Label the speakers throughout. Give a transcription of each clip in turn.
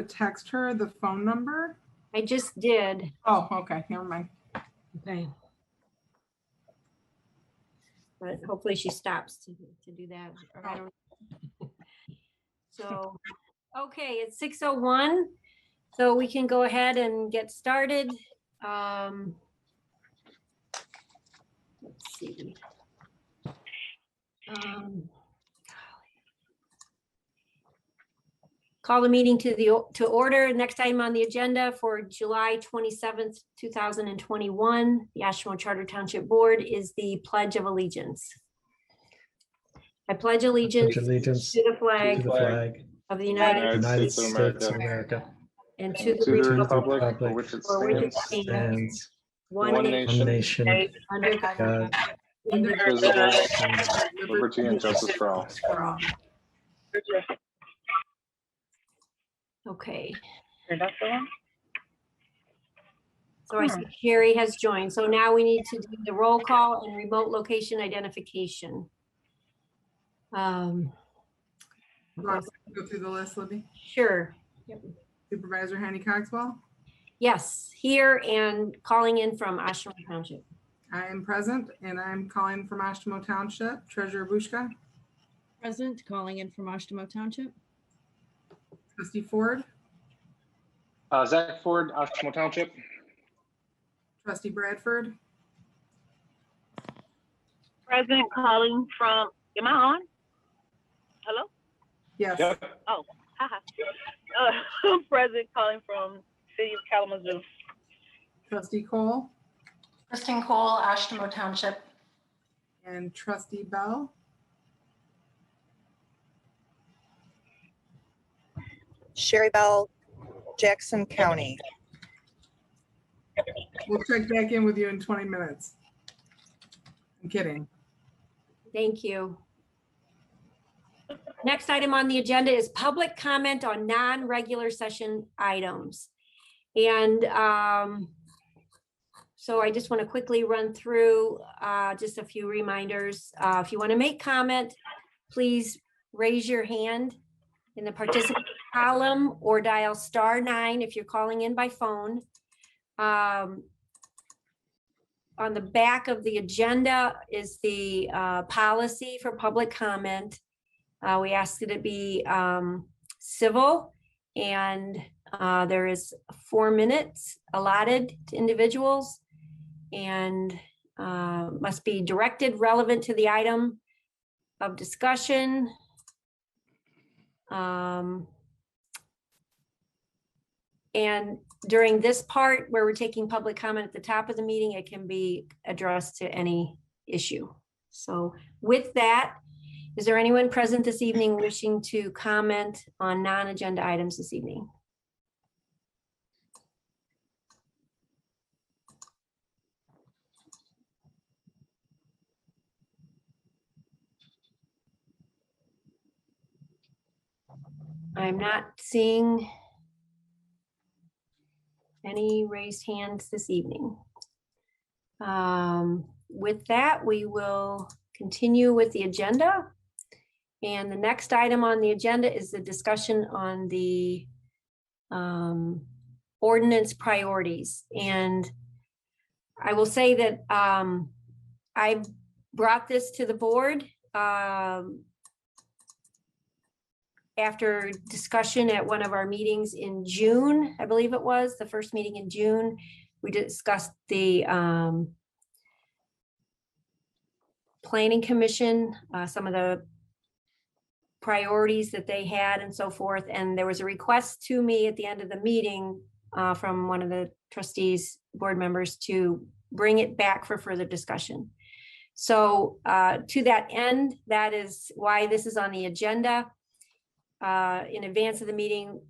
Speaker 1: text her the phone number?
Speaker 2: I just did.
Speaker 1: Oh, okay, never mind.
Speaker 2: Okay. But hopefully she stops to do that. Or I don't. So, okay, it's 6:01. So we can go ahead and get started. Let's see. Call the meeting to order. Next item on the agenda for July 27th, 2021, the Oshtemo Township Board is the Pledge of Allegiance. I pledge allegiance to the flag of the
Speaker 3: United States of America
Speaker 2: and to the
Speaker 3: republic for which it
Speaker 2: stands,
Speaker 3: one nation,
Speaker 2: under God,
Speaker 3: indivisible, liberty and justice for all.
Speaker 2: Okay. So I see Carrie has joined. So now we need to do the roll call and remote location identification.
Speaker 1: You want to go through the list, Libby?
Speaker 2: Sure. Yep.
Speaker 1: Supervisor Henny Cogswell?
Speaker 2: Yes, here and calling in from Oshtemo Township.
Speaker 1: I am present and I'm calling from Oshtemo Township. Treasurer Bushka?
Speaker 4: Present, calling in from Oshtemo Township.
Speaker 1: Trustee Ford?
Speaker 3: Zach Ford, Oshtemo Township.
Speaker 1: Trustee Bradford?
Speaker 5: Present, calling from, am I on? Hello?
Speaker 1: Yes.
Speaker 3: Yep.
Speaker 5: Oh, haha. Present, calling from City of Kalamazoo.
Speaker 1: Trustee Cole?
Speaker 6: Kristen Cole, Oshtemo Township.
Speaker 1: And Trustee Bell?
Speaker 7: Sherry Bell, Jackson County.
Speaker 1: We'll check back in with you in 20 minutes. I'm kidding.
Speaker 2: Thank you. Next item on the agenda is public comment on non-regular session items. And so I just want to quickly run through just a few reminders. If you want to make comment, please raise your hand in the participant column or dial *9 if you're calling in by phone. On the back of the agenda is the policy for public comment. We ask that it be civil, and there is 4 minutes allotted to individuals, and must be directed relevant to the item of discussion. And during this part where we're taking public comment at the top of the meeting, it can be addressed to any issue. So with that, is there anyone present this evening wishing to comment on non-agenda items this evening? I'm not seeing any raised hands this evening. With that, we will continue with the agenda. And the next item on the agenda is the discussion on the ordinance priorities. And I will say that I brought this to the board after discussion at one of our meetings in June, I believe it was, the first meeting in June. We discussed the Planning Commission, some of the priorities that they had and so forth. And there was a request to me at the end of the meeting from one of the trustees, board members, to bring it back for further discussion. So to that end, that is why this is on the agenda. In advance of the meeting,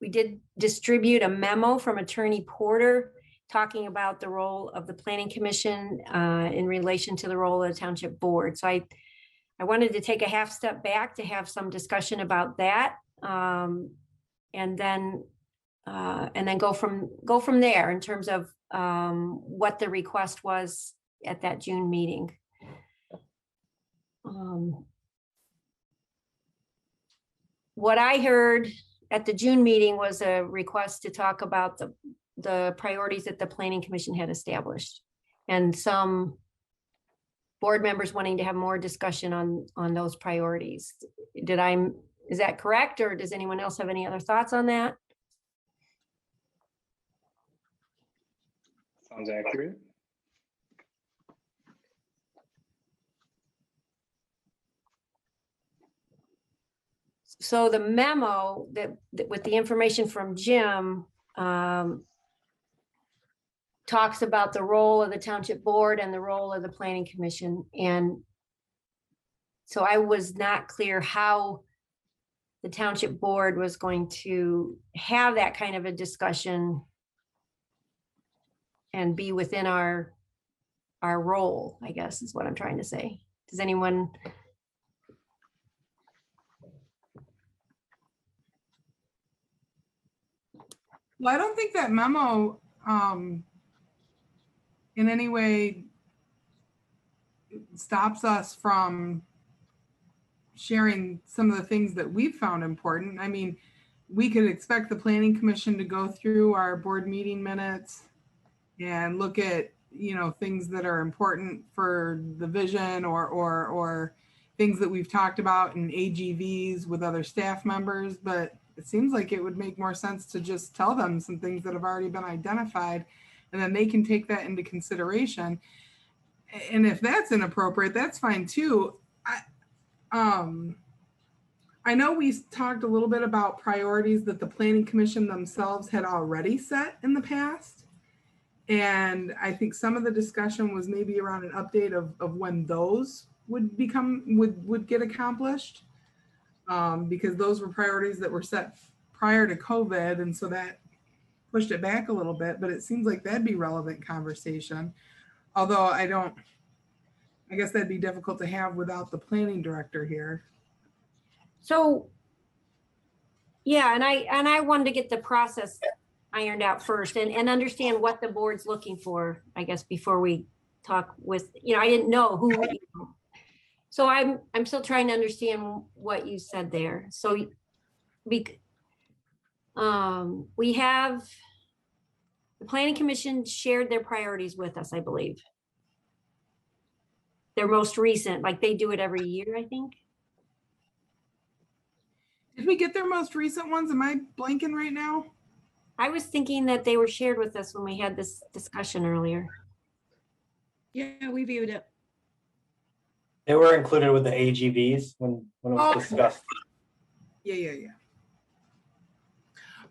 Speaker 2: we did distribute a memo from Attorney Porter talking about the role of the Planning Commission in relation to the role of the Township Board. So I wanted to take a half step back to have some discussion about that, and then go from there in terms of what the request was at that June meeting. what I heard at the June meeting was a request to talk about the priorities that the planning commission had established. And some board members wanting to have more discussion on those priorities. Is that correct? Or does anyone else have any other thoughts on that?
Speaker 3: Sounds accurate.
Speaker 2: So the memo that with the information from Jim talks about the role of the township board and the role of the planning commission. And so I was not clear how the township board was going to have that kind of a discussion and be within our role, I guess is what I'm trying to say. Does anyone?
Speaker 8: Well, I don't think that memo in any way stops us from sharing some of the things that we've found important. I mean, we could expect the planning commission to go through our board meeting minutes and look at, you know, things that are important for the vision or things that we've talked about in AGVs with other staff members. But it seems like it would make more sense to just tell them some things that have already been identified, and then they can take that into consideration. And if that's inappropriate, that's fine too. I know we talked a little bit about priorities that the planning commission themselves had already set in the past. And I think some of the discussion was maybe around an update of when those would get accomplished. Because those were priorities that were set prior to COVID. And so that pushed it back a little bit, but it seems like that'd be relevant conversation. Although I guess that'd be difficult to have without the planning director here.
Speaker 2: So, yeah, and I wanted to get the process ironed out first and understand what the board's looking for, I guess, before we talk with, you know, I didn't know who. So I'm still trying to understand what you said there. So we have the planning commission shared their priorities with us, I believe. Their most recent, like they do it every year, I think.
Speaker 8: Did we get their most recent ones? Am I blanking right now?
Speaker 2: I was thinking that they were shared with us when we had this discussion earlier.
Speaker 4: Yeah, we viewed it.
Speaker 9: They were included with the AGVs when it was discussed.
Speaker 8: Yeah.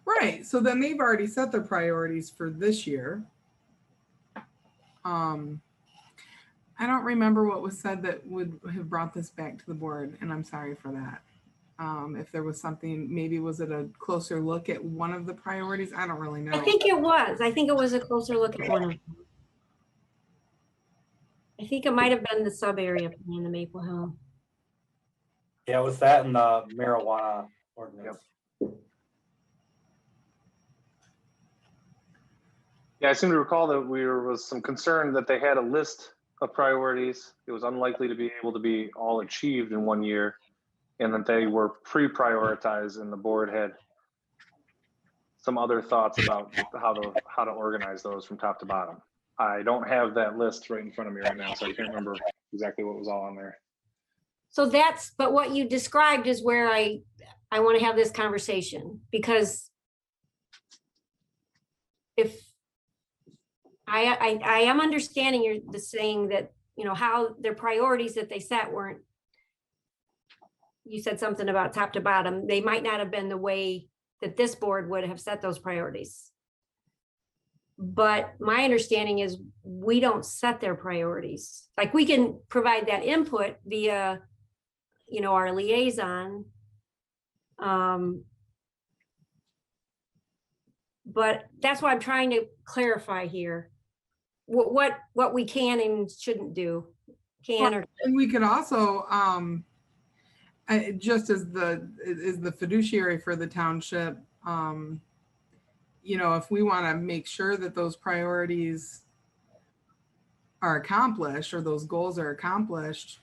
Speaker 8: Right. So then they've already set their priorities for this year. I don't remember what was said that would have brought this back to the board, and I'm sorry for that. If there was something, maybe was it a closer look at one of the priorities? I don't really know.
Speaker 2: I think it was. I think it was a closer look at one of them. I think it might have been the sub area plan, the Maple Hill.
Speaker 9: Yeah, it was that and the marijuana ordinance.
Speaker 3: Yep. Yeah, I seem to recall that there was some concern that they had a list of priorities. It was unlikely to be able to be all achieved in one year, and that they were pre-prioritized, and the board had some other thoughts about how to organize those from top to bottom. I don't have that list right in front of me right now, so I can't remember exactly what was all on there.
Speaker 2: So but what you described is where I want to have this conversation, because if I am understanding you're saying that, you know, how their priorities that they set weren't, you said something about top to bottom. They might not have been the way that this board would have set those priorities. But my understanding is we don't set their priorities. Like, we can provide that input via, you know, our liaison. But that's what I'm trying to clarify here. What we can and shouldn't do.
Speaker 8: And we could also, just as the fiduciary for the township, you know, if we want to make sure that those priorities are accomplished or those goals are accomplished,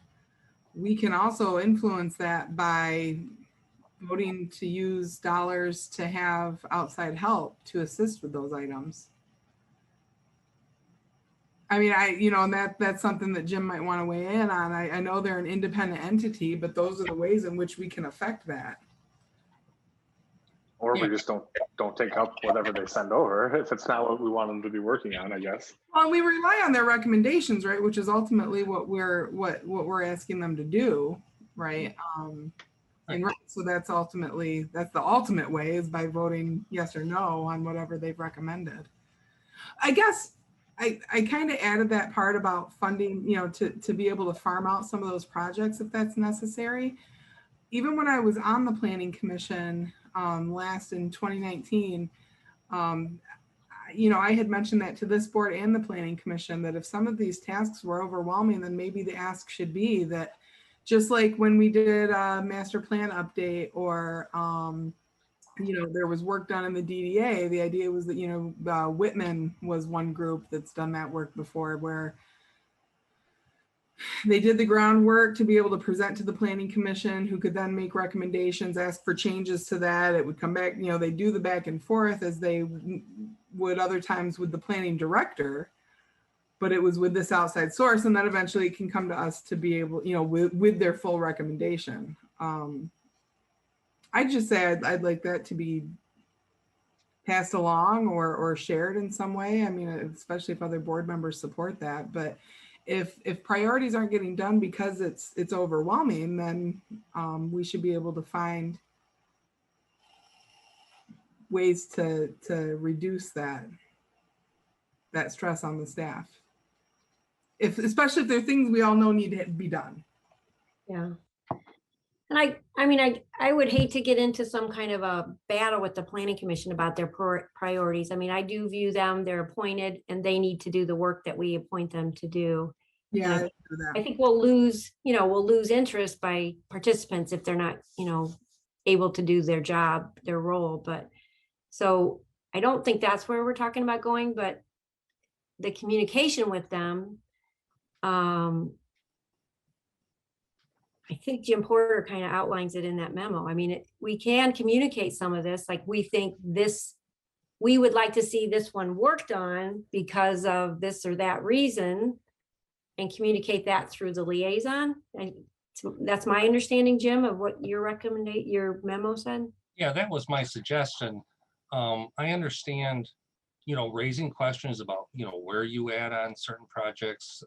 Speaker 8: we can also influence that by voting to use dollars to have outside help to assist with those items. I mean, and that's something that Jim might want to weigh in on. I know they're an independent entity, but those are the ways in which we can affect that.
Speaker 3: Or we just don't take up whatever they send over if it's not what we want them to be working on, I guess.
Speaker 8: Well, we rely on their recommendations, right? Which is ultimately what we're asking them to do, right? So that's the ultimate way, is by voting yes or no on whatever they've recommended. I guess I kind of added that part about funding, to be able to farm out some of those projects if that's necessary. Even when I was on the planning commission last in 2019, I had mentioned that to this board and the planning commission, that if some of these tasks were overwhelming, then maybe the ask should be that, just like when we did a master plan update, or there was work done in the DDA, the idea was that Whitman was one group that's done that work before, where they did the groundwork to be able to present to the planning commission, who could then make recommendations, ask for changes to that. It would come back, they do the back and forth as they would other times with the planning director, but it was with this outside source, and then eventually it can come to us to be able, with their full recommendation. I'd just say I'd like that to be passed along or shared in some way. I mean, especially if other board members support that. But if priorities aren't getting done because it's overwhelming, then we should be able to find ways to reduce that stress on the staff. Especially if there are things we all know need to be done.
Speaker 2: Yeah. And I would hate to get into some kind of a battle with the planning commission about their priorities. I mean, I do view them, they're appointed, and they need to do the work that we appoint them to do.
Speaker 8: Yeah,
Speaker 2: I think we'll lose interest by participants if they're not, able to do their job, their role. But so I don't think that's where we're talking about going, but the communication with them, I think Jim Porter kind of outlines it in that memo. I mean, we can communicate some of this, like we think we would like to see this one worked on because of this or that reason, and communicate that through the liaison. And that's my understanding, Jim, of what your memo said.
Speaker 10: Yeah, that was my suggestion. I understand, raising questions about, where you at on certain projects,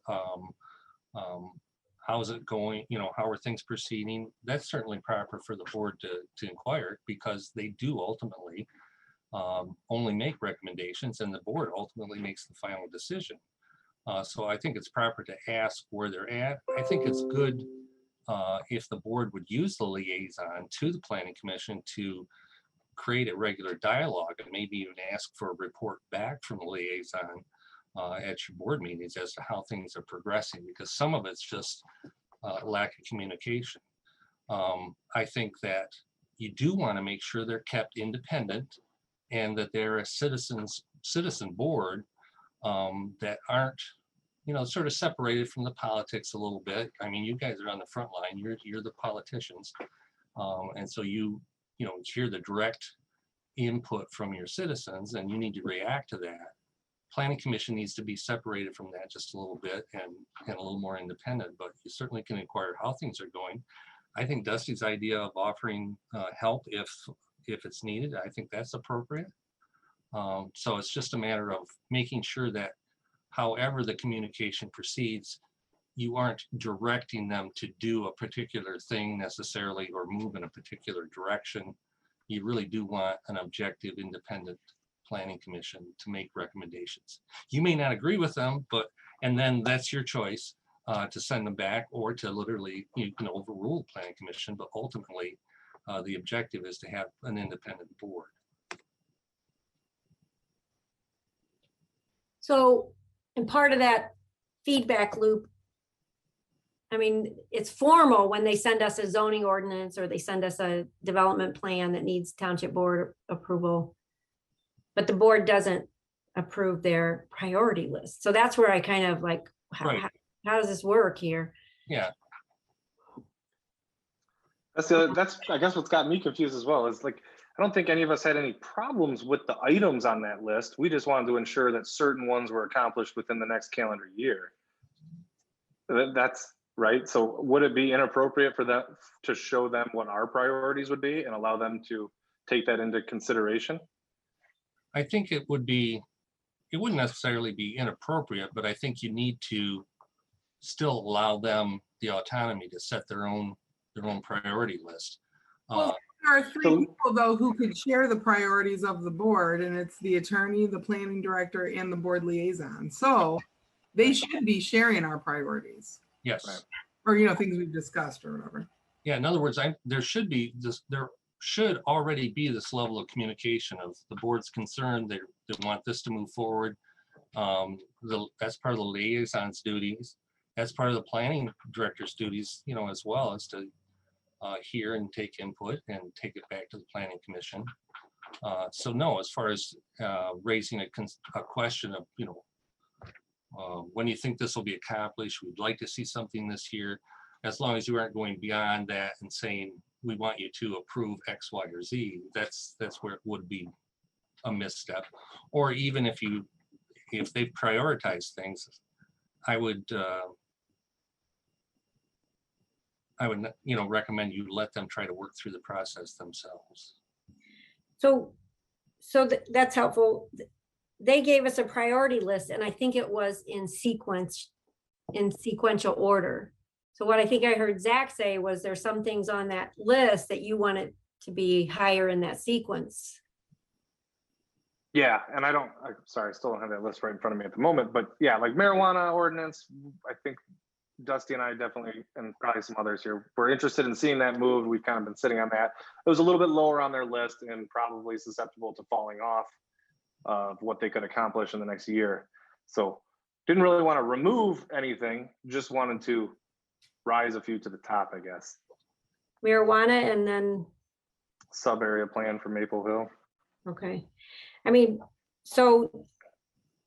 Speaker 10: how's it going? How are things proceeding? That's certainly proper for the board to inquire, because they do ultimately only make recommendations, and the board ultimately makes the final decision. So I think it's proper to ask where they're at. I think it's good if the board would use the liaison to the planning commission to create a regular dialogue, and maybe even ask for a report back from the liaison at your board meetings as to how things are progressing, because some of it's just lack of communication. I think that you do want to make sure they're kept independent, and that they're a citizen board that aren't, sort of separated from the politics a little bit. I mean, you guys are on the front line. You're the politicians, and so you hear the direct input from your citizens, and you need to react to that. Planning commission needs to be separated from that just a little bit and a little more independent, but you certainly can inquire how things are going. I think Dusty's idea of offering help if it's needed, I think that's appropriate. So it's just a matter of making sure that however the communication proceeds, you aren't directing them to do a particular thing necessarily or move in a particular direction. You really do want an objective, independent planning commission to make recommendations. You may not agree with them, and then that's your choice to send them back, or to literally, you can overrule the planning commission, but ultimately the objective is to have an independent board.
Speaker 2: So, and part of that feedback loop, I mean, it's formal when they send us a zoning ordinance or they send us a development plan that needs township board approval, but the board doesn't approve their priority list. So that's where I kind of like, how does this work here?
Speaker 10: Yeah.
Speaker 3: That's I guess what's got me confused as well is like, I don't think any of us had any problems with the items on that list. We just wanted to ensure that certain ones were accomplished within the next calendar year. That's right. So would it be inappropriate for that to show them what our priorities would be and allow them to take that into consideration?
Speaker 10: I think it wouldn't necessarily be inappropriate, but I think you need to still allow them the autonomy to set their own priority list.
Speaker 8: Well, there are three people though who could share the priorities of the board, and it's the attorney, the planning director, and the board liaison. So they should be sharing our priorities.
Speaker 10: Yes.
Speaker 3: Right.
Speaker 8: Or, you know, things we've discussed or whatever.
Speaker 10: Yeah, in other words, there should already be this level of communication of the board's concerned, they want this to move forward. That's part of the liaison's duties. That's part of the planning director's duties, you know, as well, as to hear and take input and take it back to the planning commission. So no, as far as raising a question of, you know, when you think this will be accomplished, we'd like to see something this year, as long as you aren't going beyond that and saying, we want you to approve X, Y, or Z, that's where it would be a misstep. Or even if they prioritize things, I would you know, recommend you let them try to work through the process themselves.
Speaker 2: So that's helpful. They gave us a priority list, and I think it was in sequential order. So what I think I heard Zach say was there's some things on that list that you wanted to be higher in that sequence.
Speaker 3: Yeah, and I'm sorry, I still don't have that list right in front of me at the moment, but yeah, like marijuana ordinance, I think Dusty and I definitely, and probably some others here, we're interested in seeing that moved. We've kind of been sitting on that. It was a little bit lower on their list and probably susceptible to falling off of what they could accomplish in the next year. So didn't really want to remove anything, just wanted to rise a few to the top, I guess.
Speaker 2: Marijuana and then.
Speaker 3: Sub area plan for Maple Hill.
Speaker 2: Okay. I mean, so,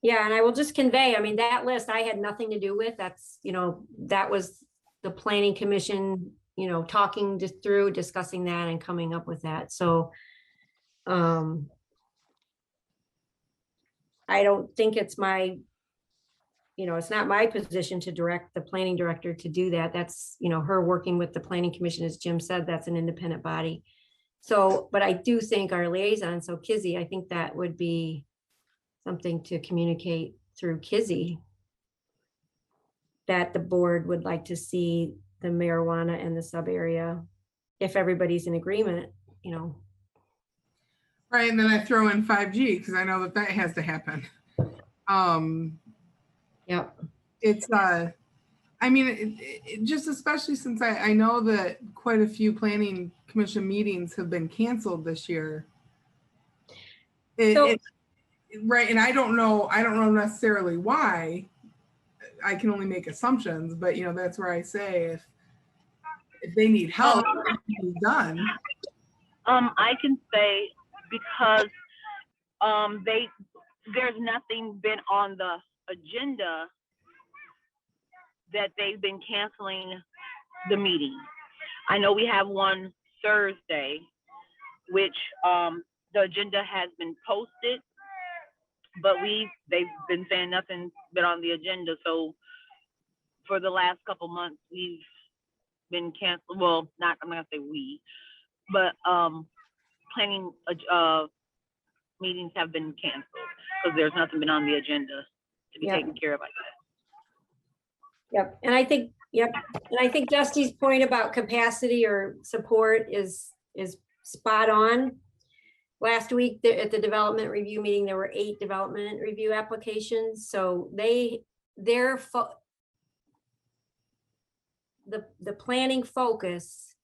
Speaker 2: yeah, and I will just convey, I mean, that list I had nothing to do with. That's, you know, that was the planning commission, you know, talking just through, discussing that and coming up with that. So, I don't think it's my, you know, it's not my position to direct the planning director to do that. That's, you know, her working with the planning commission, as Jim said, that's an independent body. So, but I do think our liaison, so Kizzy, I think that would be something to communicate through Kizzy, that the board would like to see the marijuana and the sub area, if everybody's in agreement, you know.
Speaker 8: Right, and then I throw in 5G because I know that has to happen.
Speaker 2: Yep.
Speaker 8: It's I mean, it just especially since I know that quite a few planning commission meetings have been canceled this year. Right, and I don't know necessarily why. I can only make assumptions, but you know, that's where I say if they need help, it can be done.
Speaker 5: I can say because there's nothing been on the agenda that they've been canceling the meeting. I know we have one Thursday, which the agenda has been posted, but they've been saying nothing's been on the agenda. So for the last couple months, we've been canceled. Well, I'm not gonna say we, but planning meetings have been canceled because there's nothing been on the agenda to be taken care of like that.
Speaker 2: Yep, and I think, and I think Dusty's point about capacity or support is spot on. Last week at the development review meeting, there were 8 development review applications. So the planning focus,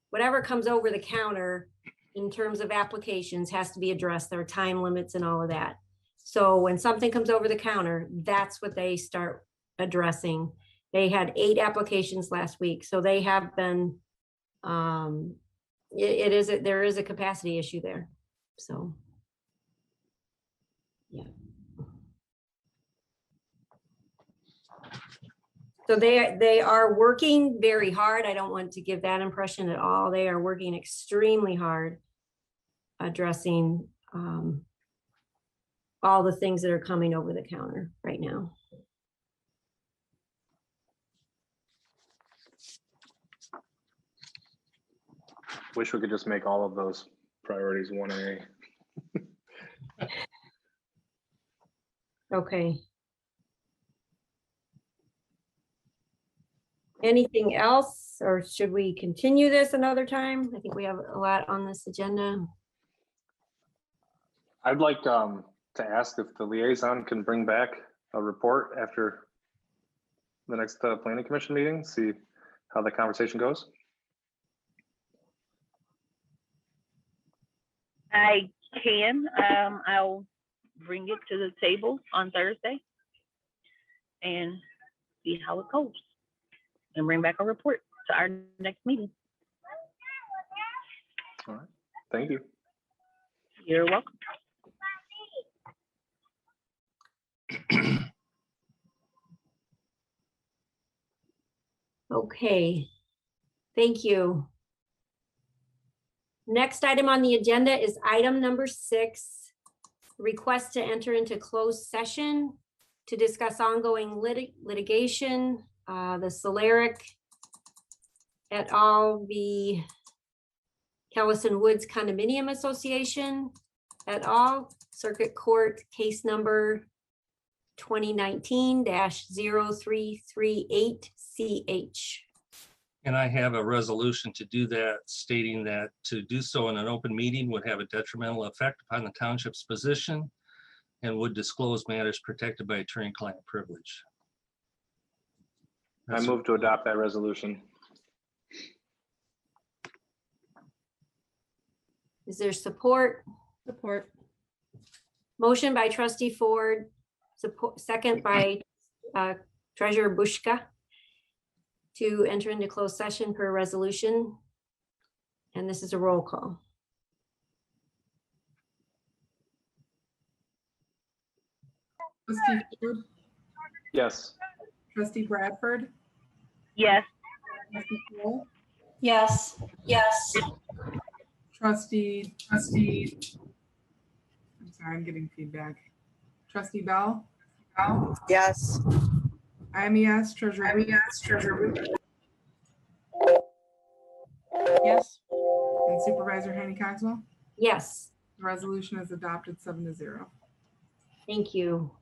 Speaker 2: whatever comes over the counter in terms of applications has to be addressed. There are time limits and all of that. So when something comes over the counter, that's what they start addressing. They had 8 applications last week. So they have been, there is a capacity issue there. So, yeah. So they are working very hard. I don't want to give that impression at all. They are working extremely hard addressing all the things that are coming over the counter right now.
Speaker 3: Wish we could just make all of those priorities 1A.
Speaker 2: Okay. Anything else, or should we continue this another time? I think we have a lot on this agenda.
Speaker 3: I'd like to ask if the liaison can bring back a report after the next planning commission meeting, see how the conversation goes.
Speaker 5: I can. I'll bring it to the table on Thursday and see how it goes, and bring back a report to our next meeting.
Speaker 3: All right. Thank you.
Speaker 5: You're welcome.
Speaker 2: Okay, thank you. Next item on the agenda is item number 6, request to enter into closed session to discuss ongoing litigation, the Solaric et al. The Callison Woods Condominium Association et al. Circuit Court case number 2019-0338CH.
Speaker 10: And I have a resolution to do that, stating that to do so in an open meeting would have a detrimental effect upon the township's position and would disclose matters protected by attorney-client privilege.
Speaker 3: I move to adopt that resolution.
Speaker 2: Is there support?
Speaker 4: Support.
Speaker 2: Motion by trustee Ford, support, second by treasurer Bushka to enter into closed session per resolution. And this is a roll call.
Speaker 8: Trustee Ford,
Speaker 3: Yes.
Speaker 8: trustee Bradford,
Speaker 5: Yes.
Speaker 8: trustee Cole,
Speaker 6: Yes. Yes.
Speaker 8: trustee, I'm sorry, I'm getting feedback. Trustee Bell,
Speaker 7: Yes.
Speaker 8: I'm a yes, treasurer.
Speaker 4: Yes.
Speaker 8: And Supervisor Henny Cogswell.
Speaker 2: Yes,
Speaker 8: The resolution is adopted 7-0.
Speaker 2: thank you.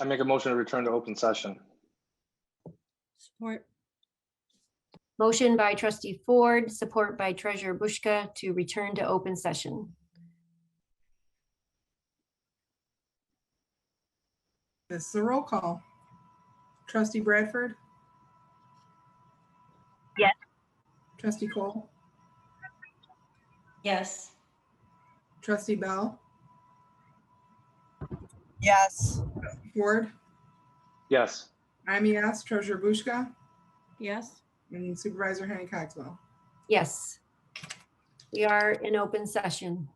Speaker 3: I make a motion to return to open session.
Speaker 4: Support.
Speaker 2: Motion by trustee Ford, support by treasurer Bushka to return to open session.
Speaker 8: This is a roll call. Trustee Bradford?
Speaker 5: Yes.
Speaker 8: Trustee Cole?
Speaker 6: Yes.
Speaker 8: Trustee Bell?
Speaker 7: Yes.
Speaker 8: Ford?
Speaker 3: Yes.
Speaker 8: I'm a yes. Treasurer Bushka?
Speaker 4: Yes.
Speaker 8: And Supervisor Henny Cogswell.
Speaker 2: Yes. We are in open session.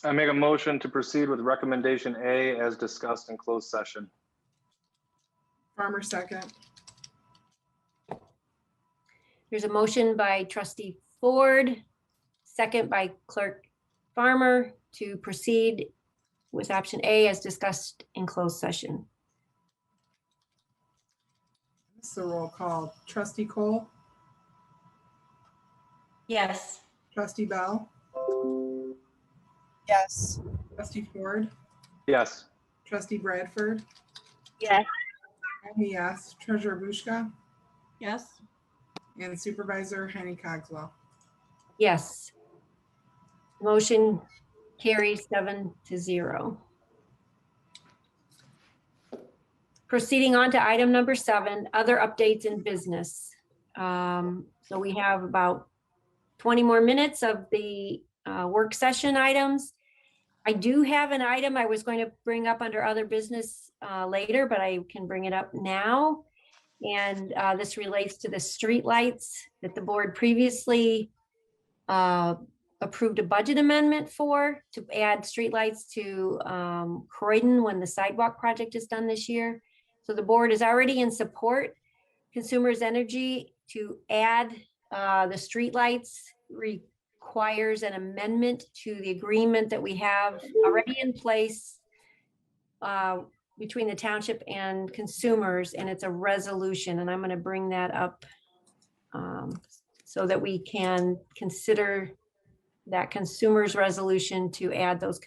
Speaker 3: I make a motion to proceed with recommendation A as discussed in closed session.
Speaker 8: Farmer second.
Speaker 2: There's a motion by trustee Ford, second by clerk Farmer to proceed with option A as discussed in closed session.
Speaker 8: This is a roll call. Trustee Cole?
Speaker 6: Yes.
Speaker 8: Trustee Bell?
Speaker 7: Yes.
Speaker 8: Trustee Ford?
Speaker 3: Yes.
Speaker 8: Trustee Bradford?
Speaker 5: Yes.
Speaker 8: I'm a yes. Treasurer Bushka?
Speaker 4: Yes.
Speaker 8: And Supervisor Henny Cogswell.
Speaker 2: Yes. Motion carries 7-0. Proceeding on to item number 7, other updates in business. So we have about 20 more minutes of the work session items. I do have an item I was going to bring up under other business later, but I can bring it up now. And this relates to the streetlights that the board previously approved a budget amendment for, to add streetlights to Croydon when the sidewalk project is done this year. So the board is already in support. Consumers Energy to add the streetlights requires an amendment to the agreement that we have already in place between the township and consumers, and it's a resolution, and I'm going to bring that up so that we can consider that consumers resolution to add those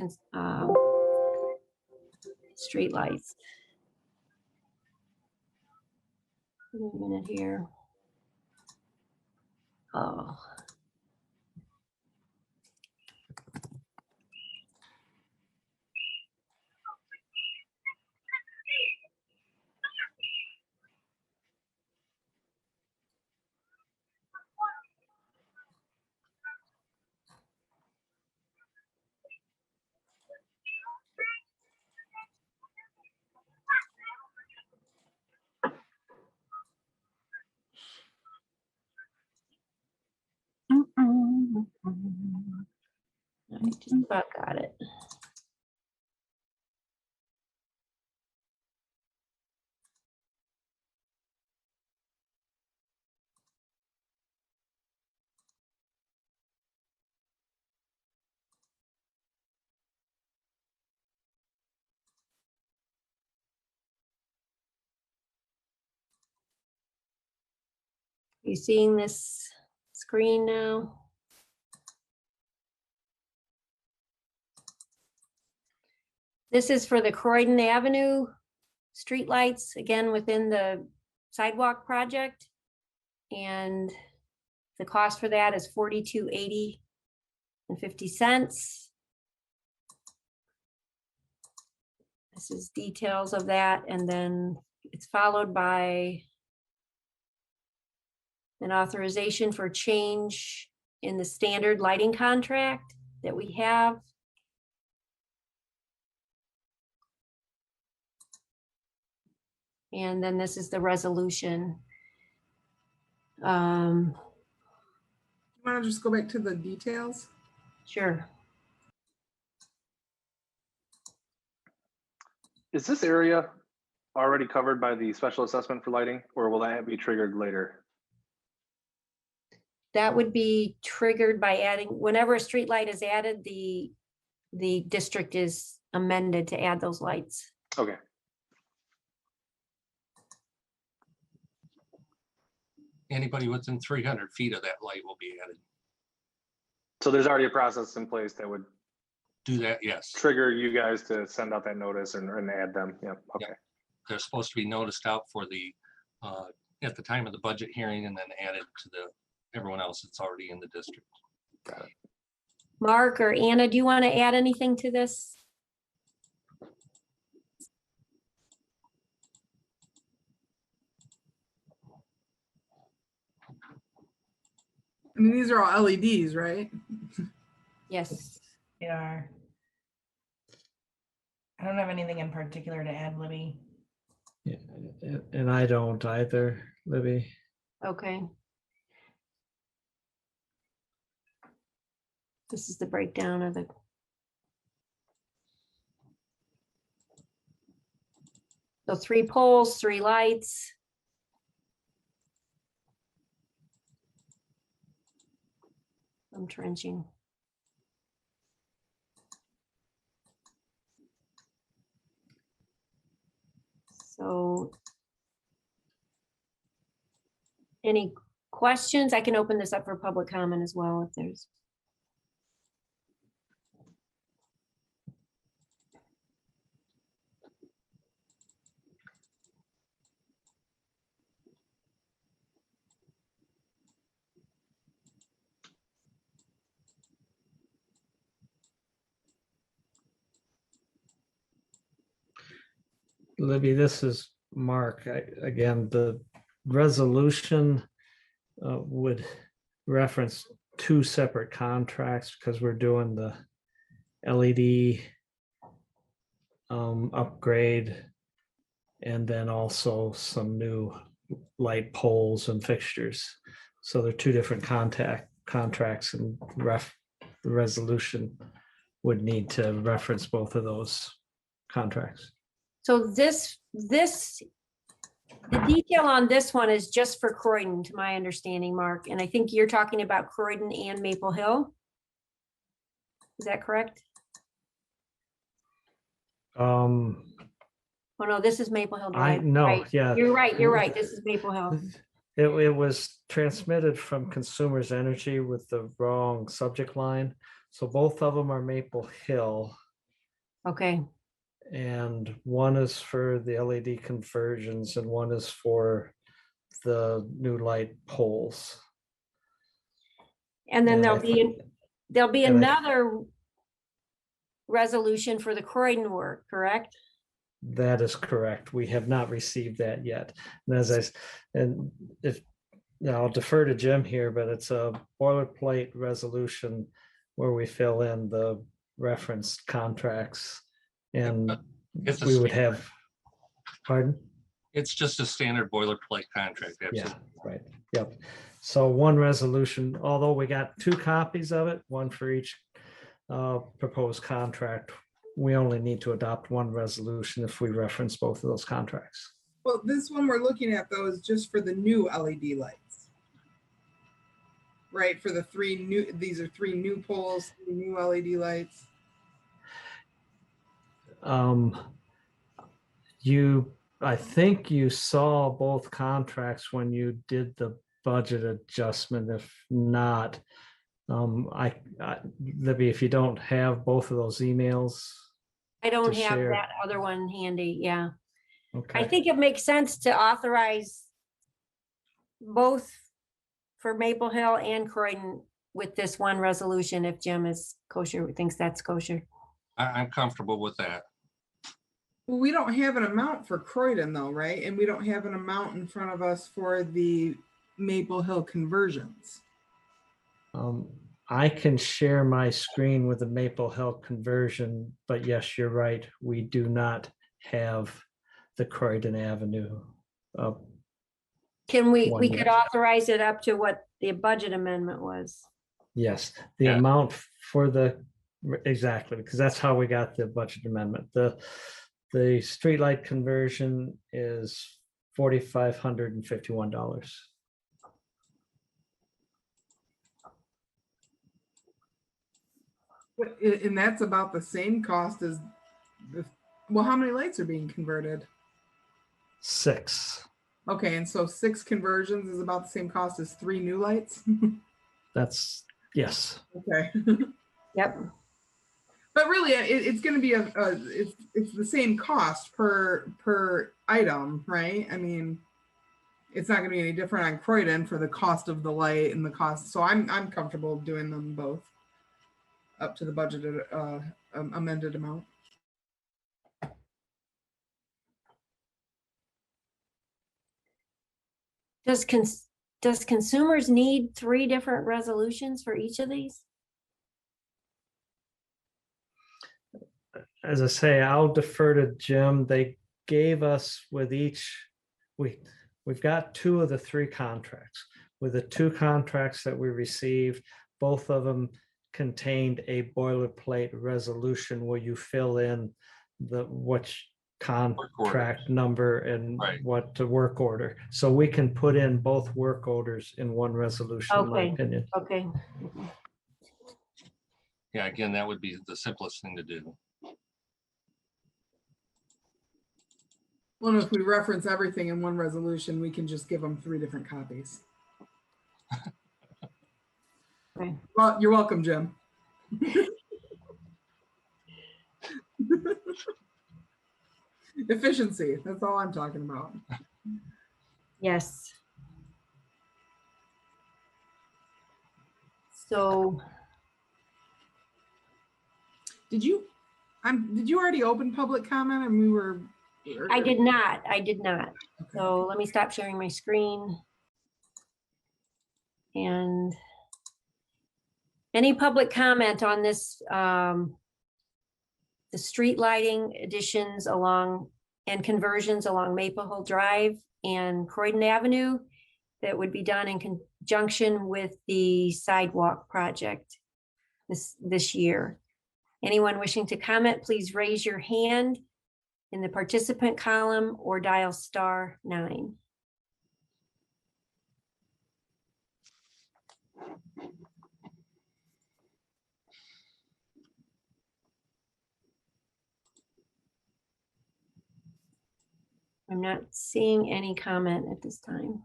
Speaker 2: streetlights. Give me a minute here. Oh. I just about got it. You seeing this screen now? This is for the Croydon Avenue streetlights, again, within the sidewalk project. And the cost for that is $42.80.50. This is details of that, and then it's followed by an authorization for change in the standard lighting contract that we have. And then this is the resolution.
Speaker 8: You want to just go back to the details?
Speaker 2: Sure.
Speaker 3: Is this area already covered by the special assessment for lighting, or will that be triggered later?
Speaker 2: That would be triggered by adding, whenever a street light is added, the district is amended to add those lights.
Speaker 3: Okay.
Speaker 10: Anybody within 300 feet of that light will be added.
Speaker 3: So there's already a process in place that would
Speaker 10: Do that, yes.
Speaker 3: trigger you guys to send out that notice and add them. Yeah. Okay.
Speaker 10: they're supposed to be noticed out for the, at the time of the budget hearing and then added to everyone else that's already in the district.
Speaker 2: Mark or Anna, do you want to add anything to this?
Speaker 8: I mean, these are all LEDs, right?
Speaker 2: Yes.
Speaker 11: They are. I don't have anything in particular to add, Libby.
Speaker 12: Yeah, and I don't either, Libby.
Speaker 2: Okay. This is the breakdown of the. So 3 poles, 3 lights. I'm trenching. So any questions? I can open this up for public comment as well if there's.
Speaker 12: Libby, this is Mark. Again, the resolution would reference 2 separate contracts because we're doing the LED upgrade and then also some new light poles and fixtures. So they're 2 different contracts, and the resolution would need to reference both of those contracts.
Speaker 2: So the detail on this one is just for Croydon, to my understanding, Mark. And I think you're talking about Croydon and Maple Hill. Is that correct? Oh no, this is Maple Hill Drive.
Speaker 12: No,
Speaker 2: right.
Speaker 12: yeah.
Speaker 2: You're right, you're right. This is Maple Hill.
Speaker 12: It was transmitted from Consumers Energy with the wrong subject line. So both of them are Maple Hill.
Speaker 2: Okay.
Speaker 12: And one is for the LED conversions and one is for the new light poles.
Speaker 2: And then
Speaker 12: And
Speaker 2: there'll be
Speaker 12: and I-
Speaker 2: another resolution for the Croydon work, correct?
Speaker 12: That is correct. We have not received that yet. And I'll defer to Jim here, but it's a boilerplate resolution where we fill in the referenced contracts. And
Speaker 10: It's a
Speaker 12: we would
Speaker 10: standard.
Speaker 12: have, pardon?
Speaker 10: It's just a standard boilerplate contract.
Speaker 12: Yeah,
Speaker 10: Absolutely.
Speaker 12: right. Yep. So one resolution, although we got 2 copies of it, one for each proposed contract, we only need to adopt one resolution if we reference both of those contracts.
Speaker 8: Well, this one we're looking at though is just for the new LED lights. Right, for the 3 new, these are 3 new poles, 3 new LED lights.
Speaker 12: I think you saw both contracts when you did the budget adjustment. If not, Libby, if you don't have both of those emails.
Speaker 2: I don't
Speaker 12: to
Speaker 2: have
Speaker 12: share.
Speaker 2: that other one handy, yeah.
Speaker 12: Okay.
Speaker 2: I think it makes sense to authorize both for Maple Hill and Croydon with this one resolution if Jim is kosher, thinks that's kosher.
Speaker 10: I'm comfortable with that.
Speaker 8: Well, we don't have an amount for Croydon though, right? And we don't have an amount in front of us for the Maple Hill conversions.
Speaker 12: I can share my screen with the Maple Hill conversion, but yes, you're right. We do not have the Croydon Avenue.
Speaker 2: Can we
Speaker 12: One
Speaker 2: could
Speaker 12: yet.
Speaker 2: authorize it up to what the budget amendment was?
Speaker 12: Yes, the
Speaker 10: Yeah.
Speaker 12: amount for exactly, because that's how we got the budget amendment. The streetlight conversion is $4,551.
Speaker 8: And that's about the same cost as well, how many lights are being converted?
Speaker 12: 6.
Speaker 8: Okay, and so 6 conversions is about the same cost as 3 new lights?
Speaker 12: That's, yes.
Speaker 8: Okay.
Speaker 2: Yep.
Speaker 8: But really, it's going to be it's the same cost per item, right? I mean, it's not going to be any different on Croydon for the cost of the light and the cost. So I'm comfortable doing them both up to the budgeted amended amount.
Speaker 2: Does consumers need 3 different resolutions for each of these?
Speaker 12: As I say, I'll defer to Jim. They gave us with each, we've got 2 of the 3 contracts. With the 2 contracts that we received, both of them contained a boilerplate resolution where you fill in which contract number and what the work order. So we can put in both work orders in one resolution, in my opinion.
Speaker 2: Okay.
Speaker 10: Yeah, again, that would be the simplest thing to do.
Speaker 8: Well, if we reference everything in one resolution, we can just give them 3 different copies.
Speaker 2: Okay.
Speaker 8: Well, you're welcome, Jim. Efficiency, that's all I'm talking about.
Speaker 2: Yes. So
Speaker 8: did you already open public comment and we were?
Speaker 2: I did not. Okay.
Speaker 8: So
Speaker 2: let me stop sharing my screen. And any public comment on this, the street lighting additions along and conversions along Maple Hill Drive and Croydon Avenue that would be done in conjunction with the sidewalk project this year. Anyone wishing to comment, please raise your hand in the participant column or dial *9. I'm not seeing any comment at this time.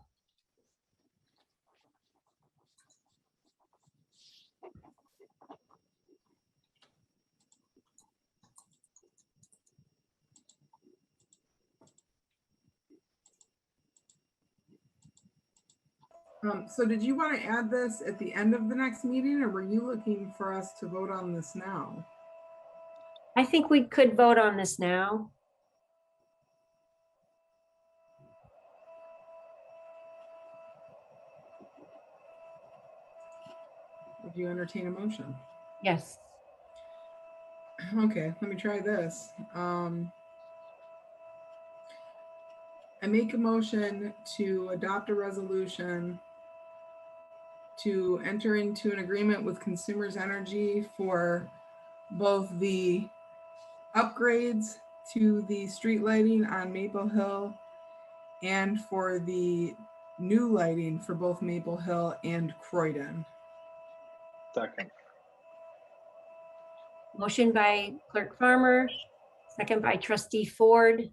Speaker 8: So did you want to add this at the end of the next meeting, or were you looking for us to vote on this now?
Speaker 2: I think we could vote on this now.
Speaker 8: Would you entertain a motion?
Speaker 2: Yes.
Speaker 8: Okay, let me try this. I make a motion to adopt a resolution to enter into an agreement with Consumers Energy for both the upgrades to the street lighting on Maple Hill and for the new lighting for both Maple Hill and Croydon.
Speaker 3: Second.
Speaker 2: Motion by Clerk Farmer, second by Trustee Ford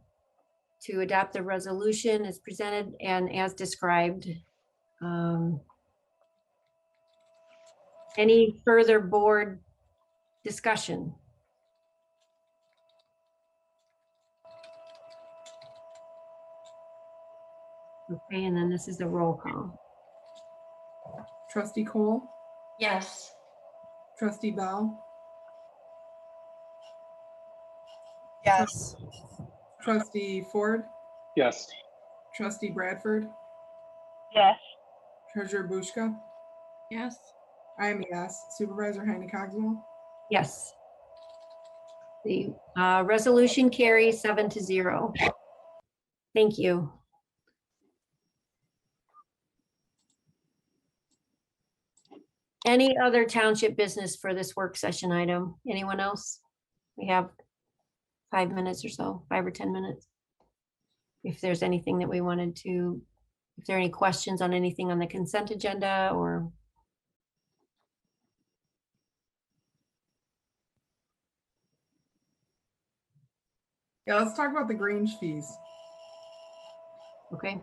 Speaker 2: to adopt the resolution as presented and as described. Any further board discussion? Okay, and then this is the roll call.
Speaker 8: Trustee Cole,
Speaker 6: Yes.
Speaker 8: Trustee Bell,
Speaker 7: Yes.
Speaker 8: Trustee Ford,
Speaker 3: Yes.
Speaker 8: Trustee Bradford,
Speaker 5: Yes.
Speaker 8: Treasurer Bushka.
Speaker 4: Yes.
Speaker 8: I am a yes. Supervisor Heine Cogswell.
Speaker 2: Yes. The resolution carries 7-0. Thank you. Any other township business for this work session item? Anyone else? We have 5 minutes or so, 5 or 10 minutes. If there's anything that we wanted to, if there are any questions on anything on the consent agenda or.
Speaker 8: Yeah, let's talk about the Grange fees.
Speaker 2: Okay.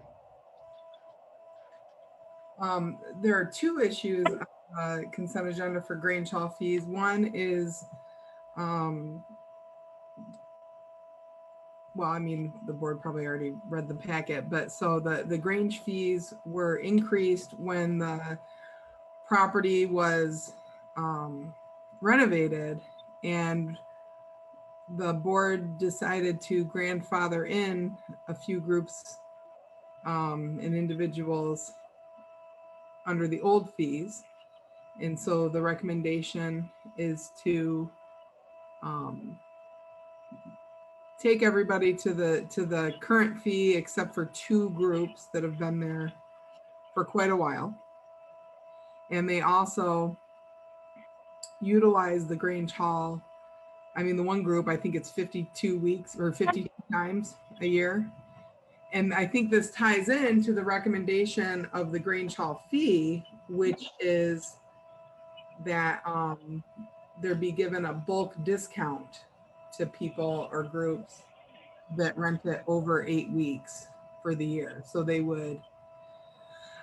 Speaker 8: There are 2 issues on the consent agenda for Grange Hall fees. One is Well, I mean, the board probably already read the packet, but so the Grange fees were increased when the property was renovated, and the board decided to grandfather in a few groups and individuals under the old fees. And so the recommendation is to take everybody to the current fee except for two groups that have been there for quite a while. And they also utilize the Grange Hall. I mean, the one group, I think it's 52 weeks or 52 times a year. And I think this ties into the recommendation of the Grange Hall fee, which is that there be given a bulk discount to people or groups that rent it over 8 weeks for the year. So they would,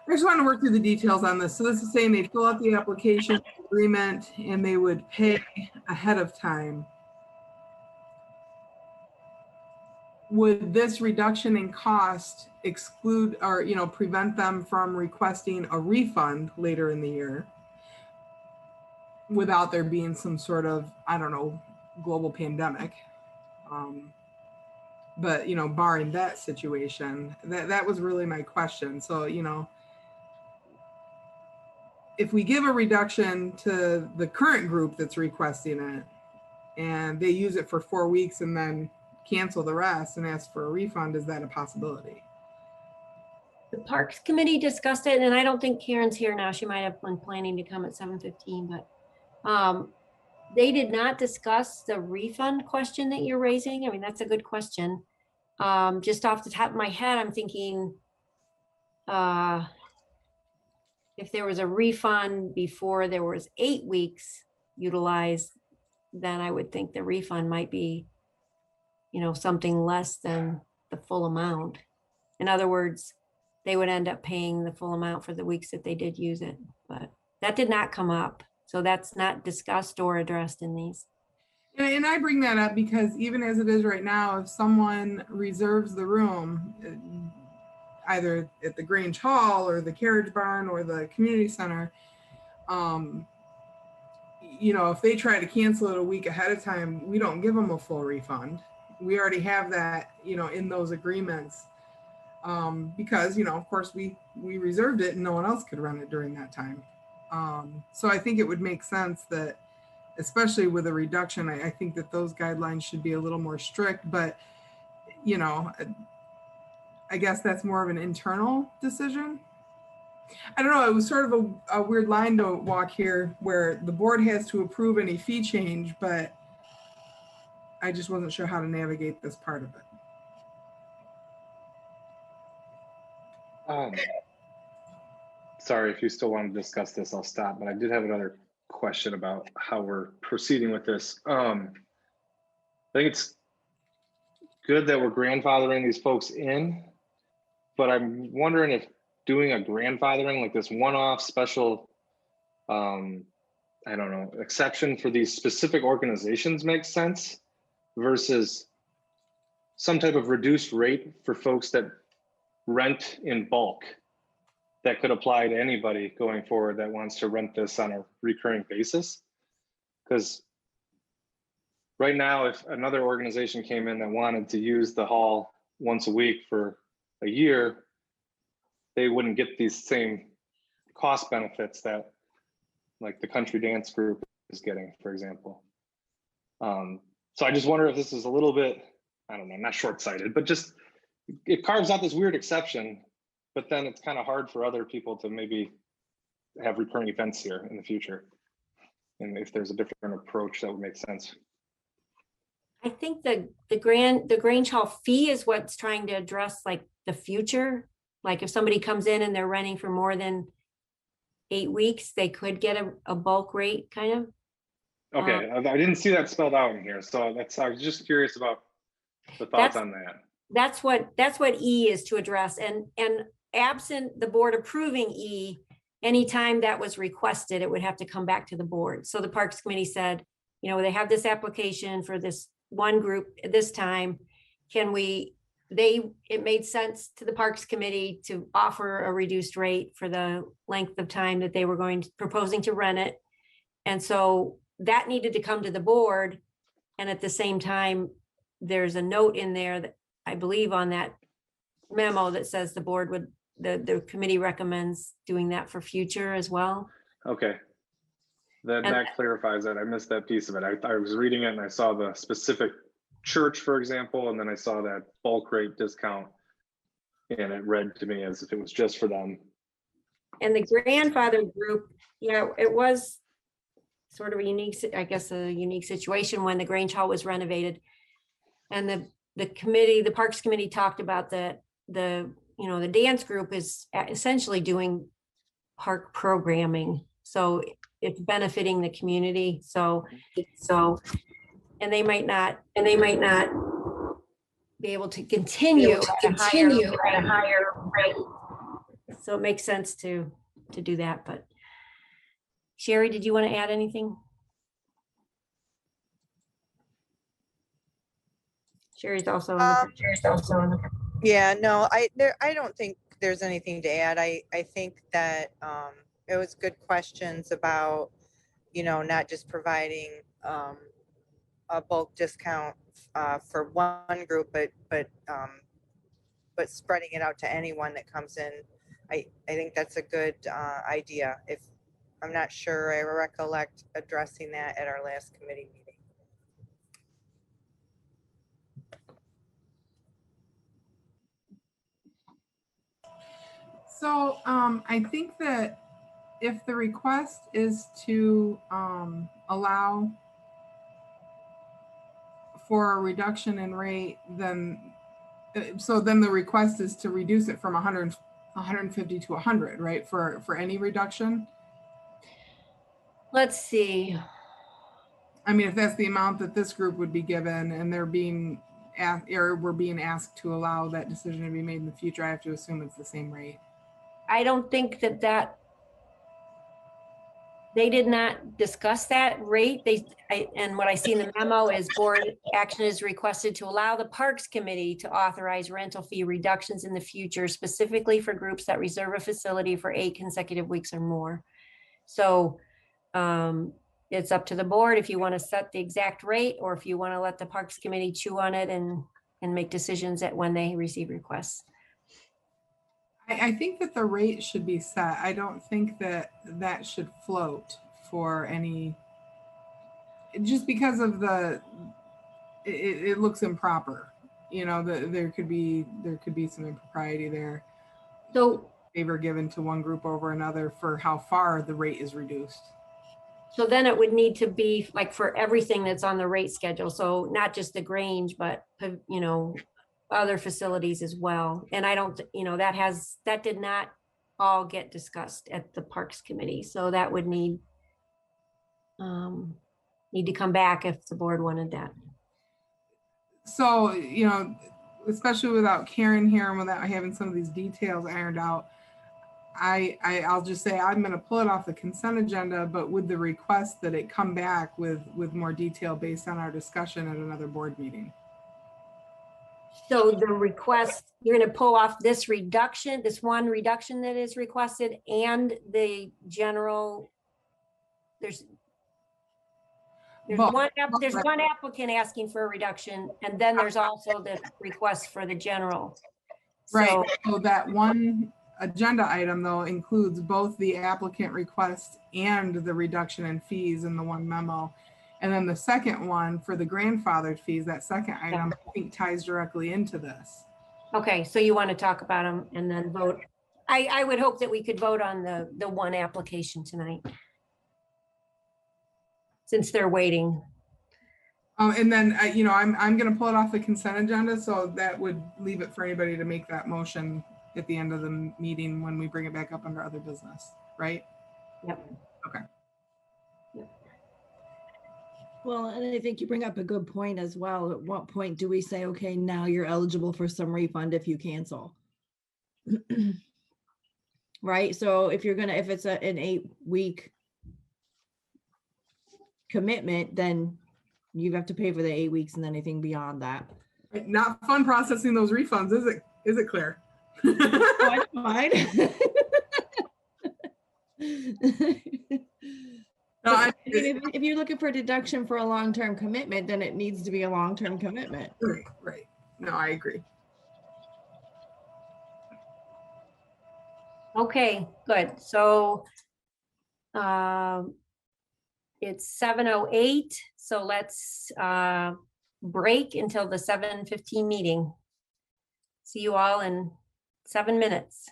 Speaker 8: I just want to work through the details on this. So this is saying they fill out the application agreement and they would pay ahead of time. Would this reduction in cost exclude or, you know, prevent them from requesting a refund later in the year without there being some sort of, I don't know, global pandemic? But, you know, barring that situation, that was really my question. So, you know, if we give a reduction to the current group that's requesting it and they use it for 4 weeks and then cancel the rest and ask for a refund, is that a possibility?
Speaker 2: The Parks Committee discussed it, and I don't think Karen's here now. She might have been planning to come at 7:15, but they did not discuss the refund question that you're raising. I mean, that's a good question. Just off the top of my head, I'm thinking if there was a refund before there was 8 weeks utilized, then I would think the refund might be, you know, something less than the full amount. In other words, they would end up paying the full amount for the weeks that they did use it, but that did not come up. So that's not discussed or addressed in these.
Speaker 8: And I bring that up because even as it is right now, if someone reserves the room, either at the Grange Hall or the Carriage Barn or the community center, you know, if they try to cancel it a week ahead of time, we don't give them a full refund. We already have that, you know, in those agreements, because, you know, of course we reserved it and no one else could run it during that time. So I think it would make sense that, especially with a reduction, I think that those guidelines should be a little more strict, but, you know, I guess that's more of an internal decision. I don't know, it was sort of a weird line to walk here where the board has to approve any fee change, but I just wasn't sure how to navigate this part of it.
Speaker 3: Sorry, if you still want to discuss this, I'll stop, but I did have another question about how we're proceeding with this. I think it's good that we're grandfathering these folks in, but I'm wondering if doing a grandfathering, like this one-off special, I don't know, exception for these specific organizations makes sense versus some type of reduced rate for folks that rent in bulk that could apply to anybody going forward that wants to rent this on a recurring basis. Because right now, if another organization came in that wanted to use the hall once a week for a year, they wouldn't get these same cost benefits that like the country dance group is getting, for example. So I just wonder if this is a little bit, I don't know, not short-sighted, but just it carves out this weird exception, but then it's kind of hard for other people to maybe have recurring events here in the future. And if there's a different approach, that would make sense.
Speaker 2: I think the Grange Hall fee is what's trying to address like the future. Like if somebody comes in and they're renting for more than 8 weeks, they could get a bulk rate kind of.
Speaker 3: Okay, I didn't see that spelled out in here. So I was just curious about the thoughts on that.
Speaker 2: That's what E is to address. And absent the board approving E, anytime that was requested, it would have to come back to the board. So the Parks Committee said, you know, they have this application for this one group at this time. Can we, it made sense to the Parks Committee to offer a reduced rate for the length of time that they were proposing to rent it. And so that needed to come to the board. And at the same time, there's a note in there that I believe on that memo that says the board would, the committee recommends doing that for future as well.
Speaker 3: Okay. That clarifies that. I missed that piece of it. I was reading it and I saw the specific church, for example, and then I saw that bulk rate discount and it read to me as if it was just for them.
Speaker 2: And the grandfather group, yeah, it was sort of a unique, I guess, a unique situation when the Grange Hall was renovated. And the committee, the Parks Committee talked about the dance group is essentially doing park programming. So it's benefiting the community. So, and they might not be able to continue at a higher rate. So it makes sense to do that. But Sherry, did you want to add anything? Sherry's also on the
Speaker 7: Yeah, no, I don't think there's anything to add. I think that it was good questions about, not just providing a bulk discount for one group, but spreading it out to anyone that comes in. I think that's a good idea. If I'm not sure, I recollect addressing that at our last committee meeting.
Speaker 8: So I think that if the request is to allow for a reduction in rate, then the request is to reduce it from 150 to 100, right? For any reduction.
Speaker 2: Let's see.
Speaker 8: I mean, if that's the amount that this group would be given, and they're being asked, or we're being asked to allow that decision to be made in the future, I have to assume it's the same rate.
Speaker 2: I don't think that they did not discuss that rate. And what I see in the memo is board action is requested to allow the Parks Committee to authorize rental fee reductions in the future, specifically for groups that reserve a facility for 8 consecutive weeks or more. So it's up to the board if you want to set the exact rate, or if you want to let the Parks Committee chew on it and make decisions at when they receive requests.
Speaker 8: I think that the rate should be set. I don't think that that should float for any, just because of it looks improper. There could be some impropriety there.
Speaker 2: So
Speaker 8: favor given to one group over another for how far the rate is reduced.
Speaker 2: So then it would need to be like for everything that's on the rate schedule. So not just the Grange, but other facilities as well. And I don't, that did not all get discussed at the Parks Committee. So that would need to come back if the board wanted that.
Speaker 8: So, especially without Karen here and without having some of these details ironed out, I'll just say I'm going to pull it off the consent agenda, but with the request that it come back with more detail based on our discussion at another board meeting.
Speaker 2: So the request, you're going to pull off this reduction, this one reduction that is requested, and the general, there's one applicant asking for a reduction, and then there's also the request for the general.
Speaker 8: Right. So that one agenda item, though, includes both the applicant request and the reduction in fees in the one memo. And then the second one for the grandfathered fees, that second item, I think ties directly into this.
Speaker 2: Okay, so you want to talk about them and then vote. I would hope that we could vote on the one application tonight, since they're waiting.
Speaker 8: And then, I'm going to pull it off the consent agenda, so that would leave it for anybody to make that motion at the end of the meeting when we bring it back up under other business, right?
Speaker 2: Yep.
Speaker 8: Okay.
Speaker 4: Well, and I think you bring up a good point as well. At what point do we say, okay, now you're eligible for some refund if you cancel? Right? So if it's an 8-week commitment, then you have to pay for the 8 weeks and anything beyond that.
Speaker 8: Not fun processing those refunds, is it? Is it, Claire?
Speaker 4: Oh, I don't mind.
Speaker 8: No,
Speaker 4: If you're looking for a deduction for a long-term commitment, then it needs to be a long-term commitment.
Speaker 8: Right, right. No, I agree.
Speaker 2: Okay, good. So it's 7:08, so let's break until the 7:15 meeting. See you all in 7 minutes.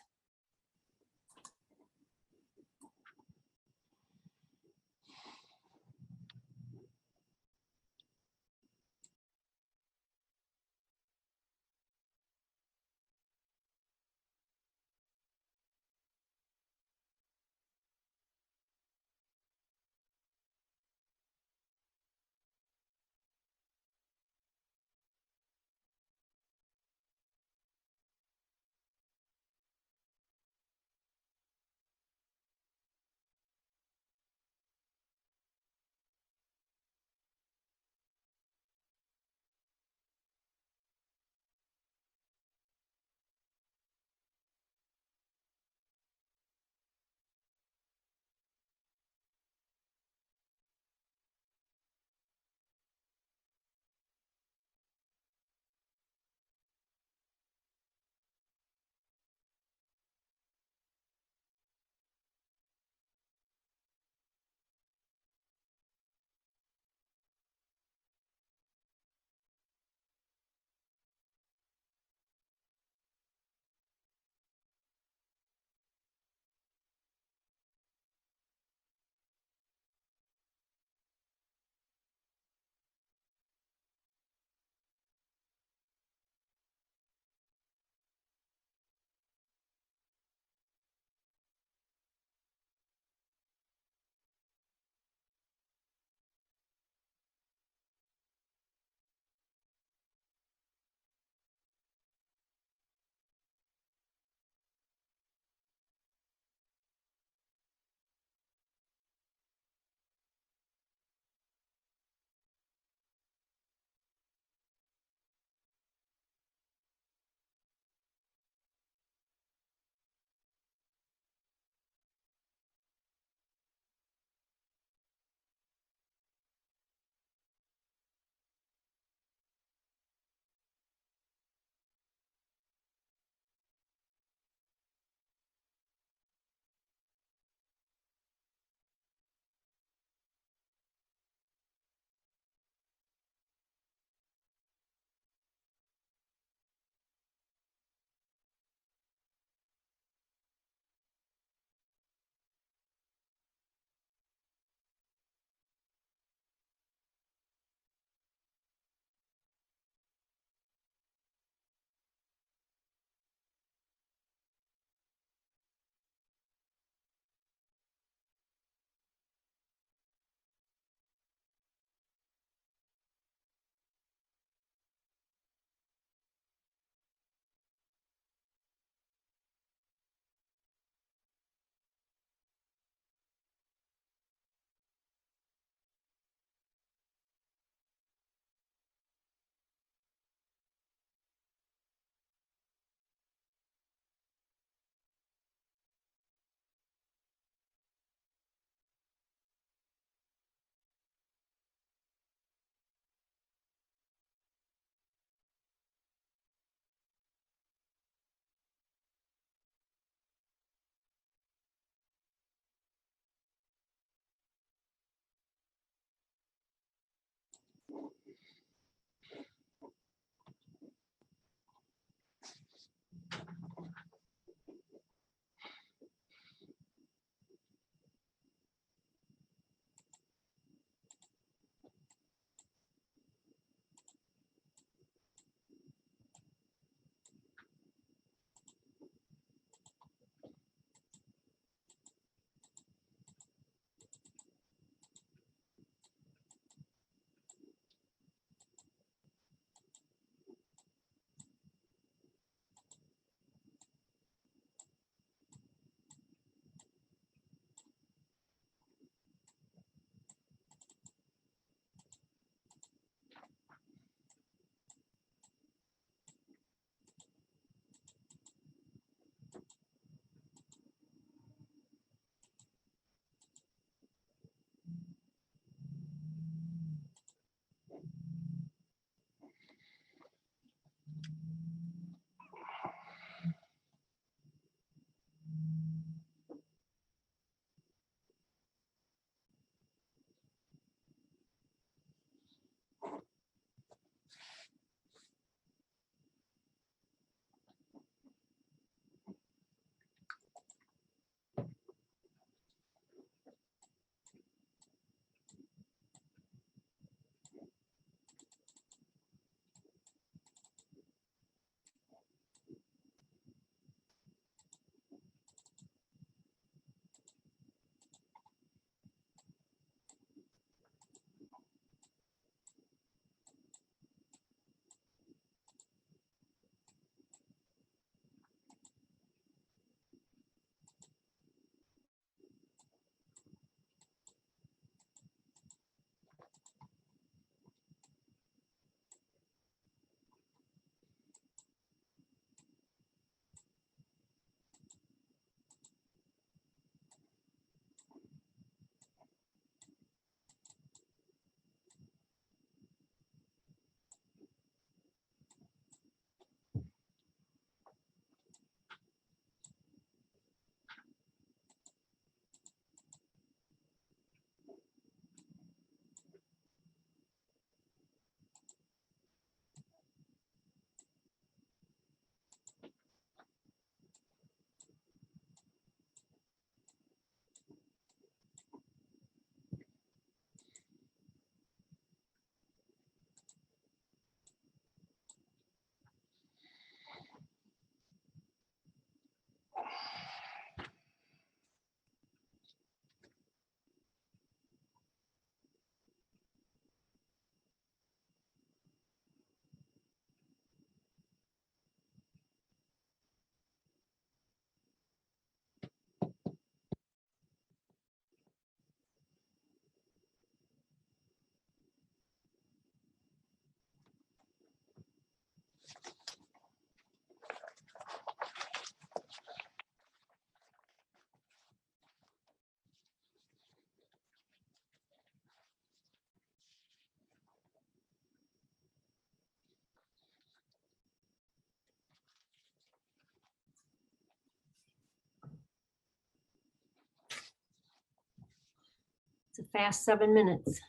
Speaker 2: It's a fast 7 minutes.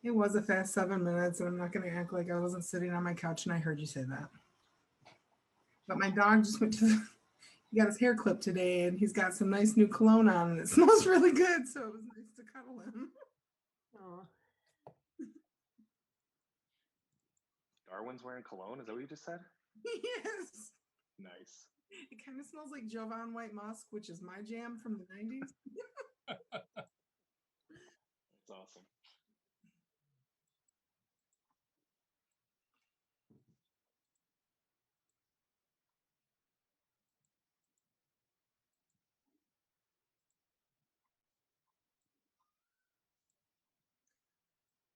Speaker 8: It was a fast 7 minutes, and I'm not going to act like I wasn't sitting on my couch and I heard you say that. But my dog just went to he got his hair clipped today, and he's got some nice new cologne on, and it smells really good, so it was nice to cuddle him.
Speaker 2: Oh,
Speaker 3: Darwin's wearing cologne. Is that what you just said?
Speaker 8: Yes.
Speaker 3: Nice.
Speaker 8: It kind of smells like Jovan White Musk, which is my jam from the 90s.
Speaker 3: That's awesome.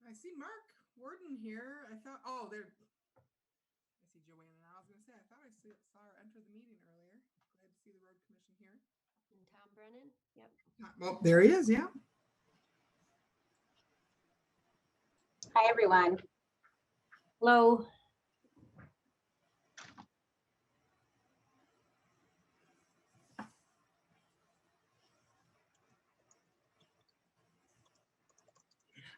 Speaker 8: I see Mark Warden here. I thought, oh, there. I see Joanna now. I was going to say, I thought I saw her enter the meeting earlier. Glad to see the road commission here.
Speaker 2: and Tom Brennan. Yep.
Speaker 8: Well, there he is. Yeah.
Speaker 6: Hi, everyone.
Speaker 2: Hello.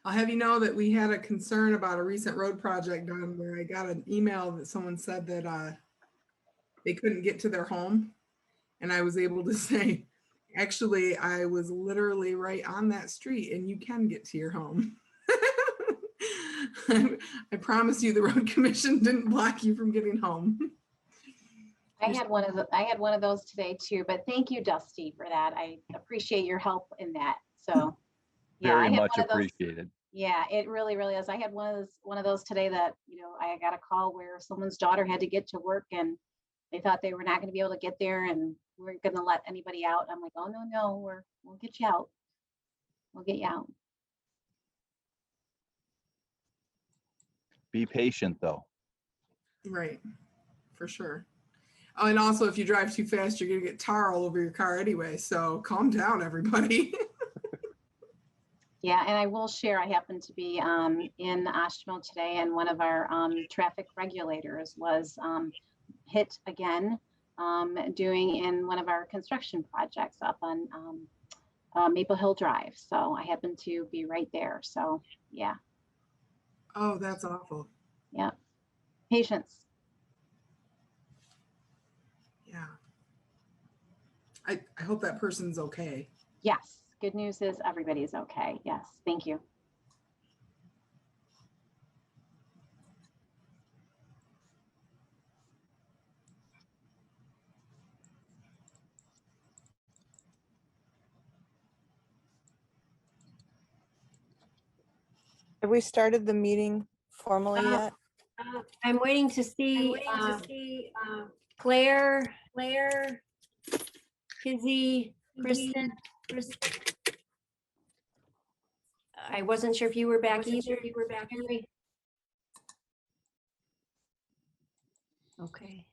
Speaker 8: I'll have you know that we had a concern about a recent road project done where I got an email that someone said that they couldn't get to their home. And I was able to say, actually, I was literally right on that street and you can get to your home. I promise you the road commission didn't block you from getting home.
Speaker 6: I had one of those today too, but thank you, Dusty, for that. I appreciate your help in that. So yeah,
Speaker 13: Very
Speaker 6: I had
Speaker 13: much
Speaker 6: one of those.
Speaker 13: appreciated.
Speaker 6: Yeah, it really, really is. I had one of those today that, I got a call where someone's daughter had to get to work and they thought they were not going to be able to get there and we weren't going to let anybody out. I'm like, oh no, we'll get you out. We'll get you out.
Speaker 13: Be patient though.
Speaker 8: Right, for sure. Oh, and also if you drive too fast, you're gonna get tar all over your car anyway. So calm down, everybody.
Speaker 6: Yeah, and I will share, I happened to be in Oshtemo today and one of our traffic regulators was hit again doing in one of our construction projects up on Maple Hill Drive. So I happened to be right there. So yeah.
Speaker 8: Oh, that's awful.
Speaker 6: Yeah. Patience.
Speaker 8: Yeah. I hope that person's okay.
Speaker 6: Yes. Good news is everybody's okay. Yes. Thank you.
Speaker 7: Have we started the meeting formally yet?
Speaker 2: I'm waiting to see Claire, Kizzy, Kristen. I wasn't sure if you were back either. Henry? Okay.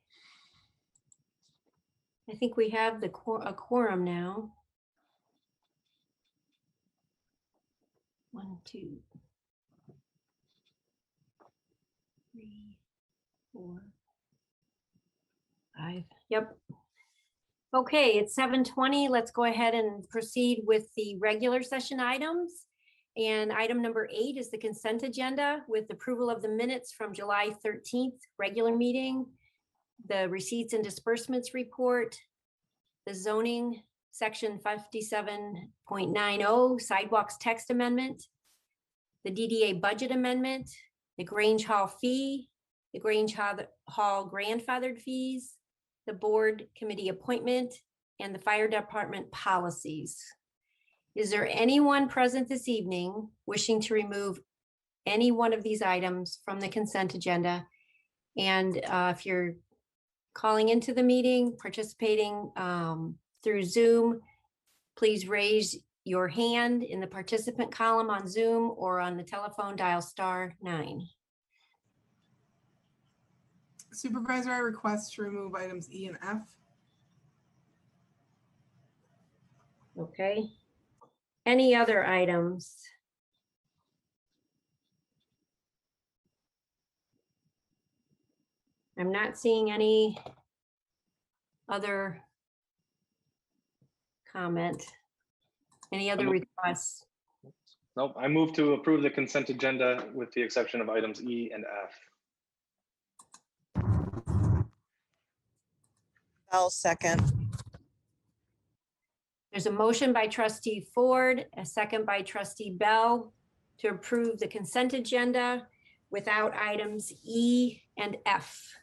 Speaker 2: I think we have a quorum now. 1, 2, 3, 4, 5. Yep. Okay, it's 7:20. Let's go ahead and proceed with the regular session items. And item number 8 is the consent agenda with approval of the minutes from July 13th regular meeting, the receipts and disbursements report, the zoning section 57.90 sidewalks text amendment, the DDA budget amendment, the Grange Hall fee, the Grange Hall grandfathered fees, the board committee appointment, and the fire department policies. Is there anyone present this evening wishing to remove any one of these items from the consent agenda? And if you're calling into the meeting, participating through Zoom, please raise your hand in the participant column on Zoom or on the telephone, dial *9.
Speaker 8: Supervisor, I request to remove items E and F.
Speaker 2: Okay. Any other items? I'm not seeing any other comment. Any other requests?
Speaker 3: Nope, I move to approve the consent agenda with the exception of items E and F.
Speaker 7: I'll second.
Speaker 2: There's a motion by trustee Ford, a second by trustee Bell to approve the consent agenda without items E and F.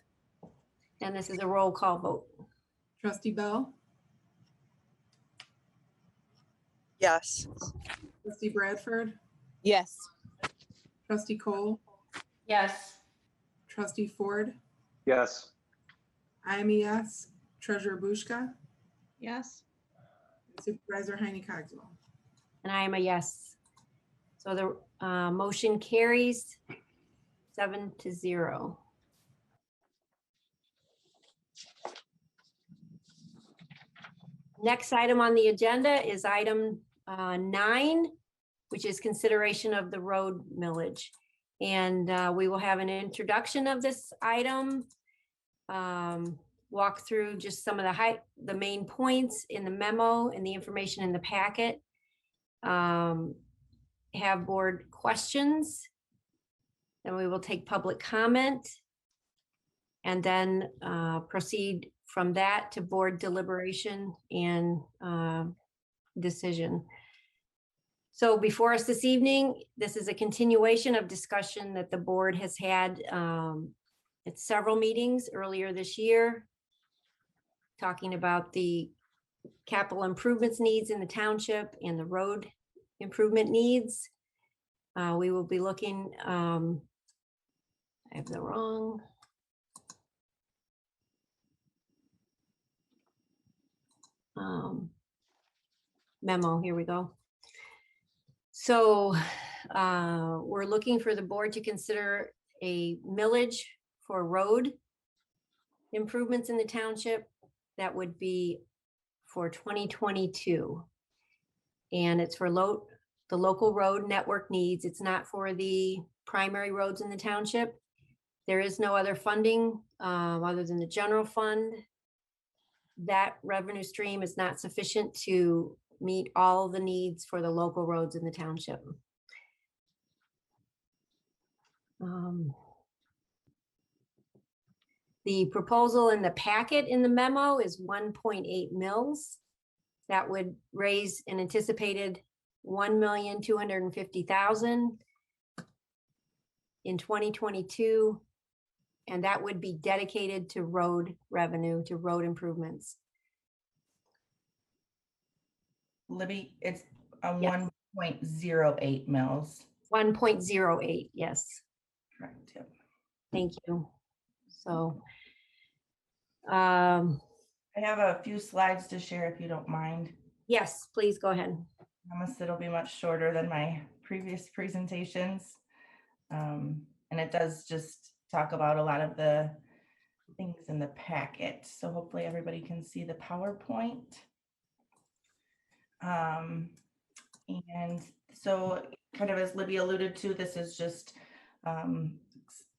Speaker 2: And this is a roll call vote.
Speaker 8: Trustee Bell,
Speaker 7: Yes.
Speaker 8: trustee Bradford,
Speaker 13: Yes.
Speaker 8: trustee Cole,
Speaker 11: Yes.
Speaker 8: trustee Ford,
Speaker 3: Yes.
Speaker 8: I'm a yes. Treasurer Bushka,
Speaker 4: Yes.
Speaker 8: and Supervisor Heine Cogswell.
Speaker 2: And I am a yes. So the motion carries 7-0. Next item on the agenda is item 9, which is consideration of the road millage. And we will have an introduction of this item, walk through just some of the main points in the memo and the information in the packet. Have board questions. Then we will take public comment and then proceed from that to board deliberation and decision. So before us this evening, this is a continuation of discussion that the board has had at several meetings earlier this year, talking about the capital improvements needs in the township and the road improvement needs. We will be looking, I have the wrong. Memo, here we go. So we're looking for the board to consider a millage for road improvements in the township. That would be for 2022. And it's for the local road network needs. It's not for the primary roads in the township. There is no other funding other than the general fund. That revenue stream is not sufficient to meet all the needs for the local roads in the township. The proposal in the packet in the memo is 1.8 mils. That would raise an anticipated 1,250,000 in 2022. And that would be dedicated to road revenue, to road improvements.
Speaker 11: Libby, it's a
Speaker 2: Yes.
Speaker 11: 1.08 mils.
Speaker 2: 1.08, yes.
Speaker 11: Correct. Yep.
Speaker 2: Thank you. So,
Speaker 11: I have a few slides to share if you don't mind.
Speaker 2: yes, please go ahead.
Speaker 11: I promise it'll be much shorter than my previous presentations. And it does just talk about a lot of the things in the packet. So hopefully everybody can see the PowerPoint. And so kind of as Libby alluded to, this is just from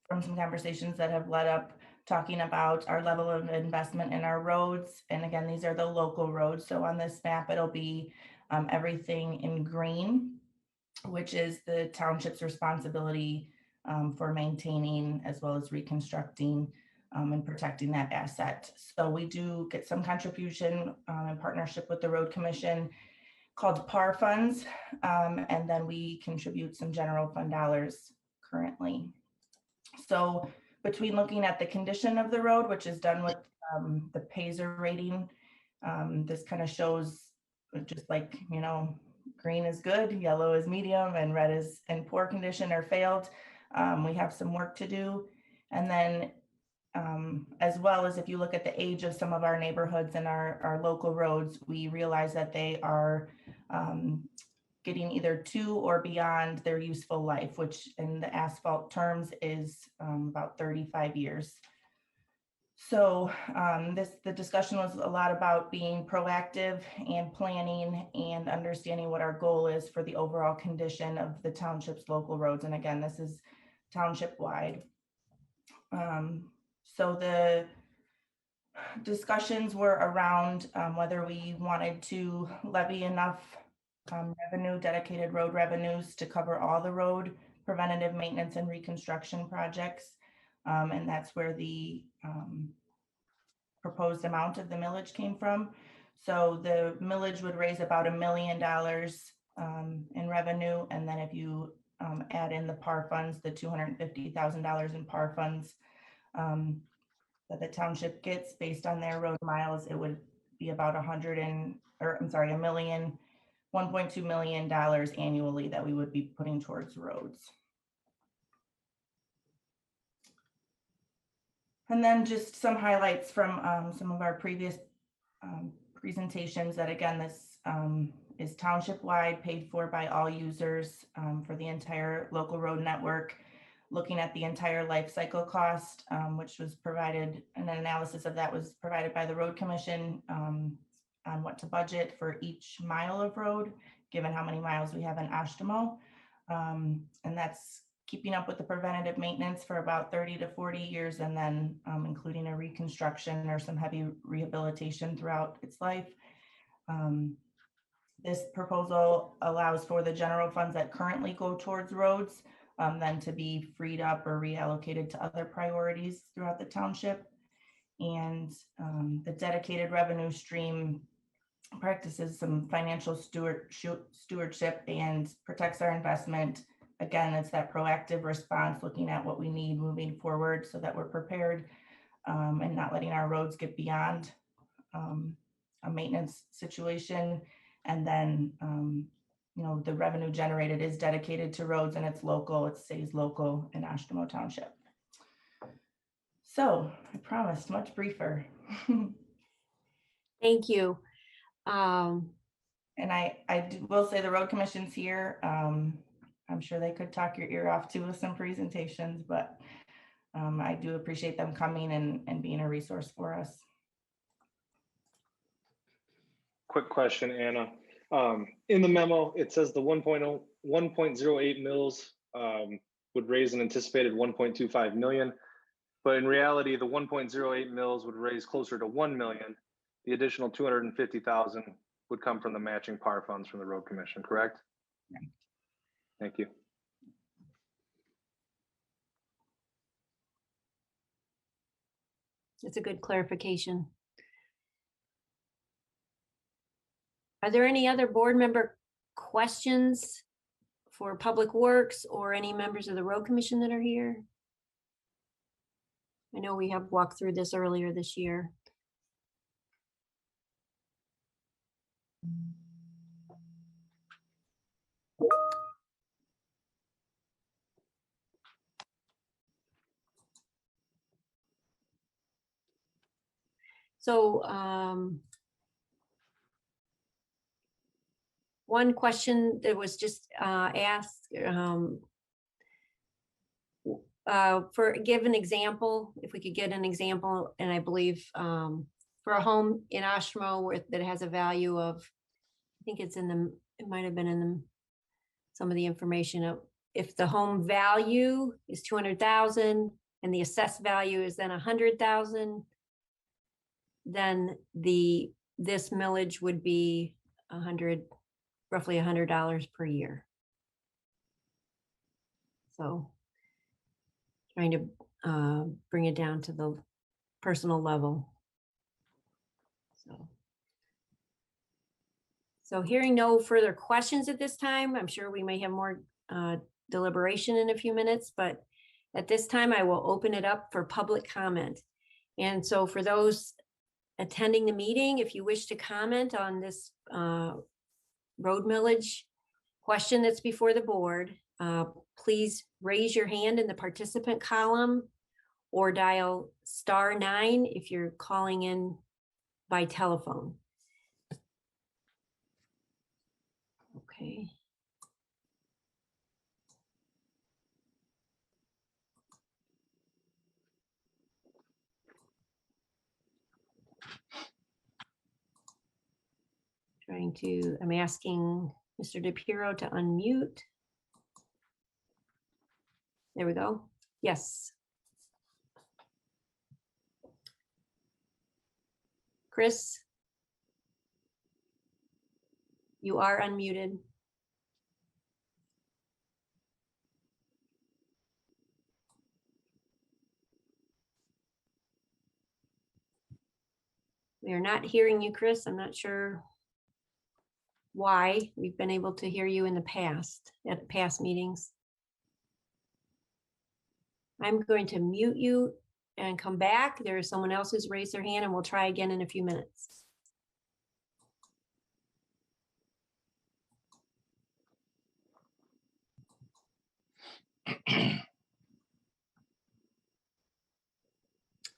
Speaker 11: some conversations that have led up talking about our level of investment in our roads. And again, these are the local roads. So on this map, it'll be everything in green, which is the township's responsibility for maintaining as well as reconstructing and protecting that asset. So we do get some contribution in partnership with the Road Commission called PAR funds, and then we contribute some general fund dollars currently. So between looking at the condition of the road, which is done with the PASER rating, this kind of shows just like, you know, green is good, yellow is medium, and red is in poor condition or failed. We have some work to do. And then as well as if you look at the age of some of our neighborhoods and our local roads, we realize that they are getting either to or beyond their useful life, which in the asphalt terms is about 35 years. So the discussion was a lot about being proactive and planning and understanding what our goal is for the overall condition of the township's local roads. And again, this is township wide. So the discussions were around whether we wanted to levy enough revenue, dedicated road revenues to cover all the road preventative maintenance and reconstruction projects. And that's where the proposed amount of the millage came from. So the millage would raise about $1 million in revenue. And then if you add in the PAR funds, the $250,000 in PAR funds that the township gets based on their road miles, it would be about $1.2 million annually that we would be putting towards roads. And then just some highlights from some of our previous presentations that again, this is township wide, paid for by all users for the entire local road network, looking at the entire life cycle cost, which was provided, and an analysis of that was provided by the Road Commission on what to budget for each mile of road, given how many miles we have in Oshtemo. And that's keeping up with the preventative maintenance for about 30 to 40 years, and then including a reconstruction or some heavy rehabilitation throughout its life. This proposal allows for the general funds that currently go towards roads then to be freed up or reallocated to other priorities throughout the township. And the dedicated revenue stream practices some financial stewardship and protects our investment. Again, it's that proactive response, looking at what we need moving forward so that we're prepared and not letting our roads get beyond a maintenance situation. And then, the revenue generated is dedicated to roads and it's local, it stays local in Oshtemo Township. So I promised much briefer.
Speaker 2: Thank you.
Speaker 11: And I will say the Road Commission's here. I'm sure they could talk your ear off too with some presentations, but I do appreciate them coming and being a resource for us.
Speaker 3: Quick question, Anna. In the memo, it says the 1.08 mils would raise an anticipated 1.25 million, but in reality, the 1.08 mils would raise closer to 1 million. The additional 250,000 would come from the matching PAR funds from the Road Commission, correct?
Speaker 11: Right.
Speaker 3: Thank you.
Speaker 2: It's a good clarification. Are there any other board member questions for Public Works or any members of the Road Commission that are here? I know we have walked through this earlier this year. So one question that was just asked give an example, if we could get an example, and I believe for a home in Oshtemo that has a value of, I think it's in the, it might have been in some of the information of, if the home value is 200,000 and the assessed value is then 100,000, then this millage would be roughly $100 per year. So trying to bring it down to the personal level. So hearing no further questions at this time, I'm sure we may have more deliberation in a few minutes, but at this time I will open it up for public comment. And so for those attending the meeting, if you wish to comment on this road millage question that's before the board, please raise your hand in the participant column or dial *9 if you're calling in by telephone. Okay. I'm asking Mr. DePiero to unmute. There we go. Yes. Chris? You are unmuted. We are not hearing you, Chris. I'm not sure why. We've been able to hear you in the past, at past meetings. I'm going to mute you and come back. There is someone else who's raised their hand, and we'll try again in a few minutes.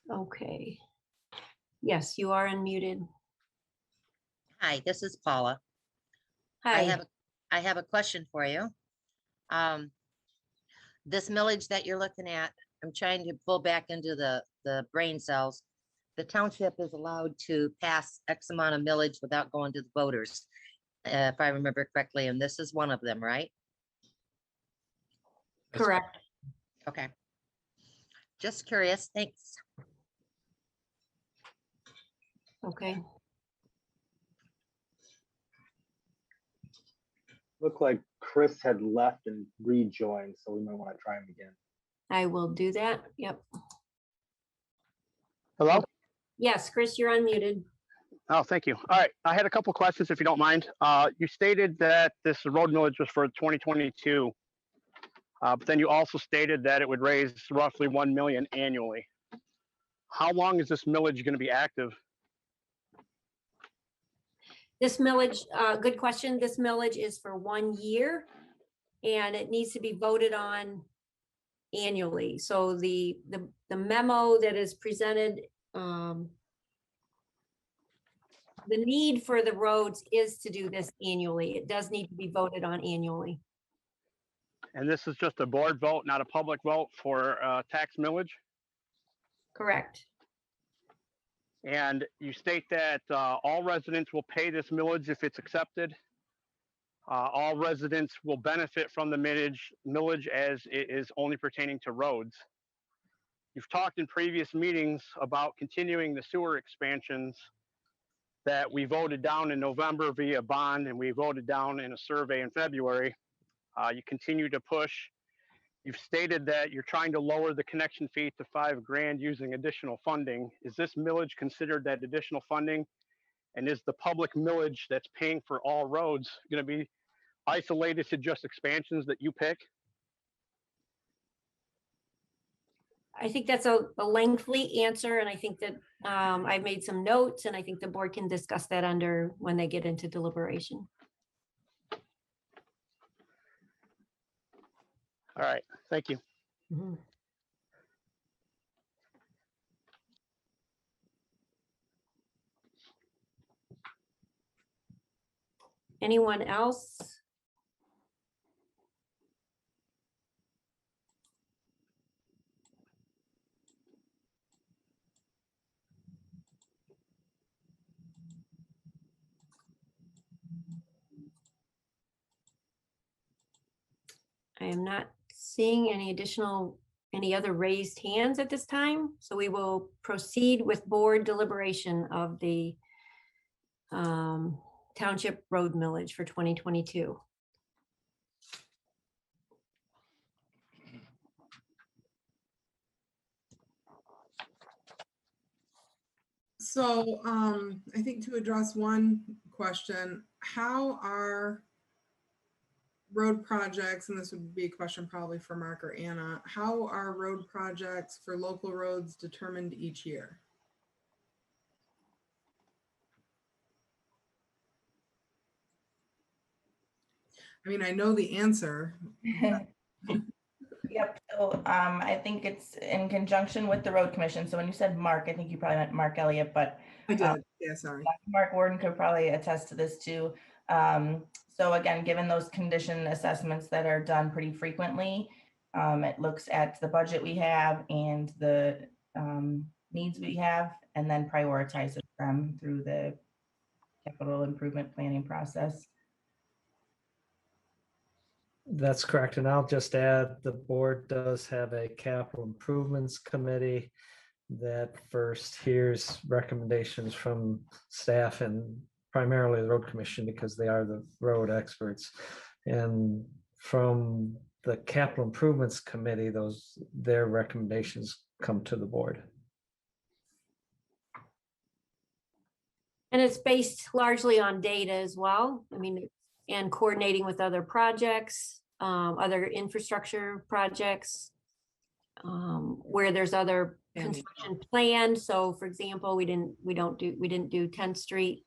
Speaker 2: Okay. Yes, you are unmuted.
Speaker 13: Hi, this is Paula.
Speaker 2: Hi.
Speaker 13: I have a question for you. This millage that you're looking at, I'm trying to pull back into the brain cells. The township is allowed to pass X amount of millage without going to the voters, if I remember correctly, and this is one of them, right?
Speaker 2: Correct.
Speaker 13: Okay. Just curious, thanks.
Speaker 2: Okay.
Speaker 14: Looked like Chris had left and rejoined, so we might want to try him again.
Speaker 2: I will do that. Yep.
Speaker 15: Hello?
Speaker 2: Yes, Chris, you're unmuted.
Speaker 15: Oh, thank you. All right, I had a couple questions if you don't mind. You stated that this road millage was for 2022, but then you also stated that it would raise roughly 1 million annually. How long is this millage going to be active?
Speaker 2: This millage, good question. This millage is for 1 year and it needs to be voted on annually. So the memo that is presented, the need for the roads is to do this annually. It does need to be voted on annually.
Speaker 15: And this is just a board vote, not a public vote for tax millage?
Speaker 2: Correct.
Speaker 15: And you state that all residents will pay this millage if it's accepted. All residents will benefit from the millage as it is only pertaining to roads. You've talked in previous meetings about continuing the sewer expansions that we voted down in November via bond and we voted down in a survey in February. You continue to push. You've stated that you're trying to lower the connection fee to $5,000 using additional funding. Is this millage considered that additional funding? And is the public millage that's paying for all roads going to be isolated to just expansions that you pick?
Speaker 2: I think that's a lengthy answer, and I think that I've made some notes, and I think the board can discuss that when they get into deliberation.
Speaker 15: All right, thank you.
Speaker 2: Mm-hmm. Anyone else? I am not seeing any other raised hands at this time. So we will proceed with board deliberation of the township road millage for 2022.
Speaker 8: So I think to address one question, how are road projects, and this would be a question probably for Mark or Anna, how are road projects for local roads determined each year? I mean, I know the answer.
Speaker 11: Yep, so I think it's in conjunction with the road commission. So when you said Mark, I think you probably meant Mark Elliott, but
Speaker 8: I did. Yeah, sorry.
Speaker 11: Mark Warden could probably attest to this too. So again, given those condition assessments that are done pretty frequently, it looks at the budget we have and the needs we have, and then prioritizes them through the capital improvement planning process.
Speaker 12: That's correct. And I'll just add, the board does have a capital improvements committee that first hears recommendations from staff and primarily the road commission because they are the road experts. And from the capital improvements committee, their recommendations come to the board.
Speaker 2: And it's based largely on data as well. I mean, and coordinating with other projects, other infrastructure projects, where there's other construction planned. So for example, we didn't do 10th Street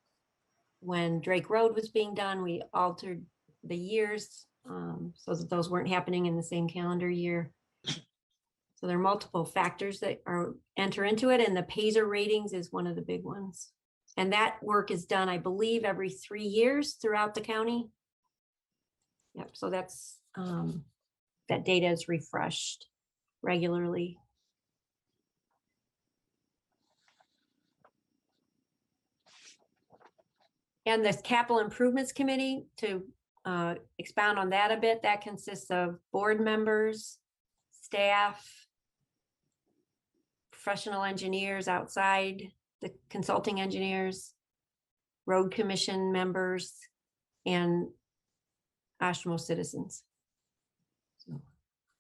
Speaker 2: when Drake Road was being done. We altered the years so that those weren't happening in the same calendar year. So there are multiple factors that enter into it, and the PASER ratings is one of the big ones. And that work is done, I believe, every 3 years throughout the county. Yep, so that's that data is refreshed regularly. And this capital improvements committee, to expound on that a bit, that consists of board members, staff, professional engineers outside, the consulting engineers, road commission members, and Oshtemo citizens.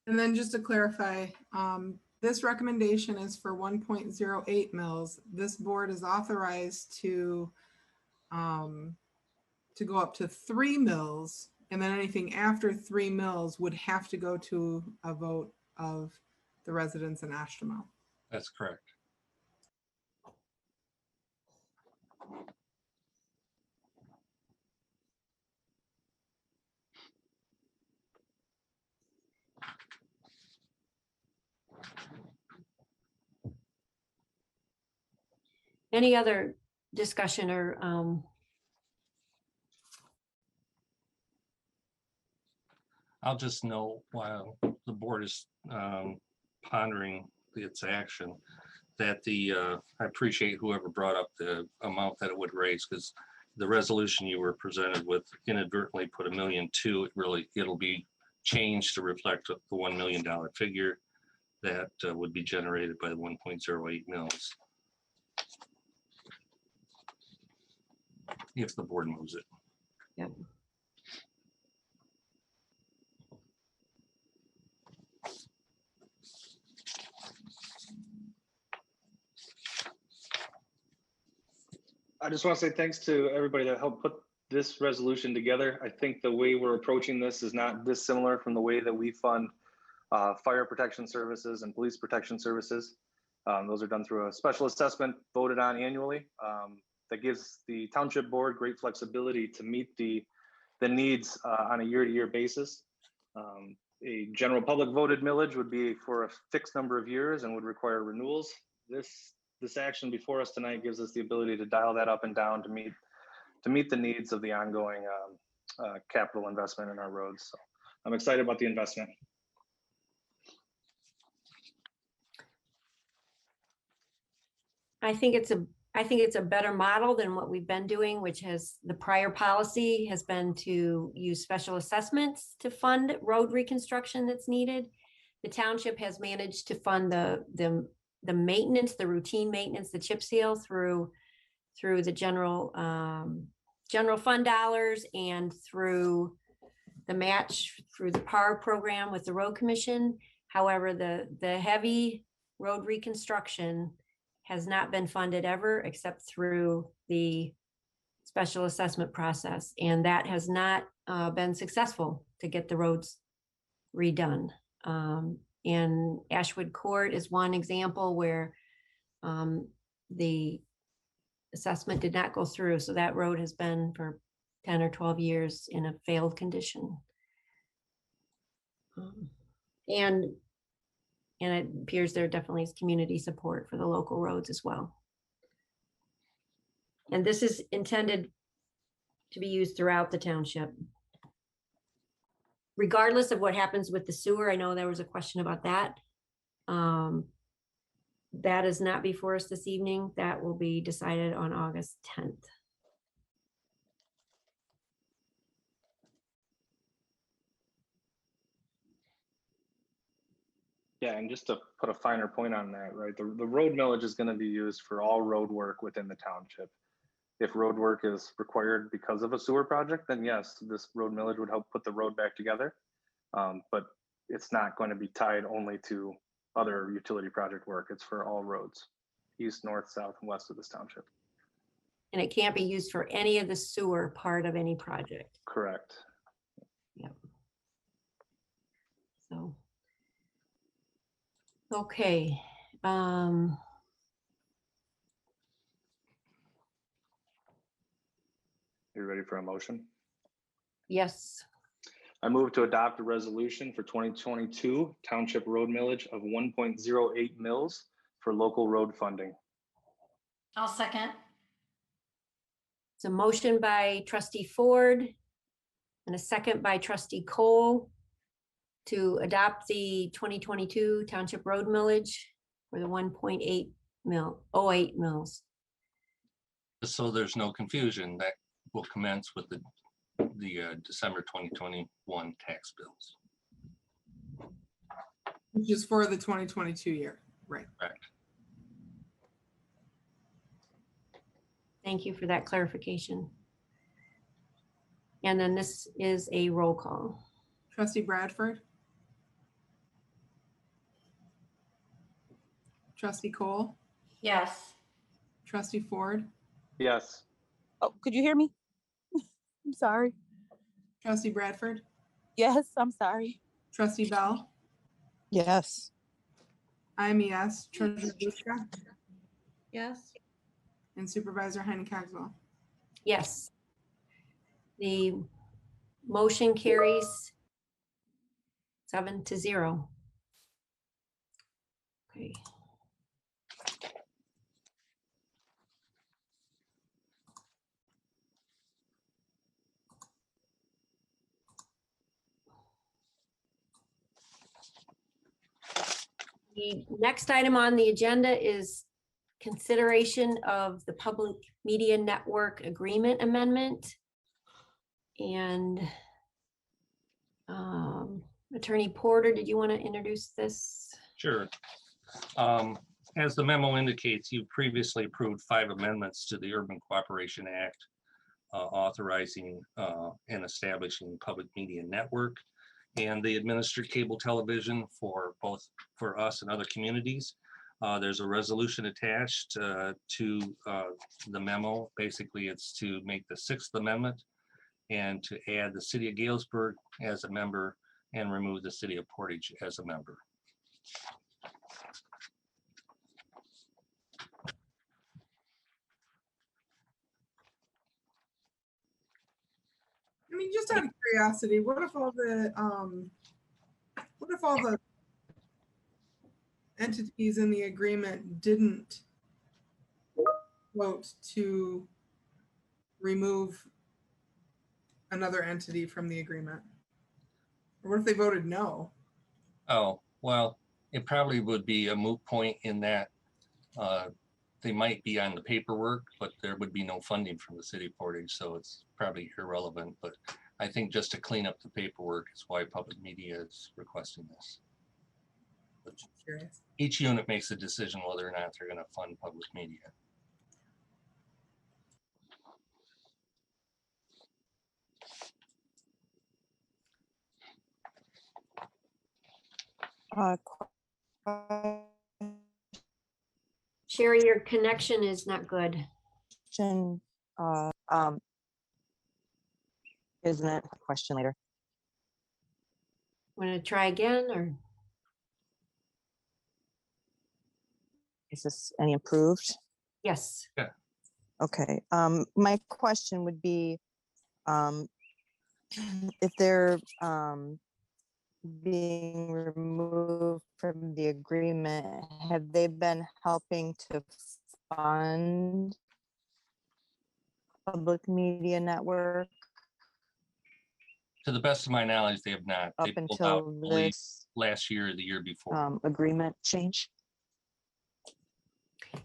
Speaker 8: And then just to clarify, this recommendation is for 1.08 mils. This board is authorized to go up to 3 mils, and then anything after 3 mils would have to go to a vote of the residents in Oshtemo.
Speaker 10: That's correct.
Speaker 2: Any other discussion or
Speaker 10: I'll just note while the board is pondering its action that I appreciate whoever brought up the amount that it would raise, because the resolution you were presented with inadvertently put $1.2 million. It'll be changed to reflect the $1 million figure that would be generated by the 1.08 mils. If the board moves it.
Speaker 2: Yep.
Speaker 3: I just want to say thanks to everybody that helped put this resolution together. I think the way we're approaching this is not dissimilar from the way that we fund fire protection services and police protection services. Those are done through a special assessment voted on annually. That gives the township board great flexibility to meet the needs on a year-to-year basis. A general public voted millage would be for a fixed number of years and would require renewals. This action before us tonight gives us the ability to dial that up and down to meet the needs of the ongoing capital investment in our roads. So I'm excited about the investment.
Speaker 2: I think it's a better model than what we've been doing, which has the prior policy has been to use special assessments to fund road reconstruction that's needed. The township has managed to fund the maintenance, the routine maintenance, the chip seal through the general fund dollars and through the match through the PAR program with the road commission. However, the heavy road reconstruction has not been funded ever except through the special assessment process. And that has not been successful to get the roads redone. And Ashwood Court is one example where the assessment did not go through. So that road has been for 10 or 12 years in a failed condition. And it appears there definitely is community support for the local roads as well. And this is intended to be used throughout the township. Regardless of what happens with the sewer, I know there was a question about that. That is not before us this evening. That will be decided on August 10th.
Speaker 3: Yeah, and just to put a finer point on that, right? The road millage is going to be used for all road work within the township. If road work is required because of a sewer project, then yes, this road millage would help put the road back together. But it's not going to be tied only to other utility project work. It's for all roads, east, north, south, and west of this township.
Speaker 2: And it can't be used for any of the sewer part of any project.
Speaker 3: Correct.
Speaker 2: Yep. So. Okay.
Speaker 3: You ready for a motion?
Speaker 2: Yes.
Speaker 3: I move to adopt a resolution for 2022 township road millage of 1.08 mils for local road funding.
Speaker 1: I'll second.
Speaker 2: It's a motion by trustee Ford and a second by trustee Cole to adopt the 2022 township road millage for the 1.08 mils.
Speaker 10: So there's no confusion, that will commence with the December 2021 tax bills.
Speaker 8: Which is for the 2022 year, right?
Speaker 10: Correct.
Speaker 2: Thank you for that clarification. And then this is a roll call.
Speaker 8: Trustee Bradford. Trustee Cole.
Speaker 1: Yes.
Speaker 8: Trustee Ford.
Speaker 3: Yes.
Speaker 16: Oh, could you hear me? I'm sorry.
Speaker 8: Trustee Bradford.
Speaker 16: Yes, I'm sorry.
Speaker 8: Trustee Bell.
Speaker 16: Yes.
Speaker 8: I'm a yes. Treasurer Bushka.
Speaker 1: Yes.
Speaker 8: And Supervisor Heine Cogswell.
Speaker 2: Yes. The motion carries 7-0. Okay. The next item on the agenda is consideration of the public media network agreement amendment. And Attorney Porter, did you want to introduce this?
Speaker 10: Sure. As the memo indicates, you previously approved 5 amendments to the Urban Cooperation Act, authorizing and establishing public media network, and they administer cable television for both for us and other communities. There's a resolution attached to the memo. Basically, it's to make the 6th Amendment and to add the city of Galesburg as a member and remove the city of Portage as a member.
Speaker 8: I mean, just out of curiosity, what if all the entities in the agreement didn't vote to remove another entity from the agreement? Or what if they voted no?
Speaker 10: Oh, well, it probably would be a moot point in that they might be on the paperwork, but there would be no funding from the city of Portage, so it's probably irrelevant. But I think just to clean up the paperwork is why public media is requesting this. But
Speaker 8: Curious.
Speaker 10: each unit makes a decision whether or not they're going to fund public media.
Speaker 2: Sherry, your connection is not good.
Speaker 16: Isn't it? Question later.
Speaker 2: Want to try again, or?
Speaker 16: Is this any improved?
Speaker 2: Yes.
Speaker 10: Yeah.
Speaker 16: Okay. My question would be, if they're being removed from the agreement, have they been helping to fund public media network
Speaker 10: To the best of my knowledge, they have not.
Speaker 16: up
Speaker 10: They pulled out,
Speaker 16: until
Speaker 10: I believe,
Speaker 16: this
Speaker 10: last year or the year before.
Speaker 16: agreement change?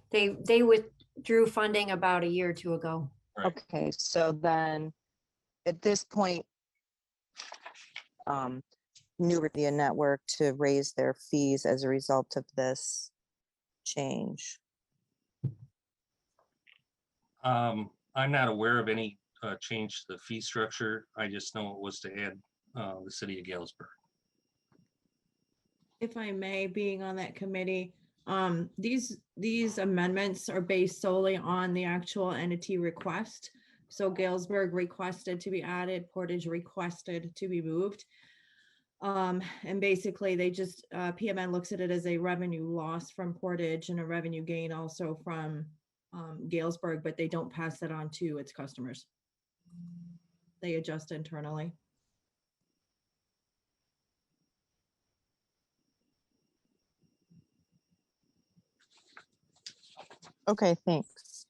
Speaker 2: They withdrew funding about a year or two ago.
Speaker 10: Right.
Speaker 16: Okay, so then at this point, New Media Network to raise their fees as a result of this change.
Speaker 10: I'm not aware of any change to the fee structure. I just know it was to add the city of Galesburg.
Speaker 4: If I may, being on that committee, these amendments are based solely on the actual entity request. So Galesburg requested to be added, Portage requested to be moved. And basically they just, PMN looks at it as a revenue loss from Portage and a revenue gain also from Galesburg, but they don't pass that on to its customers. They adjust internally.
Speaker 16: Okay, thanks.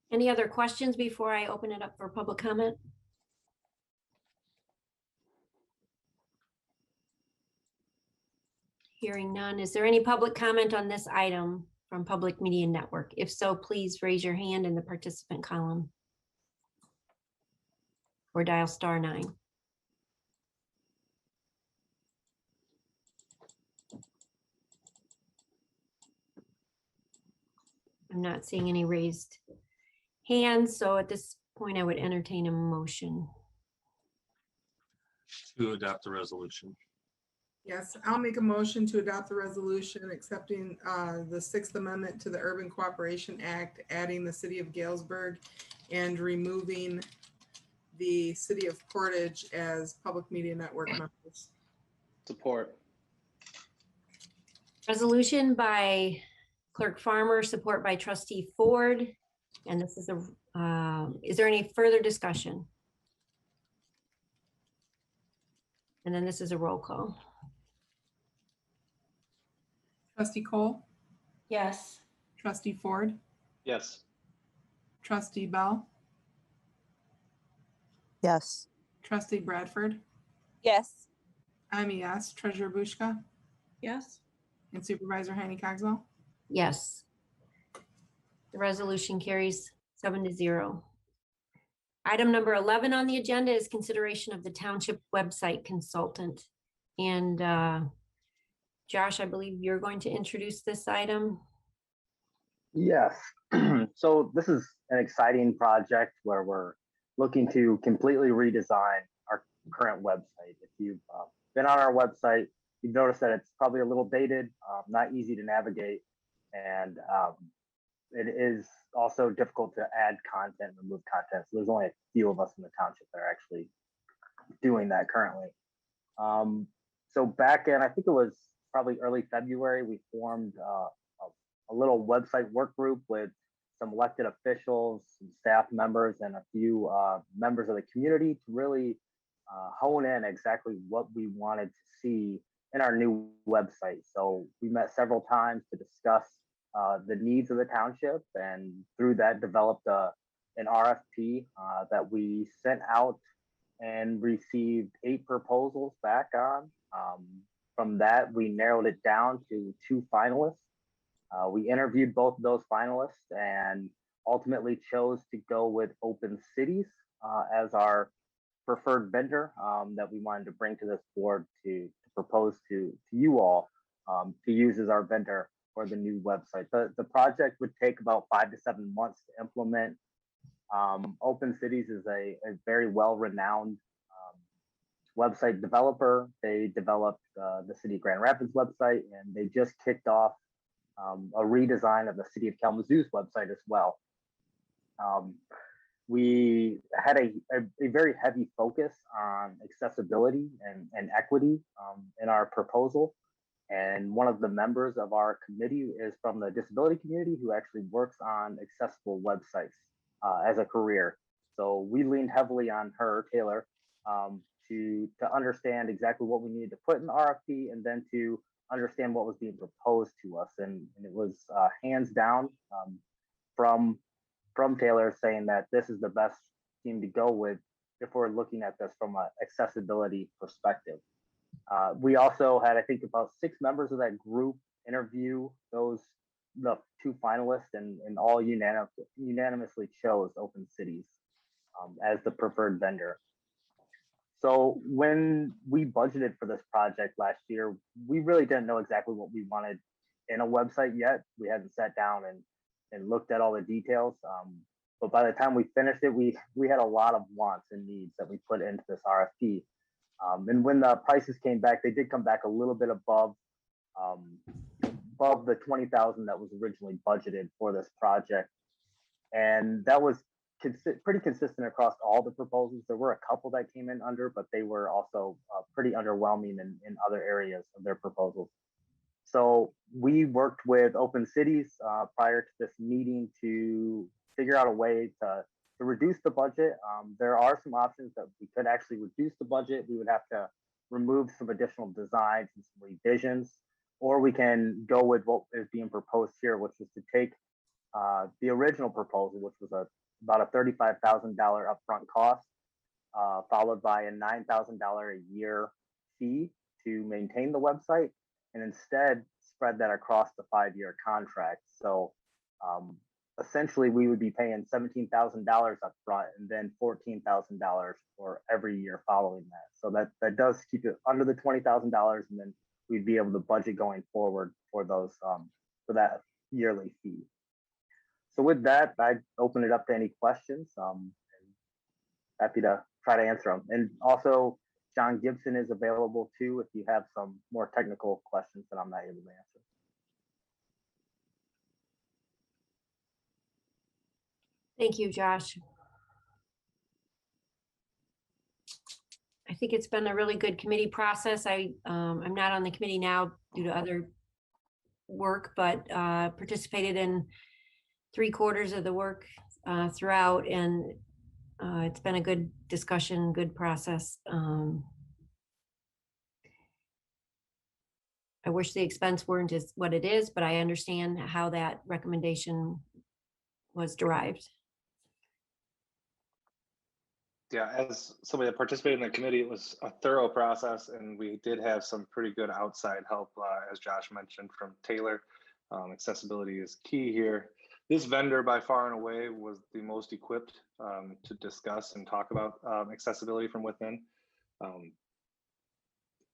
Speaker 2: Any other questions before I open it up for public comment? Hearing none. Is there any public comment on this item from Public Media Network? If so, please raise your hand in the participant column or dial *9. I'm not seeing any raised hands, so at this point I would entertain a motion.
Speaker 10: To adopt the resolution.
Speaker 8: Yes, I'll make a motion to adopt the resolution accepting the 6th Amendment to the Urban Cooperation Act, adding the city of Galesburg and removing the city of Portage as public media network members.
Speaker 3: Support.
Speaker 2: Resolution by Clerk Farmer, support by Trustee Ford. And this is is there any further discussion? And then this is a roll call.
Speaker 8: Trustee Cole,
Speaker 11: Yes.
Speaker 8: Trustee Ford,
Speaker 3: Yes.
Speaker 8: Trustee Bell,
Speaker 16: Yes.
Speaker 8: Trustee Bradford,
Speaker 16: Yes.
Speaker 8: I'm a yes. Treasurer Bushka
Speaker 4: Yes.
Speaker 8: and Supervisor Heine Cogswell.
Speaker 2: Yes. The resolution carries 7-0. Item number 11 on the agenda is consideration of the township website consultant. And Josh, I believe you're going to introduce this item.
Speaker 14: Yes. So this is an exciting project where we're looking to completely redesign our current website. If you've been on our website, you've noticed that it's probably a little dated, not easy to navigate, and it is also difficult to add content, remove content. So there's only a few of us in the township that are actually doing that currently. So back in, I think it was probably early February, we formed a little website work group with some elected officials, some staff members, and a few members of the community to really hone in exactly what we wanted to see in our new website. So we met several times to discuss the needs of the township, and through that developed an RFP that we sent out and received 8 proposals back on. From that, we narrowed it down to 2 finalists. We interviewed both of those finalists and ultimately chose to go with Open Cities as our preferred vendor that we wanted to bring to this board to propose to you all to use as our vendor for the new website. The project would take about 5 to 7 months to implement. Open Cities is a very well-renowned website developer. They developed the City of Grand Rapids website, and they just kicked off a redesign of the City of Kalamazoo's website as well. We had a very heavy focus on accessibility and equity in our proposal. And one of the members of our committee is from the disability community who actually works on accessible websites as a career. So we leaned heavily on her, Taylor, to understand exactly what we needed to put in the RFP and then to understand what was being proposed to us. And it was hands down from Taylor saying that this is the best team to go with if we're looking at this from an accessibility perspective. We also had, I think, about 6 members of that group interview the 2 finalists, and all unanimously chose Open Cities as the preferred vendor. So when we budgeted for this project last year, we really didn't know exactly what we wanted in a website yet. We hadn't sat down and looked at all the details. But by the time we finished it, we had a lot of wants and needs that we put into this RFP. And when the prices came back, they did come back a little bit above the 20,000 that was originally budgeted for this project. And that was pretty consistent across all the proposals. There were a couple that came in under, but they were also pretty underwhelming in other areas of their proposals. So we worked with Open Cities prior to this meeting to figure out a way to reduce the budget. There are some options that we could actually reduce the budget. We would have to remove some additional designs and some revisions, or we can go with what is being proposed here, which is to take the original proposal, which was about a $35,000 upfront cost, followed by a $9,000 a year fee to maintain the website, and instead spread that across the 5-year contract. So essentially, we would be paying $17,000 upfront and then $14,000 for every year following that. So that does keep it under the $20,000, and then we'd be able to budget going forward for those for that yearly fee. So with that, I'd open it up to any questions. Happy to try to answer them. And also, John Gibson is available too if you have some more technical questions that I'm not able to answer.
Speaker 2: Thank you, Josh. I think it's been a really good committee process. I'm not on the committee now due to other work, but participated in 3/4 of the work throughout, and it's been a good discussion, good process. I wish the expense weren't as what it is, but I understand how that recommendation was derived.
Speaker 3: Yeah, as somebody that participated in the committee, it was a thorough process, and we did have some pretty good outside help, as Josh mentioned, from Taylor. Accessibility is key here. This vendor by far and away was the most equipped to discuss and talk about accessibility from within.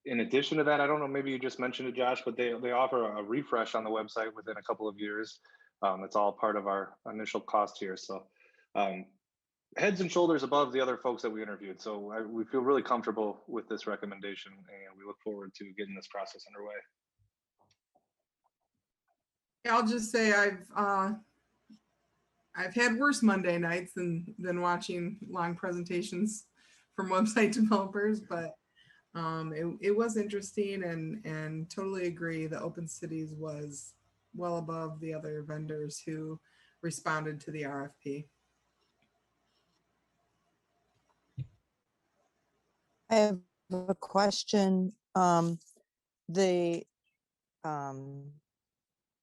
Speaker 3: In addition to that, I don't know, maybe you just mentioned it, Josh, but they offer a refresh on the website within a couple of years. It's all part of our initial cost here. So heads and shoulders above the other folks that we interviewed. So we feel really comfortable with this recommendation, and we look forward to getting this process underway.
Speaker 8: I'll just say I've had worse Monday nights than watching long presentations from website developers, but it was interesting, and totally agree the Open Cities was well above the other vendors who responded to the RFP.
Speaker 16: I have a question. The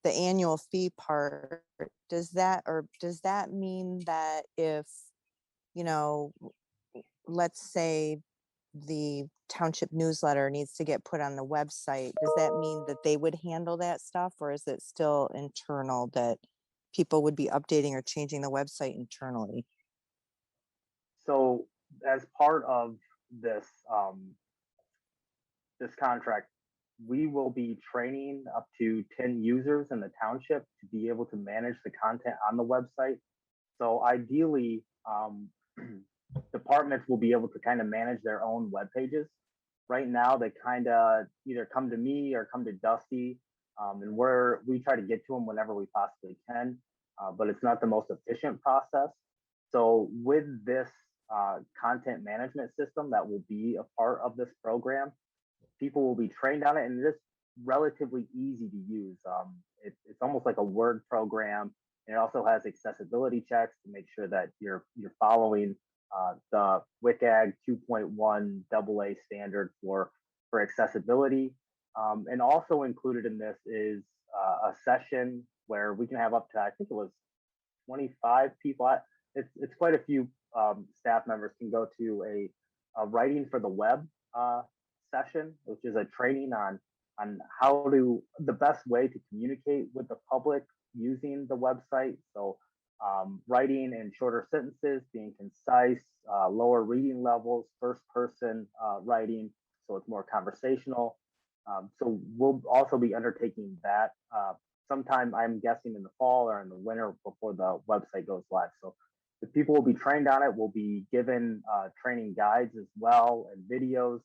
Speaker 16: annual fee part, does that mean that if, let's say the township newsletter needs to get put on the website, does that mean that they would handle that stuff, or is it still internal that people would be updating or changing the website internally?
Speaker 14: So as part of this this contract, we will be training up to 10 users in the township to be able to manage the content on the website. So ideally, departments will be able to kind of manage their own web pages. Right now, they kind of either come to me or come to Dusty, and we try to get to them whenever we possibly can, but it's not the most efficient process. So with this content management system that will be a part of this program, people will be trained on it, and it's relatively easy to use. It's almost like a Word program, and it also has accessibility checks to make sure that you're following the WCAG 2.1 AA standard for accessibility. And also included in this is a session where we can have up to, I think it was 25 people. It's quite a few staff members can go to a writing for the web session, which is a training on how to the best way to communicate with the public using the website. So writing in shorter sentences, being concise, lower reading levels, first person writing, so it's more conversational. So we'll also be undertaking that sometime, I'm guessing in the fall or in the winter before the website goes live. So the people will be trained on it. Will be given training guides as well and videos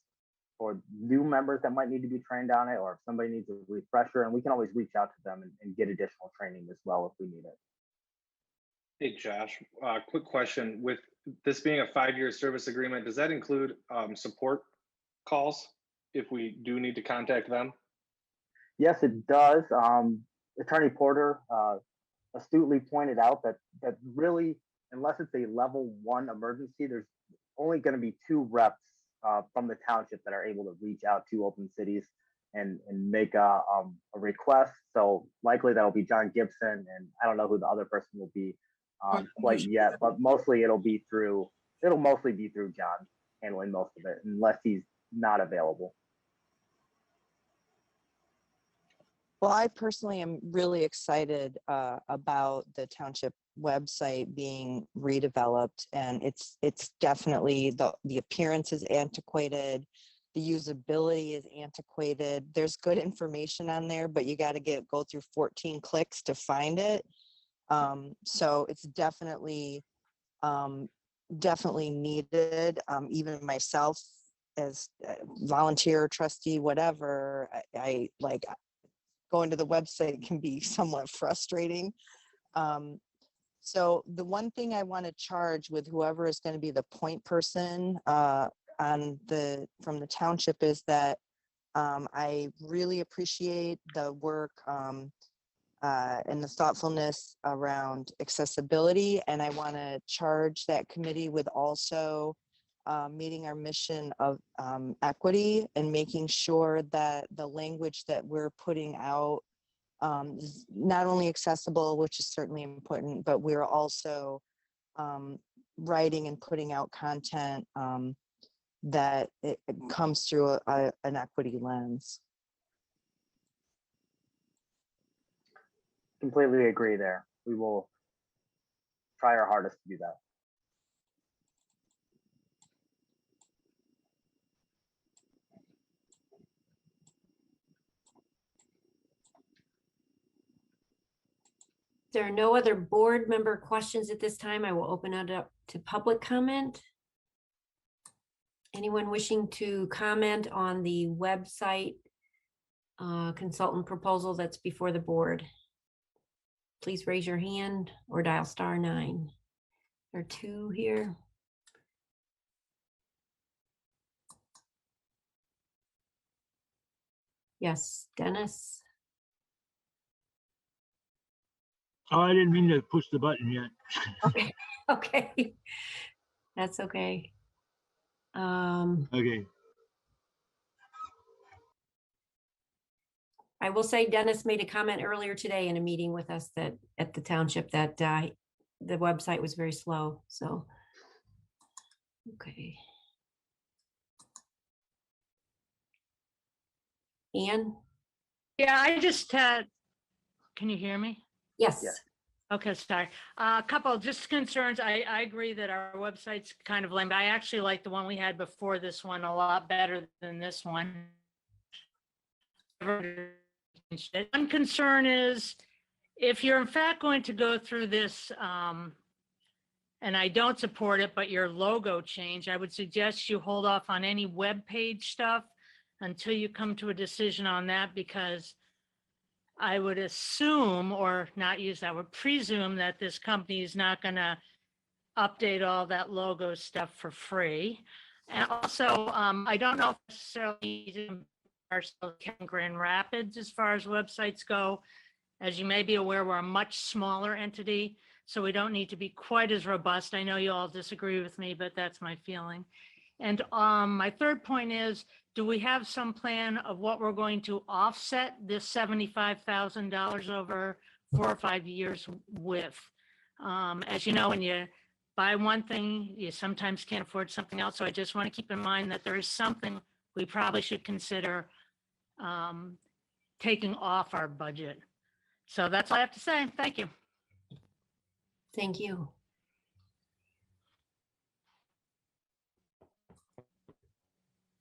Speaker 14: for new members that might need to be trained on it, or if somebody needs a refresher, and we can always reach out to them and get additional training as well if we need it.
Speaker 3: Hey, Josh, quick question. With this being a 5-year service agreement, does that include support calls if we do need to contact them?
Speaker 14: Yes, it does. Attorney Porter astutely pointed out that really, unless it's a level 1 emergency, there's only going to be 2 reps from the township that are able to reach out to Open Cities and make a request. So likely that'll be John Gibson, and I don't know who the other person will be quite yet, but mostly it'll mostly be through John handling most of it, unless he's not available.
Speaker 16: Well, I personally am really excited about the township website being redeveloped, and it's definitely the appearance is antiquated, the usability is antiquated. There's good information on there, but you got to go through 14 clicks to find it. So it's definitely needed. Even myself as a volunteer, trustee, whatever, I like going to the website can be somewhat frustrating. So the one thing I want to charge with whoever is going to be the point person from the township is that I really appreciate the work and the thoughtfulness around accessibility. And I want to charge that committee with also meeting our mission of equity and making sure that the language that we're putting out is not only accessible, which is certainly important, but we're also writing and putting out content that it comes through an equity lens.
Speaker 14: Completely agree there. We will try our hardest to do that.
Speaker 2: There are no other board member questions at this time. I will open it up to public comment. Anyone wishing to comment on the website consultant proposal that's before the board? Please raise your hand or dial *9. There are 2 here. Yes, Dennis.
Speaker 17: Oh, I didn't mean to push the button yet.
Speaker 2: Okay, okay. That's okay.
Speaker 17: Okay.
Speaker 2: I will say Dennis made a comment earlier today in a meeting with us that at the township that the website was very slow. So, okay. Ann?
Speaker 18: Yeah, I just had, can you hear me?
Speaker 2: Yes.
Speaker 14: Yes.
Speaker 18: Okay, sorry. A couple just concerns. I agree that our website's kind of lame, but I actually like the one we had before this one a lot better than this one. One concern is if you're in fact going to go through this, and I don't support it, but your logo change, I would suggest you hold off on any web page stuff until you come to a decision on that, because I would assume, or not use that word, presume that this company is not going to update all that logo stuff for free. And also, I don't know if necessarily Grand Rapids as far as websites go. As you may be aware, we're a much smaller entity. so we don't need to be quite as robust. I know you all disagree with me, but that's my feeling. And my third point is, do we have some plan of what we're going to offset this $75,000 over 4 or 5 years with? As you know, when you buy one thing, you sometimes can't afford something else. So I just want to keep in mind that there is something we probably should consider taking off our budget. So that's all I have to say. Thank you.
Speaker 2: Thank you.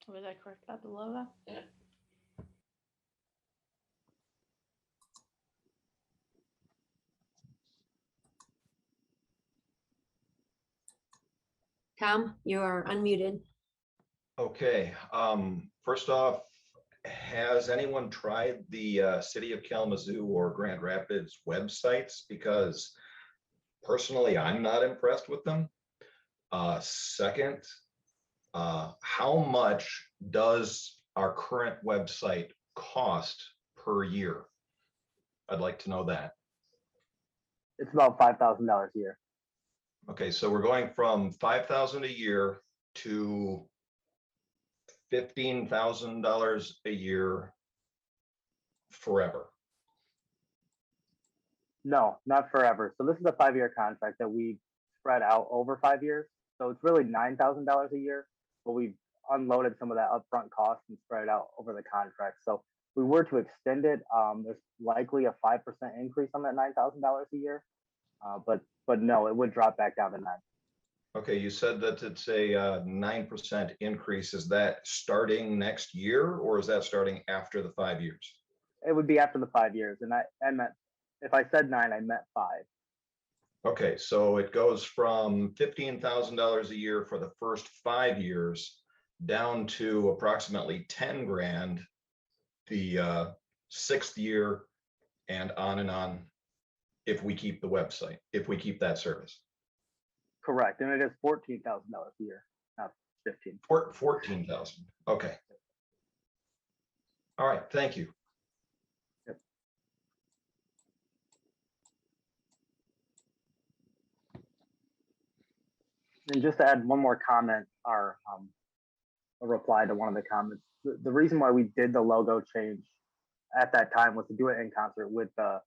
Speaker 18: Was I correct about the logo? Yeah.
Speaker 2: Tom, you are unmuted.
Speaker 19: Okay, first off, has anyone tried the City of Kalamazoo or Grand Rapids websites? Because personally, I'm not impressed with them. Second, how much does our current website cost per year? I'd like to know that.
Speaker 14: It's about $5,000 a year.
Speaker 19: Okay, so we're going from 5,000 a year to $15,000 a year forever.
Speaker 14: No, not forever. So this is a 5-year contract that we spread out over 5 years. So it's really $9,000 a year, but we've unloaded some of that upfront cost and spread it out over the contract. So if we were to extend it, there's likely a 5% increase on that $9,000 a year. But no, it would drop back down to 9.
Speaker 19: Okay, you said that it's a 9% increase. Is that starting next year, or is that starting after the 5 years?
Speaker 14: It would be after the 5 years. And I meant, if I said 9, I meant 5.
Speaker 19: Okay, so it goes from $15,000 a year for the first 5 years down to approximately 10 grand the 6th year, and on if we keep the website, if we keep that service.
Speaker 14: Correct. And it is $14,000 a year, not 15.
Speaker 19: 14,000. Okay. All right, thank you.
Speaker 14: Yep. And just to add one more comment, or a reply to one of the comments, the reason why we did the logo change at that time was to do it in concert with the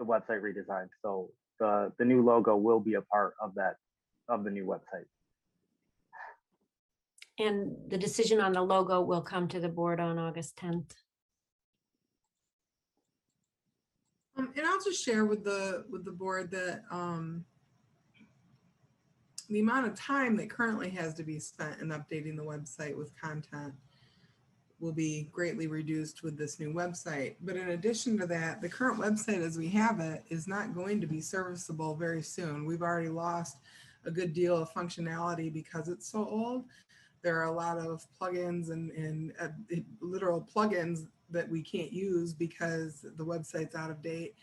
Speaker 14: website redesign. So the new logo will be a part of that, of the new website.
Speaker 2: And the decision on the logo will come to the board on August 10th.
Speaker 8: And I'll just share with the board that the amount of time that currently has to be spent in updating the website with content will be greatly reduced with this new website. But in addition to that, the current website as we have it is not going to be serviceable very soon. We've already lost a good deal of functionality because it's so old. There are a lot of plugins and literal plugins that we can't use because the website's out of date,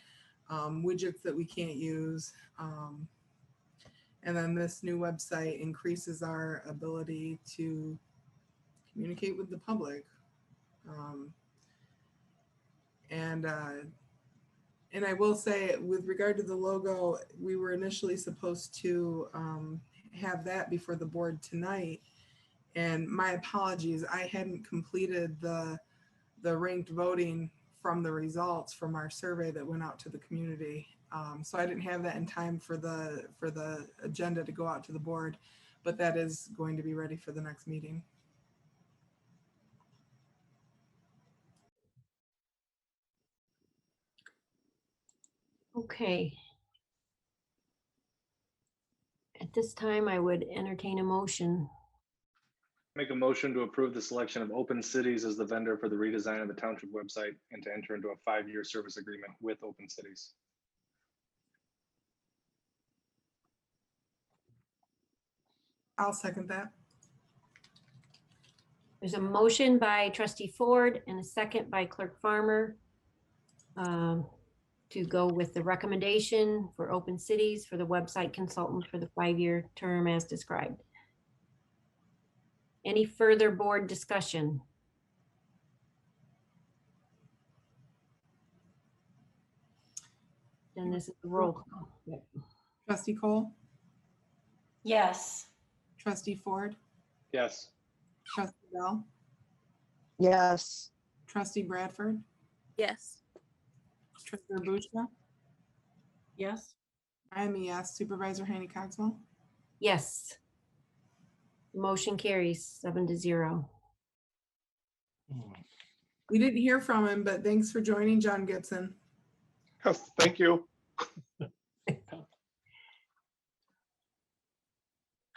Speaker 8: widgets that we can't use. And then this new website increases our ability to communicate with the public. And I will say, with regard to the logo, we were initially supposed to have that before the board tonight. And my apologies, I hadn't completed the ranked voting from the results from our survey that went out to the community. So I didn't have that in time for the agenda to go out to the board, but that is going to be ready for the next meeting.
Speaker 2: Okay. At this time, I would entertain a motion.
Speaker 3: Make a motion to approve the selection of Open Cities as the vendor for the redesign of the township website and to enter into a 5-year service agreement with Open Cities.
Speaker 8: I'll second that.
Speaker 2: There's a motion by trustee Ford and a second by clerk Farmer to go with the recommendation for Open Cities for the website consultant for the 5-year term as described. Any further board discussion? Then this is the roll call. Yep.
Speaker 8: Trustee Cole,
Speaker 2: Yes.
Speaker 8: trustee Ford,
Speaker 3: Yes.
Speaker 8: trustee Bell,
Speaker 16: Yes.
Speaker 8: trustee Bradford,
Speaker 20: Yes.
Speaker 8: treasurer Bushra.
Speaker 4: Yes.
Speaker 8: I'm a yes. Supervisor Haney Cogswell.
Speaker 2: Yes. Motion carries 7-0.
Speaker 8: We didn't hear from him, but thanks for joining, John Gibson.
Speaker 15: Yes, thank you.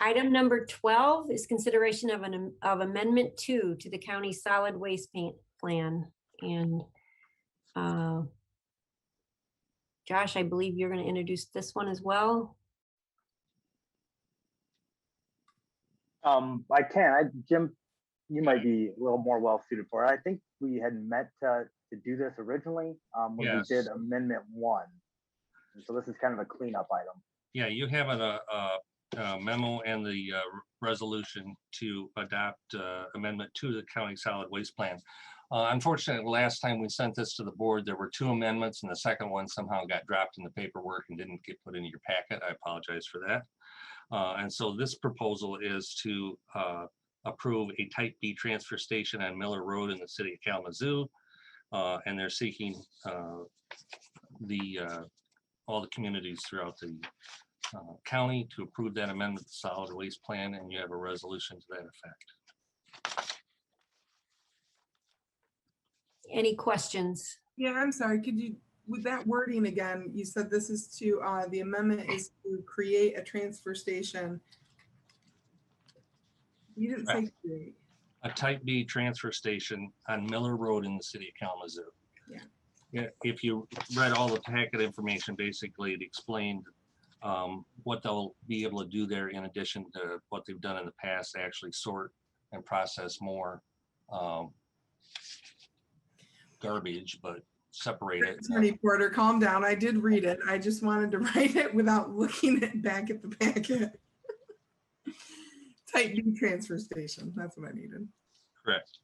Speaker 2: Item number 12 is consideration of amendment 2 to the county solid waste plan. And Josh, I believe you're going to introduce this one as well.
Speaker 14: I can. Jim, you might be a little more well suited for it. I think we had met to do this originally when
Speaker 10: Yes.
Speaker 14: we did Amendment 1. And so this is kind of a cleanup item.
Speaker 10: Yeah, you have a memo and the resolution to adopt amendment to the county solid waste plan. Unfortunately, last time we sent this to the board, there were 2 amendments and the second one somehow got dropped in the paperwork and didn't get put into your packet. I apologize for that. And so this proposal is to approve a type B transfer station on Miller Road in the city of Kalamazoo. And they're seeking all the communities throughout the county to approve that amendment to solid waste plan, and you have a resolution to that effect.
Speaker 2: Any questions?
Speaker 8: Yeah, I'm sorry. Could you, with that wording again, you said this is to, the amendment is to create a transfer station. You didn't say create.
Speaker 10: A type B transfer station on Miller Road in the city of Kalamazoo.
Speaker 8: Yeah.
Speaker 10: Yeah, if you read all the packet information, basically it explained what they'll be able to do there in addition to what they've done in the past, actually sort and process more garbage, but separate it.
Speaker 8: Attorney Porter, calm down. I did read it. I just wanted to write it without looking back at the packet. Type B transfer station. That's what I needed.
Speaker 10: Correct.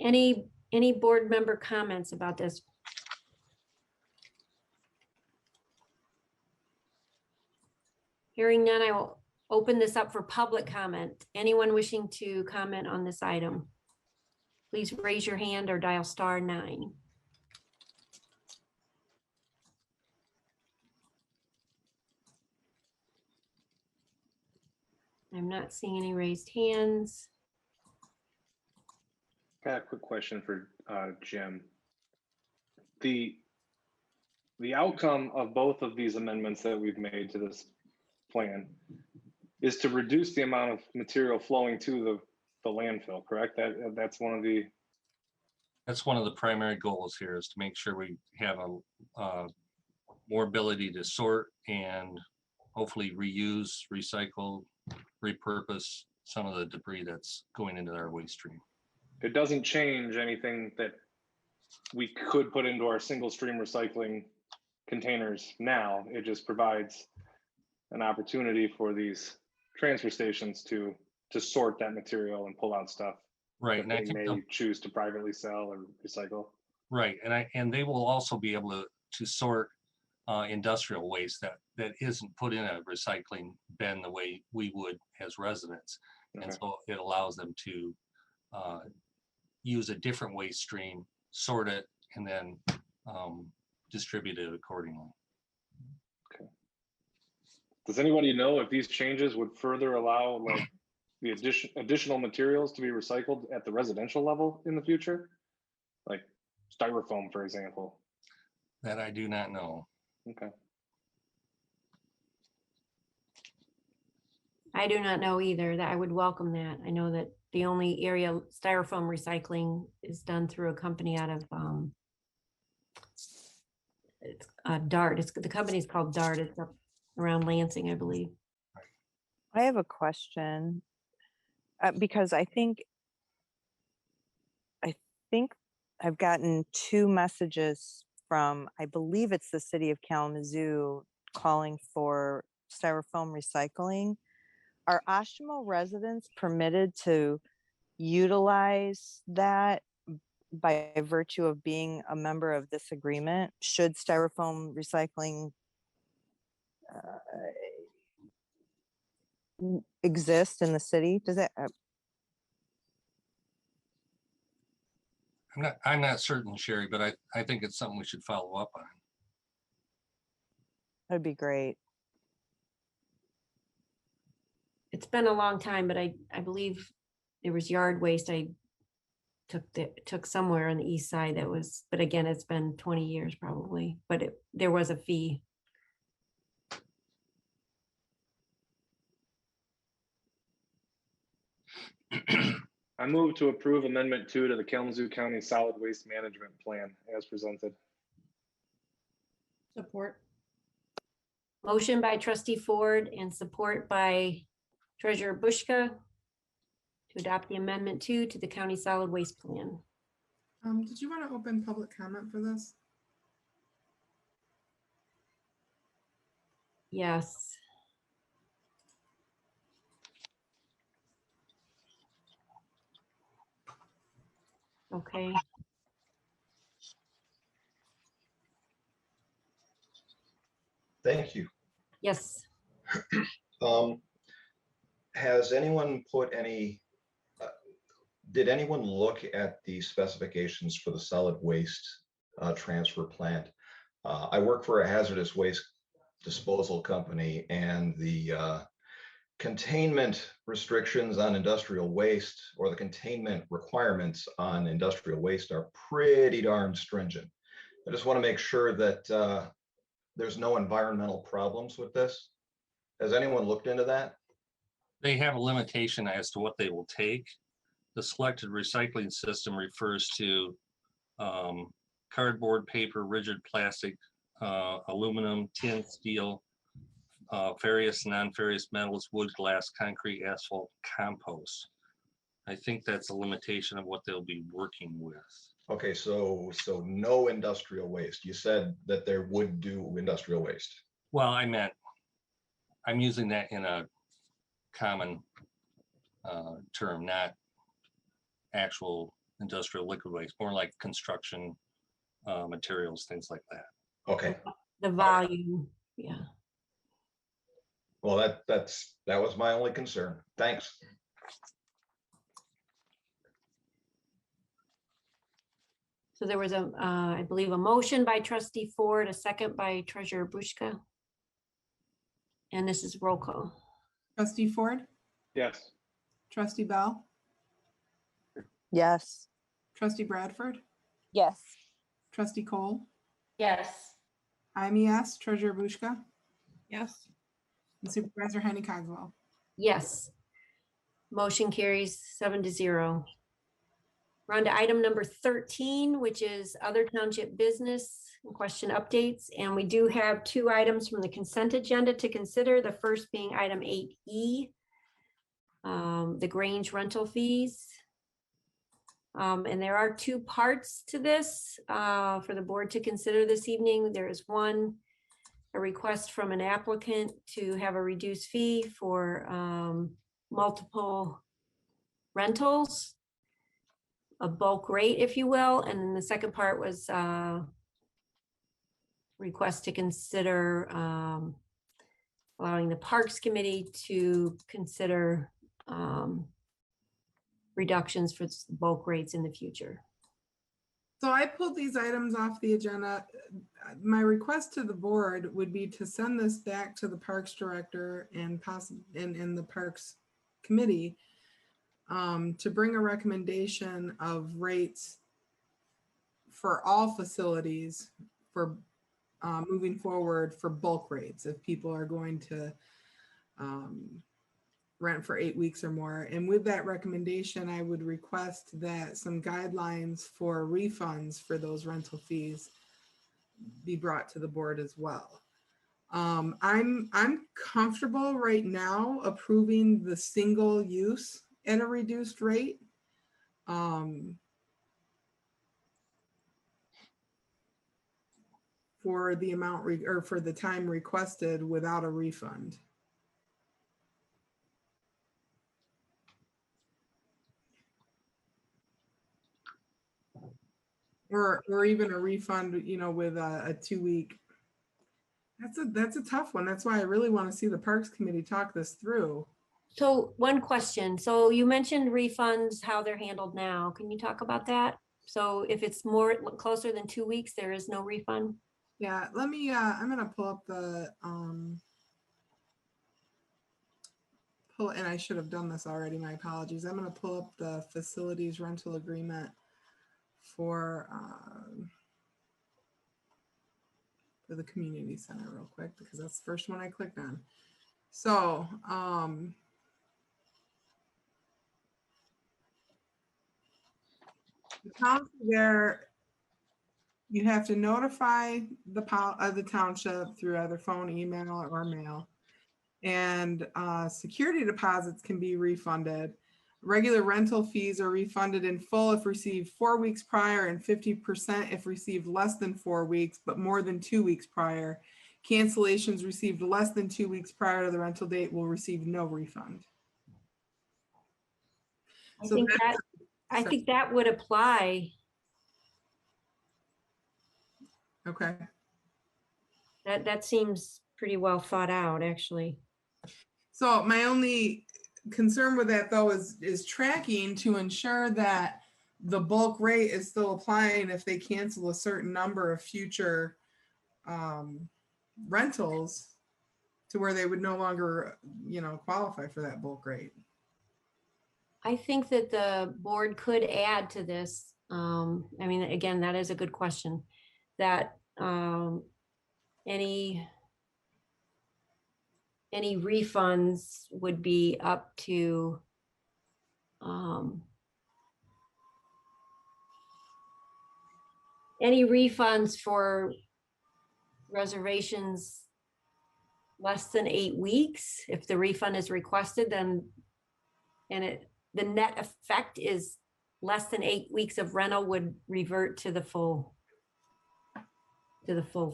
Speaker 2: Any board member comments about this? Hearing none, I will open this up for public comment. Anyone wishing to comment on this item? Please raise your hand or dial *9. I'm not seeing any raised hands.
Speaker 3: Got a quick question for Jim. The outcome of both of these amendments that we've made to this plan is to reduce the amount of material flowing to the landfill, correct? That's one of the
Speaker 10: primary goals here, is to make sure we have a more ability to sort and hopefully reuse, recycle, repurpose some of the debris that's going into our waste stream.
Speaker 3: It doesn't change anything that we could put into our single stream recycling containers now. It just provides an opportunity for these transfer stations to sort that material and pull out stuff
Speaker 10: Right,
Speaker 3: that
Speaker 10: and I
Speaker 3: they
Speaker 10: think
Speaker 3: may choose to privately sell or recycle.
Speaker 10: Right, and they will also be able to sort industrial waste that isn't put in a recycling bin the way we would as residents. And
Speaker 3: Okay.
Speaker 10: so it allows them to use a different waste stream, sort it, and then distribute it accordingly.
Speaker 3: Okay. Does anybody know if these changes would further allow like the additional materials to be recycled at the residential level in the future? Like styrofoam, for example.
Speaker 10: That I do not know.
Speaker 3: Okay.
Speaker 2: I do not know either. That I would welcome that. I know that the only area styrofoam recycling is done through a company out of Dart. The company's called Dart. It's up around Lansing, I believe.
Speaker 16: I have a question because I think I've gotten 2 messages from, I believe it's the city of Kalamazoo, calling for styrofoam recycling. Are Oshtemo residents permitted to utilize that by virtue of being a member of this agreement, should styrofoam recycling exist in the city? Does that,
Speaker 10: I'm not certain, Sherry, but I think it's something we should follow up on.
Speaker 16: that'd be great.
Speaker 2: It's been a long time, but I believe there was yard waste I took somewhere on the east side that was, but again, it's been 20 years probably, but there was a fee.
Speaker 3: I move to approve Amendment 2 to the Kalamazoo County Solid Waste Management Plan as presented.
Speaker 4: Support.
Speaker 2: Motion by trustee Ford and support by treasurer Bushka to adopt the amendment 2 to the county solid waste plan.
Speaker 8: Did you want to open public comment for this?
Speaker 2: Yes. Okay.
Speaker 19: Thank you.
Speaker 2: Yes.
Speaker 19: Has anyone put any, did anyone look at the specifications for the solid waste transfer plant? I work for a hazardous waste disposal company, and the containment restrictions on industrial waste, or the containment requirements on industrial waste, are pretty darn stringent. I just want to make sure that there's no environmental problems with this. Has anyone looked into that?
Speaker 10: They have a limitation as to what they will take. The selected recycling system refers to cardboard, paper, rigid plastic, aluminum, tin, steel, ferrous, non-ferrous metals, wood, glass, concrete, asphalt, compost. I think that's a limitation of what they'll be working with.
Speaker 19: Okay, so no industrial waste. You said that there would do industrial waste.
Speaker 10: Well, I'm using that in a common term, not actual industrial liquid waste, more like construction materials, things like that.
Speaker 19: Okay.
Speaker 2: The volume, yeah.
Speaker 19: Well, that was my only concern. Thanks.
Speaker 2: So there was I believe, a motion by trustee Ford, a second by treasurer Bushka. And this is roll call.
Speaker 8: Trustee Ford?
Speaker 3: Yes.
Speaker 8: Trustee Bell?
Speaker 16: Yes.
Speaker 8: Trustee Bradford?
Speaker 16: Yes.
Speaker 8: Trustee Cole?
Speaker 11: Yes.
Speaker 8: I'm a yes. Treasurer Bushka?
Speaker 4: Yes.
Speaker 8: And Supervisor Henny Cogswell?
Speaker 2: Yes. Motion carries 7-0. We're on to item number 13, which is other township business and question updates. And we do have 2 items from the consent agenda to consider. The first being item 8E, the Grange rental fees. And there are 2 parts to this for the board to consider this evening. There is one, a request from an applicant to have a reduced fee for multiple rentals, a bulk rate, if you will. And then the second part was request to consider allowing the Parks Committee to consider reductions for bulk rates in the future.
Speaker 8: So I pulled these items off the agenda. My request to the board would be to send this back to the Parks Director and in the Parks Committee to bring a recommendation of rates for all facilities for moving forward for bulk rates if people are going to rent for 8 weeks or more. And with that recommendation, I would request that some guidelines for refunds for those rental fees be brought to the board as well. I'm comfortable right now approving the single use at a reduced rate. For the amount or for the time requested without a refund. or even a refund, you know, with a 2-week. That's a tough one. That's why I really want to see the Parks Committee talk this through.
Speaker 2: So one question. So you mentioned refunds, how they're handled now. Can you talk about that? So if it's more closer than 2 weeks, there is no refund?
Speaker 8: Yeah, let me, I'm gonna pull up the, and I should have done this already, my apologies. I'm gonna pull up the facilities rental agreement for the community center real quick, because that's the first one I clicked on. So, the policy there, you have to notify the township through either phone, email, or mail. And security deposits can be refunded. Regular rental fees are refunded in full if received 4 weeks prior and 50% if received less than 4 weeks, but more than 2 weeks prior. Cancellations received less than 2 weeks prior to the rental date will receive no refund.
Speaker 2: I think that would apply.
Speaker 8: Okay.
Speaker 2: That seems pretty well thought out, actually.
Speaker 8: So my only concern with that though is tracking to ensure that the bulk rate is still applying if they cancel a certain number of future rentals to where they would no longer, you know, qualify for that bulk rate.
Speaker 2: I think that the board could add to this. I mean, again, that is a good question. That any refunds would be up to any refunds for reservations less than 8 weeks. If the refund is requested, then the net effect is less than 8 weeks of rental would revert to the full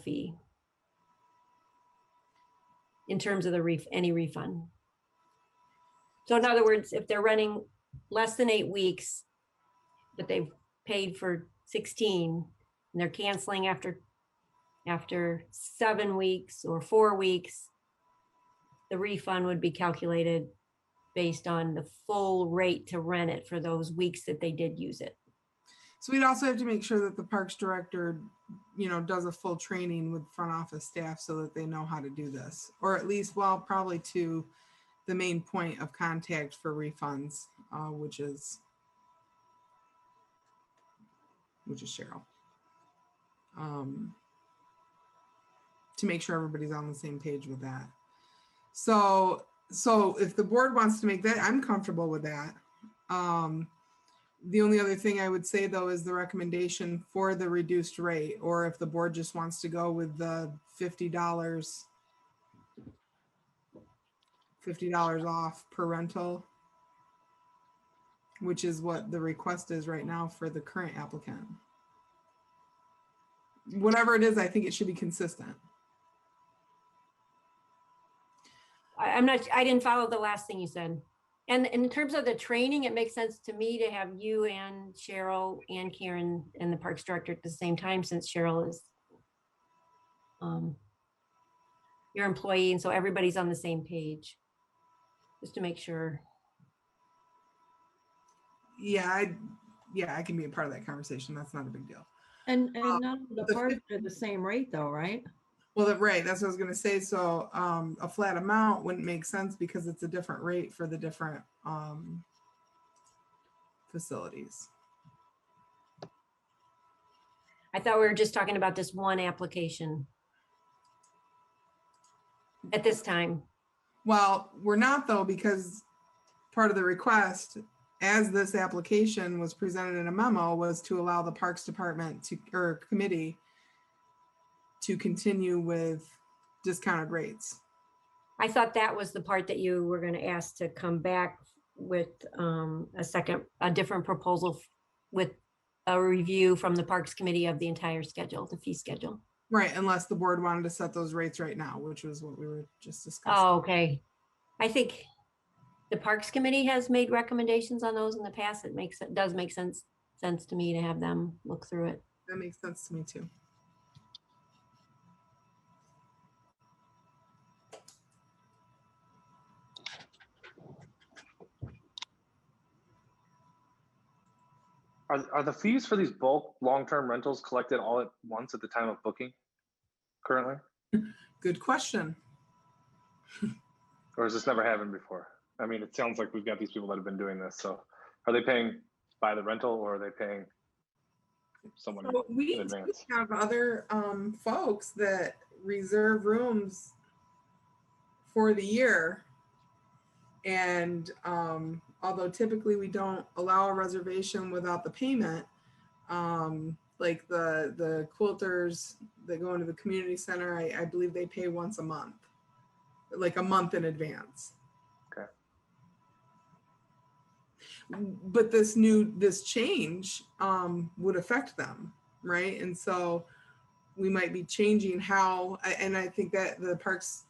Speaker 2: fee in terms of any refund. So in other words, if they're running less than 8 weeks, but they've paid for 16 and they're canceling after 7 weeks or 4 weeks, the refund would be calculated based on the full rate to rent it for those weeks that they did use it.
Speaker 8: So we'd also have to make sure that the parks director, you know, does a full training with front office staff so that they know how to do this, or at least, well, probably to the main point of contact for refunds, which is Cheryl, to make sure everybody's on the same page with that. So if the board wants to make that, I'm comfortable with that. The only other thing I would say though is the recommendation for the reduced rate, or if the board just wants to go with the $50 off per rental, which is what the request is right now for the current applicant. Whatever it is, I think it should be consistent.
Speaker 2: I didn't follow the last thing you said. And in terms of the training, it makes sense to me to have you and Cheryl and Karen and the Parks Director at the same time, since Cheryl is your employee, and so everybody's on the same page, just to make sure.
Speaker 8: Yeah, I can be a part of that conversation. That's not a big deal.
Speaker 4: And none of the parks are the same rate though, right?
Speaker 8: Well, right, that's what I was gonna say. So a flat amount wouldn't make sense because it's a different rate for the different facilities.
Speaker 2: I thought we were just talking about this one application at this time.
Speaker 8: Well, we're not though, because part of the request, as this application was presented in a memo, was to allow the Parks Department or committee to continue with discounted rates.
Speaker 2: I thought that was the part that you were going to ask to come back with a different proposal with a review from the Parks Committee of the entire schedule, the fee schedule.
Speaker 8: Right, unless the board wanted to set those rates right now, which was what we were just discussing.
Speaker 2: Oh, okay. I think the Parks Committee has made recommendations on those in the past. It does make sense to me to have them look through it.
Speaker 8: That makes sense to me too.
Speaker 3: Are the fees for these bulk long-term rentals collected all at once at the time of booking currently?
Speaker 8: Good question.
Speaker 3: Or has this never happened before? I mean, it sounds like we've got these people that have been doing this. So are they paying by the rental or are they paying someone
Speaker 8: So we
Speaker 3: in advance?
Speaker 8: have other folks that reserve rooms for the year. And although typically we don't allow a reservation without the payment, like the quilters that go into the community center, I believe they pay once a month, like a month in advance.
Speaker 3: Okay.
Speaker 8: But this change would affect them, right? And so we might be changing how, and I think that the Parks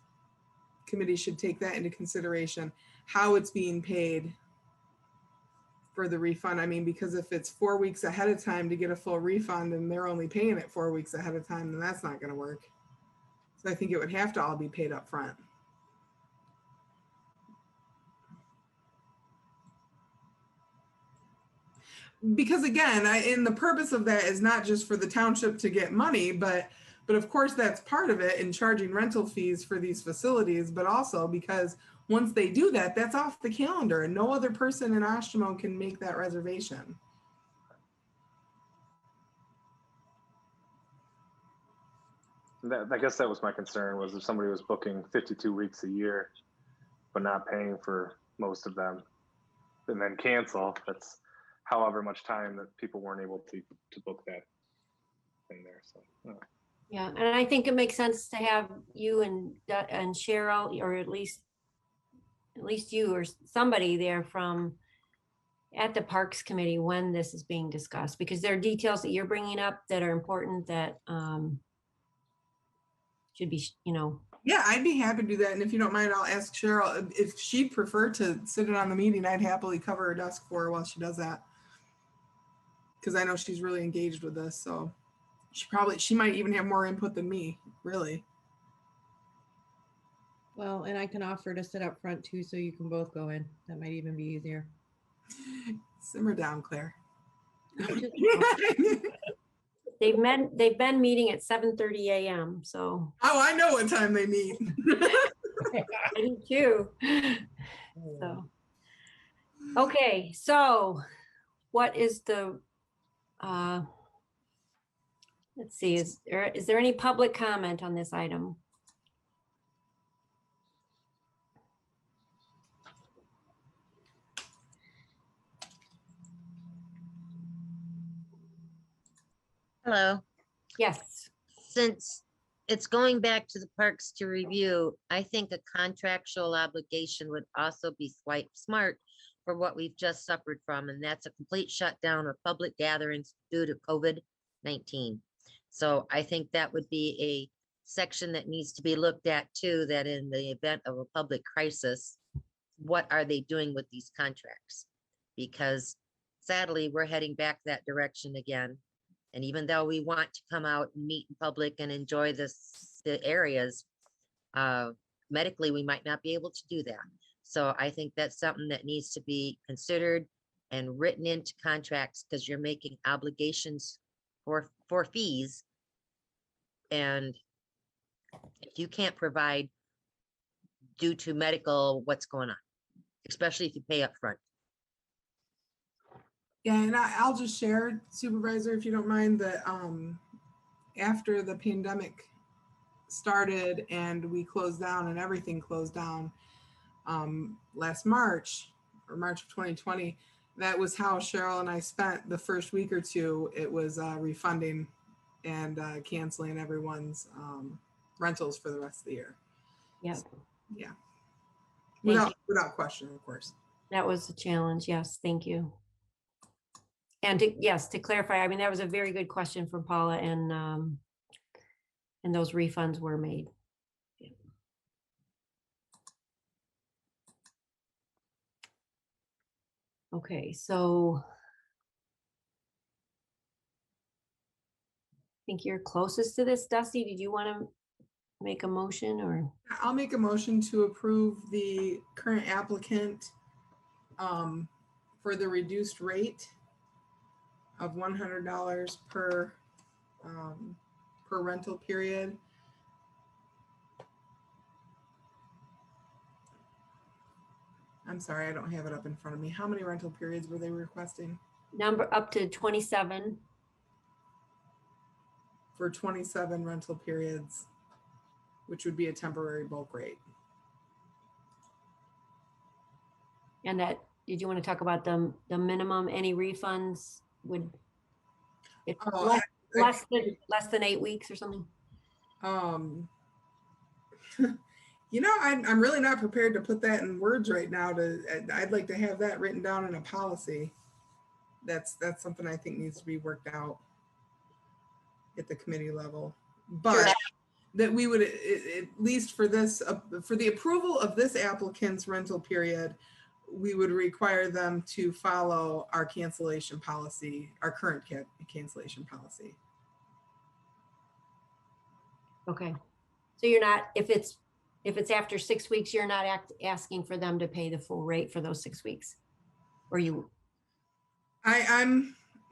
Speaker 8: Committee should take that into consideration, how it's being paid for the refund. I mean, because if it's 4 weeks ahead of time to get a full refund and they're only paying it 4 weeks ahead of time, then that's not going to work. So I think it would have to all be paid up front. Because again, and the purpose of that is not just for the township to get money, but of course that's part of it in charging rental fees for these facilities, but also because once they do that, that's off the calendar and no other person in Oshtemo can make that reservation.
Speaker 3: I guess that was my concern, was if somebody was booking 52 weeks a year, but not paying for most of them and then cancel, that's however much time that people weren't able to book that thing there. So,
Speaker 2: Yeah, and I think it makes sense to have you and Cheryl, or at least you or somebody there from at the Parks Committee when this is being discussed, because there are details that you're bringing up that are important that should be,
Speaker 8: Yeah, I'd be happy to do that. And if you don't mind, I'll ask Cheryl if she'd prefer to sit in on the meeting. I'd happily cover her desk for her while she does that, because I know she's really engaged with this. So she might even have more input than me, really.
Speaker 4: Well, and I can offer to sit up front too, so you can both go in. That might even be easier.
Speaker 8: Simmer down, Claire.
Speaker 2: they've been meeting at 7:30 a.m. So.
Speaker 8: Oh, I know what time they meet.
Speaker 2: I do too. So. Okay, so what is the, let's see, is there any public comment on this item?
Speaker 13: Hello.
Speaker 2: Yes.
Speaker 13: Since it's going back to the parks to review, I think a contractual obligation would also be quite smart for what we've just suffered from, and that's a complete shutdown of public gatherings due to COVID-19. So I think that would be a section that needs to be looked at too, that in the event of a public crisis, what are they doing with these contracts? Because sadly, we're heading back that direction again. And even though we want to come out and meet in public and enjoy the areas, medically, we might not be able to do that. So I think that's something that needs to be considered and written into contracts, because you're making obligations for fees. And if you can't provide due to medical, what's going on, especially if you pay up front.
Speaker 8: Yeah, and I'll just share, Supervisor, if you don't mind, that after the pandemic started and we closed down and everything closed down last March or March of 2020, that was how Cheryl and I spent the first week or two. It was refunding and canceling everyone's rentals for the rest of the year.
Speaker 2: Yeah.
Speaker 8: So, yeah. Without question, of course.
Speaker 2: That was a challenge. Yes, thank you. And to clarify, I mean, that was a very good question from Paula, and those refunds were made. Yeah. Okay, so think you're closest to this. Dusty, did you want to make a motion or?
Speaker 8: I'll make a motion to approve the current applicant for the reduced rate of $100 per rental period. I'm sorry, I don't have it up in front of me. How many rental periods were they requesting?
Speaker 2: Number up to 27.
Speaker 8: For 27 rental periods, which would be a temporary bulk rate.
Speaker 2: And that, did you want to talk about the minimum, any refunds would? If
Speaker 8: Oh,
Speaker 2: less than 8 weeks or something?
Speaker 8: You know, I'm really not prepared to put that in words right now. I'd like to have that written down in a policy. That's something I think needs to be worked out at the committee level. But that we would, at least for this, for the approval of this applicant's rental period, we would require them to follow our cancellation policy, our current cancellation policy.
Speaker 2: Okay. So you're not, if it's after 6 weeks, you're not asking for them to pay the full rate for those 6 weeks? Or you?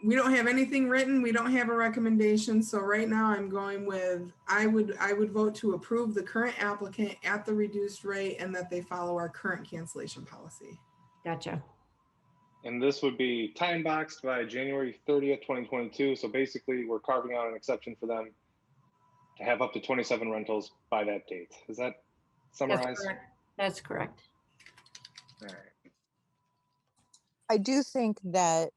Speaker 8: We don't have anything written. We don't have a recommendation. So right now I'm going with, I would vote to approve the current applicant at the reduced rate and that they follow our current cancellation policy.
Speaker 2: Gotcha.
Speaker 3: And this would be time boxed by January 30th, 2022. So basically we're carving out an exception for them to have up to 27 rentals by that date. Is that summarized?
Speaker 2: That's correct.
Speaker 3: All right.
Speaker 16: I do think that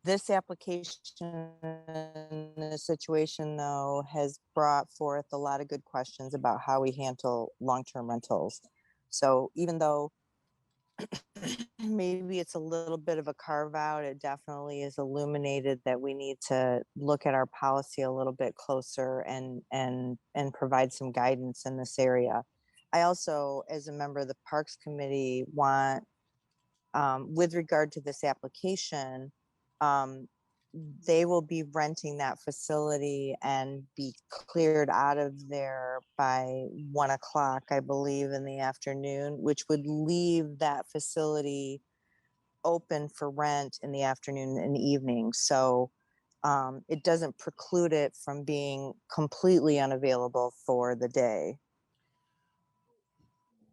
Speaker 16: this application, this situation though, has brought forth a lot of good questions about how we handle long-term rentals. So even though maybe it's a little bit of a carve out, it definitely is illuminated that we need to look at our policy a little bit closer and provide some guidance in this area. I also, as a member of the Parks Committee, want, with regard to this application, they will be renting that facility and be cleared out of there by 1 o'clock, I believe, in the afternoon, which would leave that facility open for rent in the afternoon and evening. So it doesn't preclude it from being completely unavailable for the day.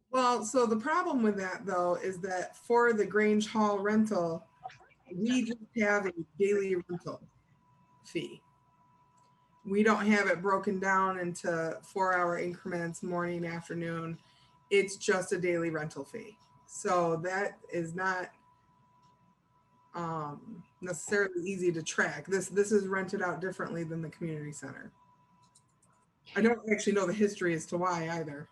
Speaker 8: Well, so the problem with that though is that for the Grange Hall rental, we just have a daily rental fee. We don't have it broken down into 4-hour increments, morning, afternoon. It's just a daily rental fee. So that is not necessarily easy to track. This is rented out differently than the community center. I don't actually know the history as to why either.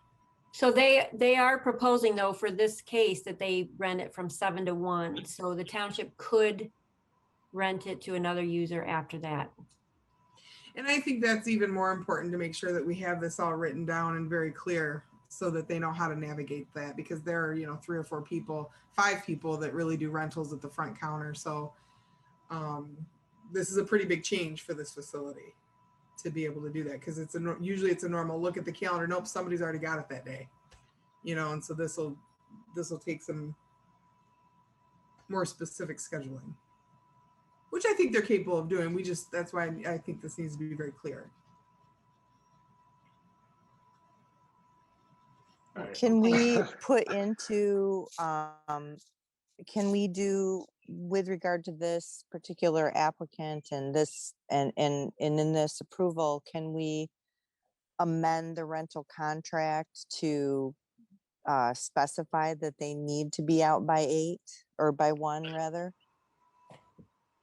Speaker 2: So they are proposing though for this case that they rent it from 7 to 1. So the township could rent it to another user after that.
Speaker 8: And I think that's even more important to make sure that we have this all written down and very clear so that they know how to navigate that, because there are, 3 or 4 people, 5 people that really do rentals at the front counter. So this is a pretty big change for this facility to be able to do that, because usually it's a normal look at the calendar. Nope, somebody's already got it that day, and so this will take some more specific scheduling, which I think they're capable of doing. That's why I think this needs to be very clear.
Speaker 16: Can we put into, can we do, with regard to this particular applicant and this, and in this approval, can we amend the rental contract to specify that they need to be out by 8 or by 1 rather?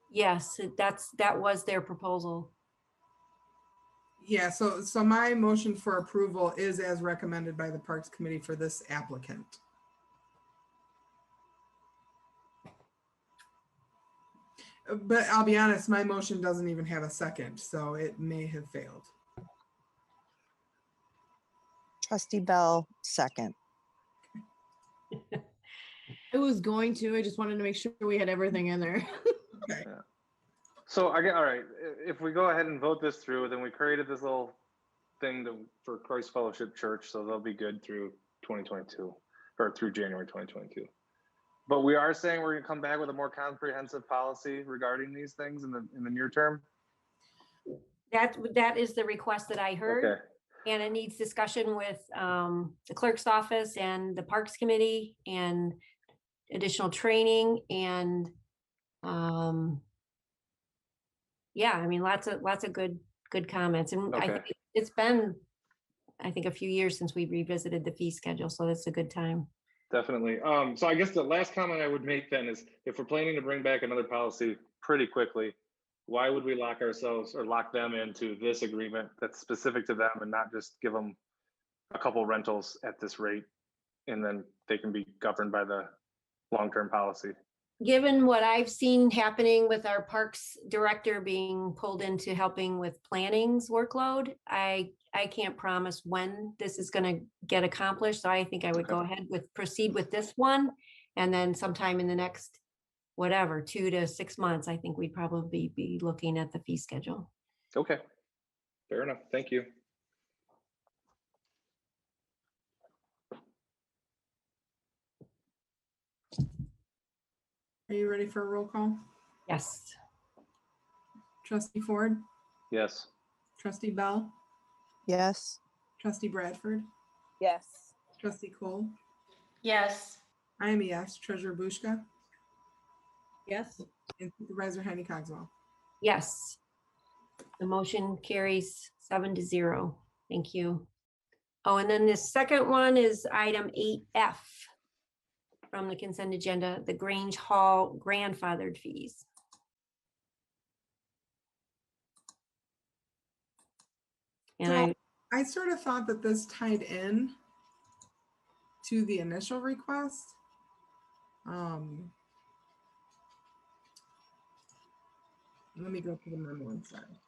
Speaker 2: Yes, that was their proposal.
Speaker 8: Yeah, so my motion for approval is as recommended by the Parks Committee for this applicant. But I'll be honest, my motion doesn't even have a second, so it may have failed.
Speaker 16: Trustee Bell, second.
Speaker 4: I was going to, I just wanted to make sure we had everything in there.
Speaker 8: Okay.
Speaker 3: So I get, all right, if we go ahead and vote this through, then we created this little thing for Christ Fellowship Church, so they'll be good through 2022 or through January 2022. But we are saying we're gonna come back with a more comprehensive policy regarding these things in the near term.
Speaker 2: That is the request that I heard.
Speaker 3: Okay.
Speaker 2: And it needs discussion with the clerk's office and the Parks Committee and additional training and yeah, I mean, lots of good comments. And I
Speaker 3: Okay.
Speaker 2: think it's been, I think, a few years since we revisited the fee schedule, so that's a good time.
Speaker 3: Definitely. So I guess the last comment I would make then is if we're planning to bring back another policy pretty quickly, why would we lock ourselves or lock them into this agreement that's specific to them and not just give them a couple rentals at this rate and then they can be governed by the long-term policy?
Speaker 2: Given what I've seen happening with our parks director being pulled into helping with planning's workload, I can't promise when this is going to get accomplished. So I think I would go ahead proceed with this one. And then sometime in the next, whatever, 2 to 6 months, I think we'd probably be looking at the fee schedule.
Speaker 3: Okay, fair enough. Thank you.
Speaker 8: Are you ready for a roll call?
Speaker 2: Yes.
Speaker 8: Trustee Ford,
Speaker 3: Yes.
Speaker 8: trustee Bell,
Speaker 16: Yes.
Speaker 8: trustee Bradford,
Speaker 16: Yes.
Speaker 8: trustee Cole.
Speaker 11: Yes.
Speaker 8: I am a yes. Treasurer Bushka
Speaker 4: Yes.
Speaker 8: and Supervisor Henny Cogswell.
Speaker 2: Yes. The motion carries 7-0. Thank you. Oh, and then the second one is item 8F from the consent agenda, the Grange Hall grandfathered fees. And
Speaker 8: So I sort of thought that this tied in to the initial request. Let me go to the memo inside.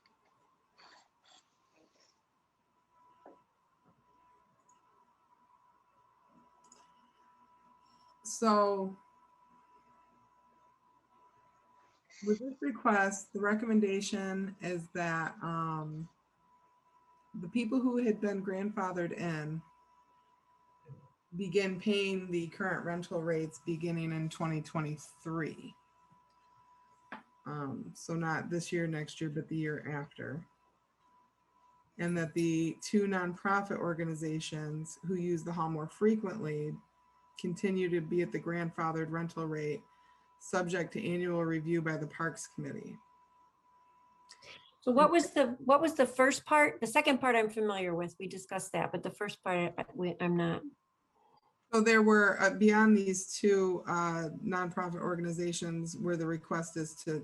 Speaker 8: So with this request, the recommendation is that the people who had been grandfathered in begin paying the current rental rates beginning in 2023. So not this year, next year, but the year after. And that the 2 nonprofit organizations who use the hall more frequently continue to be at the grandfathered rental rate, subject to annual review by the Parks Committee.
Speaker 2: so what was the first part? The second part I'm familiar with. We discussed that, but the first part I'm not.
Speaker 8: So there were, beyond these 2 nonprofit organizations where the request is to,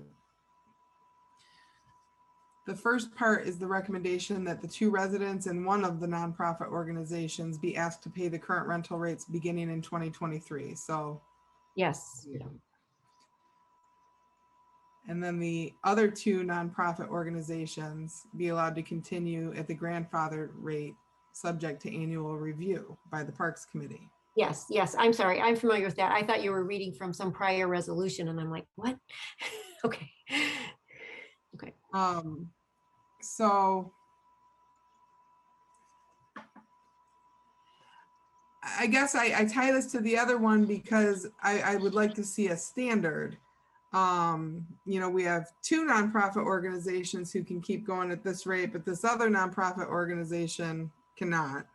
Speaker 8: the first part is the recommendation that the 2 residents and 1 of the nonprofit organizations be asked to pay the current rental rates beginning in 2023. So
Speaker 2: yes.
Speaker 8: And then the other 2 nonprofit organizations be allowed to continue at the grandfathered rate, subject to annual review by the Parks Committee.
Speaker 2: Yes, yes. I'm sorry. I'm familiar with that. I thought you were reading from some prior resolution and I'm like, what? Okay. Okay.
Speaker 8: So I guess I tie this to the other one because I would like to see a standard. You know, we have 2 nonprofit organizations who can keep going at this rate, but this other nonprofit organization cannot.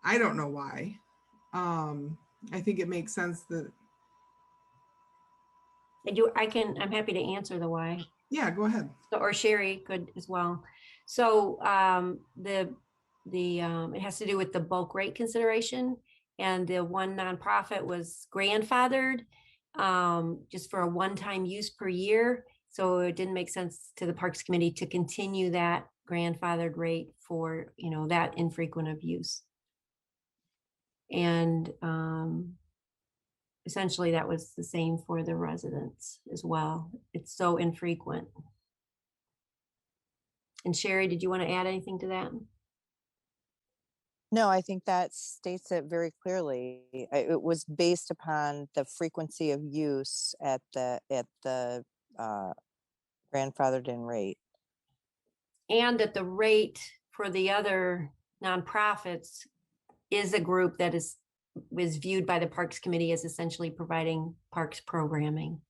Speaker 8: I don't know why. I think it makes sense that.
Speaker 2: I'm happy to answer the why.
Speaker 8: Yeah, go ahead.
Speaker 2: Or Sherry could as well. So it has to do with the bulk rate consideration, and the 1 nonprofit was grandfathered just for a one-time use per year. So it didn't make sense to the Parks Committee to continue that grandfathered rate for, you know, that infrequent of use. And essentially that was the same for the residents as well. It's so infrequent. And Sherry, did you want to add anything to that?
Speaker 16: No, I think that states it very clearly. It was based upon the frequency of use at the grandfathered in rate.
Speaker 2: And that the rate for the other nonprofits is a group that is viewed by the Parks Committee as essentially providing parks programming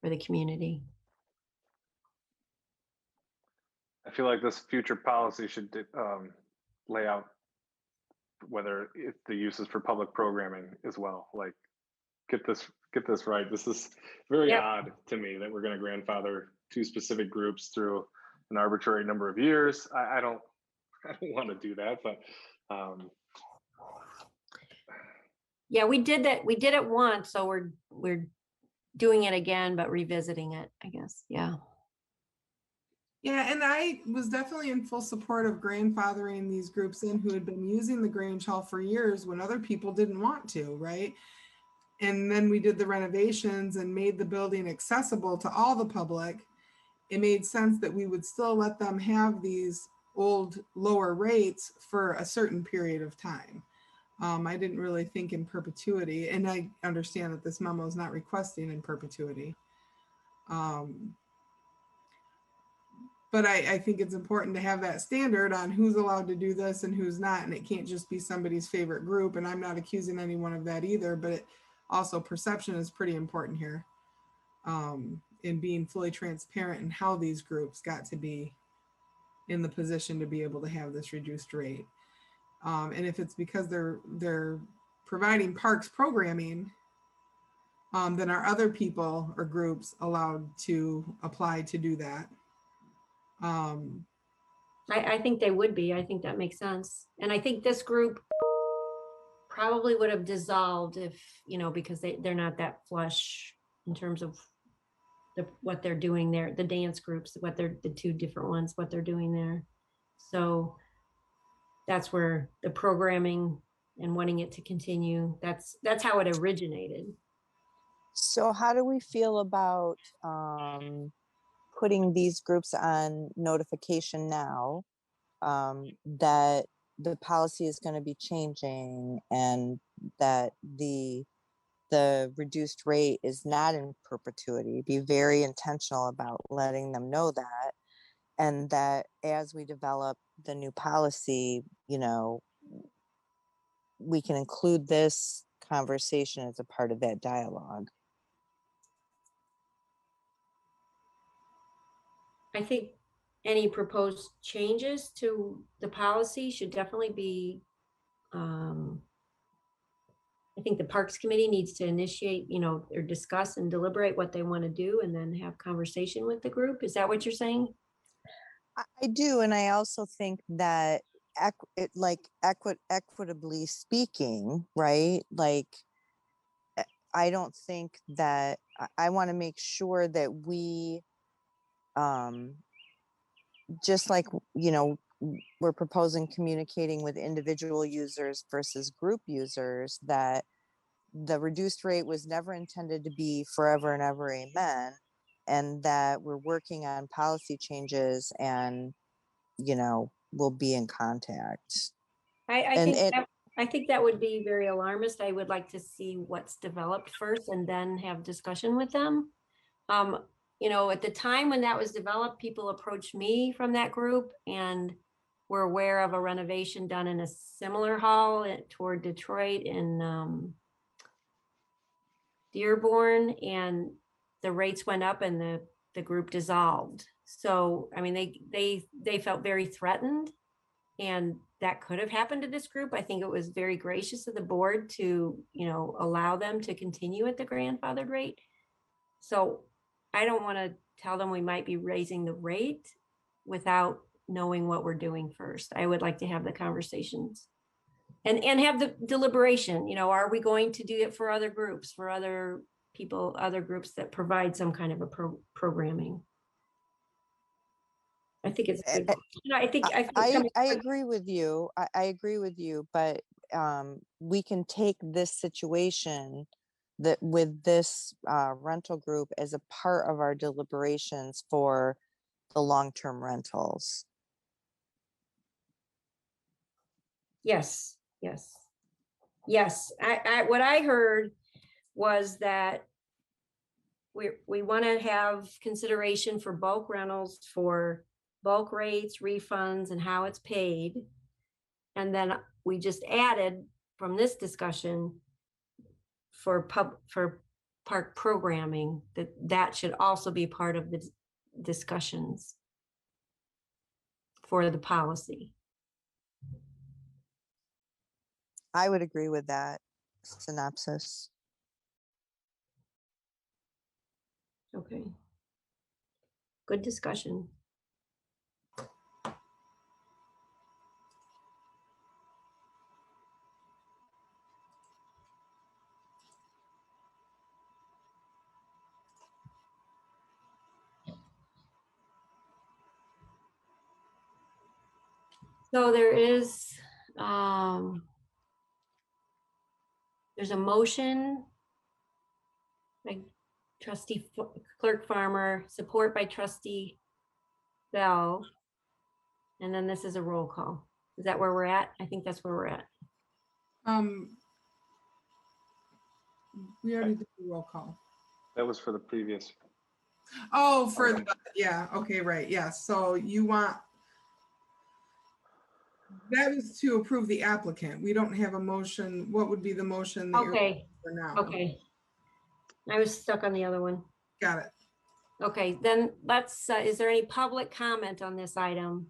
Speaker 2: for the community.
Speaker 3: I feel like this future policy should lay out whether the use is for public programming as well. Like, get this right. This is very odd to me that we're going to grandfather two specific groups through an arbitrary number of years. I don't want to do that, but
Speaker 2: yeah, we did that. We did it once, so we're doing it again, but revisiting it, I guess. Yeah.
Speaker 8: Yeah, and I was definitely in full support of grandfathering these groups in who had been using the Grange Hall for years when other people didn't want to, right? And then we did the renovations and made the building accessible to all the public. It made sense that we would still let them have these old lower rates for a certain period of time. I didn't really think in perpetuity, and I understand that this memo is not requesting in perpetuity. But I think it's important to have that standard on who's allowed to do this and who's not, and it can't just be somebody's favorite group. And I'm not accusing anyone of that either, but also perception is pretty important here, in being fully transparent in how these groups got to be in the position to be able to have this reduced rate. And if it's because they're providing parks programming, then are other people or groups allowed to apply to do that?
Speaker 2: I think they would be. I think that makes sense. And I think this group probably would have dissolved if, because they're not that flush in terms of what they're doing there, the dance groups, the two different ones, what they're doing there. So that's where the programming and wanting it to continue, that's how it originated.
Speaker 16: So how do we feel about putting these groups on notification now that the policy is going to be changing and that the reduced rate is not in perpetuity? Be very intentional about letting them know that, and that as we develop the new policy, we can include this conversation as a part of that dialogue.
Speaker 2: I think any proposed changes to the policy should definitely be, I think the Parks Committee needs to initiate, or discuss and deliberate what they want to do and then have conversation with the group. Is that what you're saying?
Speaker 16: I do. And I also think that equitably speaking, right? Like, I don't think that I want to make sure that we, just like, we're proposing communicating with individual users versus group users, that the reduced rate was never intended to be forever and ever, amen. And that we're working on policy changes and, we'll be in contact.
Speaker 2: I think that would be very alarmist. I would like to see what's developed first and then have discussion with them. At the time when that was developed, people approached me from that group and were aware of a renovation done in a similar hall toward Detroit and Dearborn, and the rates went up and the group dissolved. So, I mean, they felt very threatened, and that could have happened to this group. I think it was very gracious of the board to, allow them to continue at the grandfathered rate. So I don't want to tell them we might be raising the rate without knowing what we're doing first. I would like to have the conversations and have the deliberation. Are we going to do it for other groups, for other people, other groups that provide some kind of a programming? I think it's good.
Speaker 16: I agree with you. I agree with you, but we can take this situation that with this rental group as a part of our deliberations for the long-term rentals.
Speaker 2: Yes. What I heard was that we want to have consideration for bulk rentals, for bulk rates, refunds, and how it's paid. And then we just added from this discussion for park programming, that should also be part of the discussions for the policy.
Speaker 16: I would agree with that synopsis.
Speaker 2: Okay. Good discussion. So there's a motion by trustee Clerk Farmer, support by trustee Bell. And then this is a roll call. Is that where we're at? I think that's where we're at.
Speaker 8: We already did the roll call.
Speaker 3: That was for the previous.
Speaker 8: Oh, for the, yeah, okay, right, yeah. So you want, that was to approve the applicant. We don't have a motion. What would be the motion that you're
Speaker 2: Okay.
Speaker 8: for now?
Speaker 2: Okay. I was stuck on the other one.
Speaker 8: Got it.
Speaker 2: Okay, then let's, is there any public comment on this item?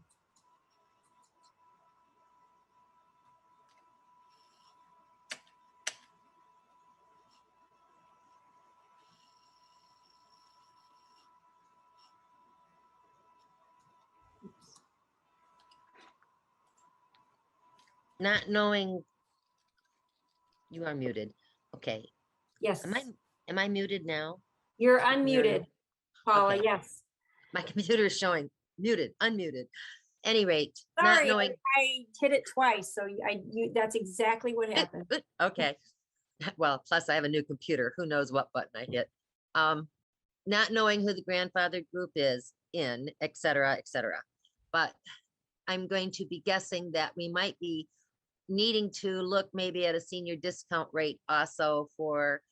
Speaker 13: Not knowing. You are muted. Okay.
Speaker 2: Yes.
Speaker 13: Am I muted now?
Speaker 2: You're unmuted, Paula,
Speaker 13: Okay.
Speaker 2: yes.
Speaker 13: My computer is showing muted, unmuted. Any rate,
Speaker 2: Sorry,
Speaker 13: not knowing.
Speaker 2: I hit it twice, so that's exactly what happened.
Speaker 13: Okay. Well, plus I have a new computer. Who knows what button I hit. Not knowing who the grandfather group is in, et cetera, et cetera. But I'm going to be guessing that we might be needing to look maybe at a senior discount rate also for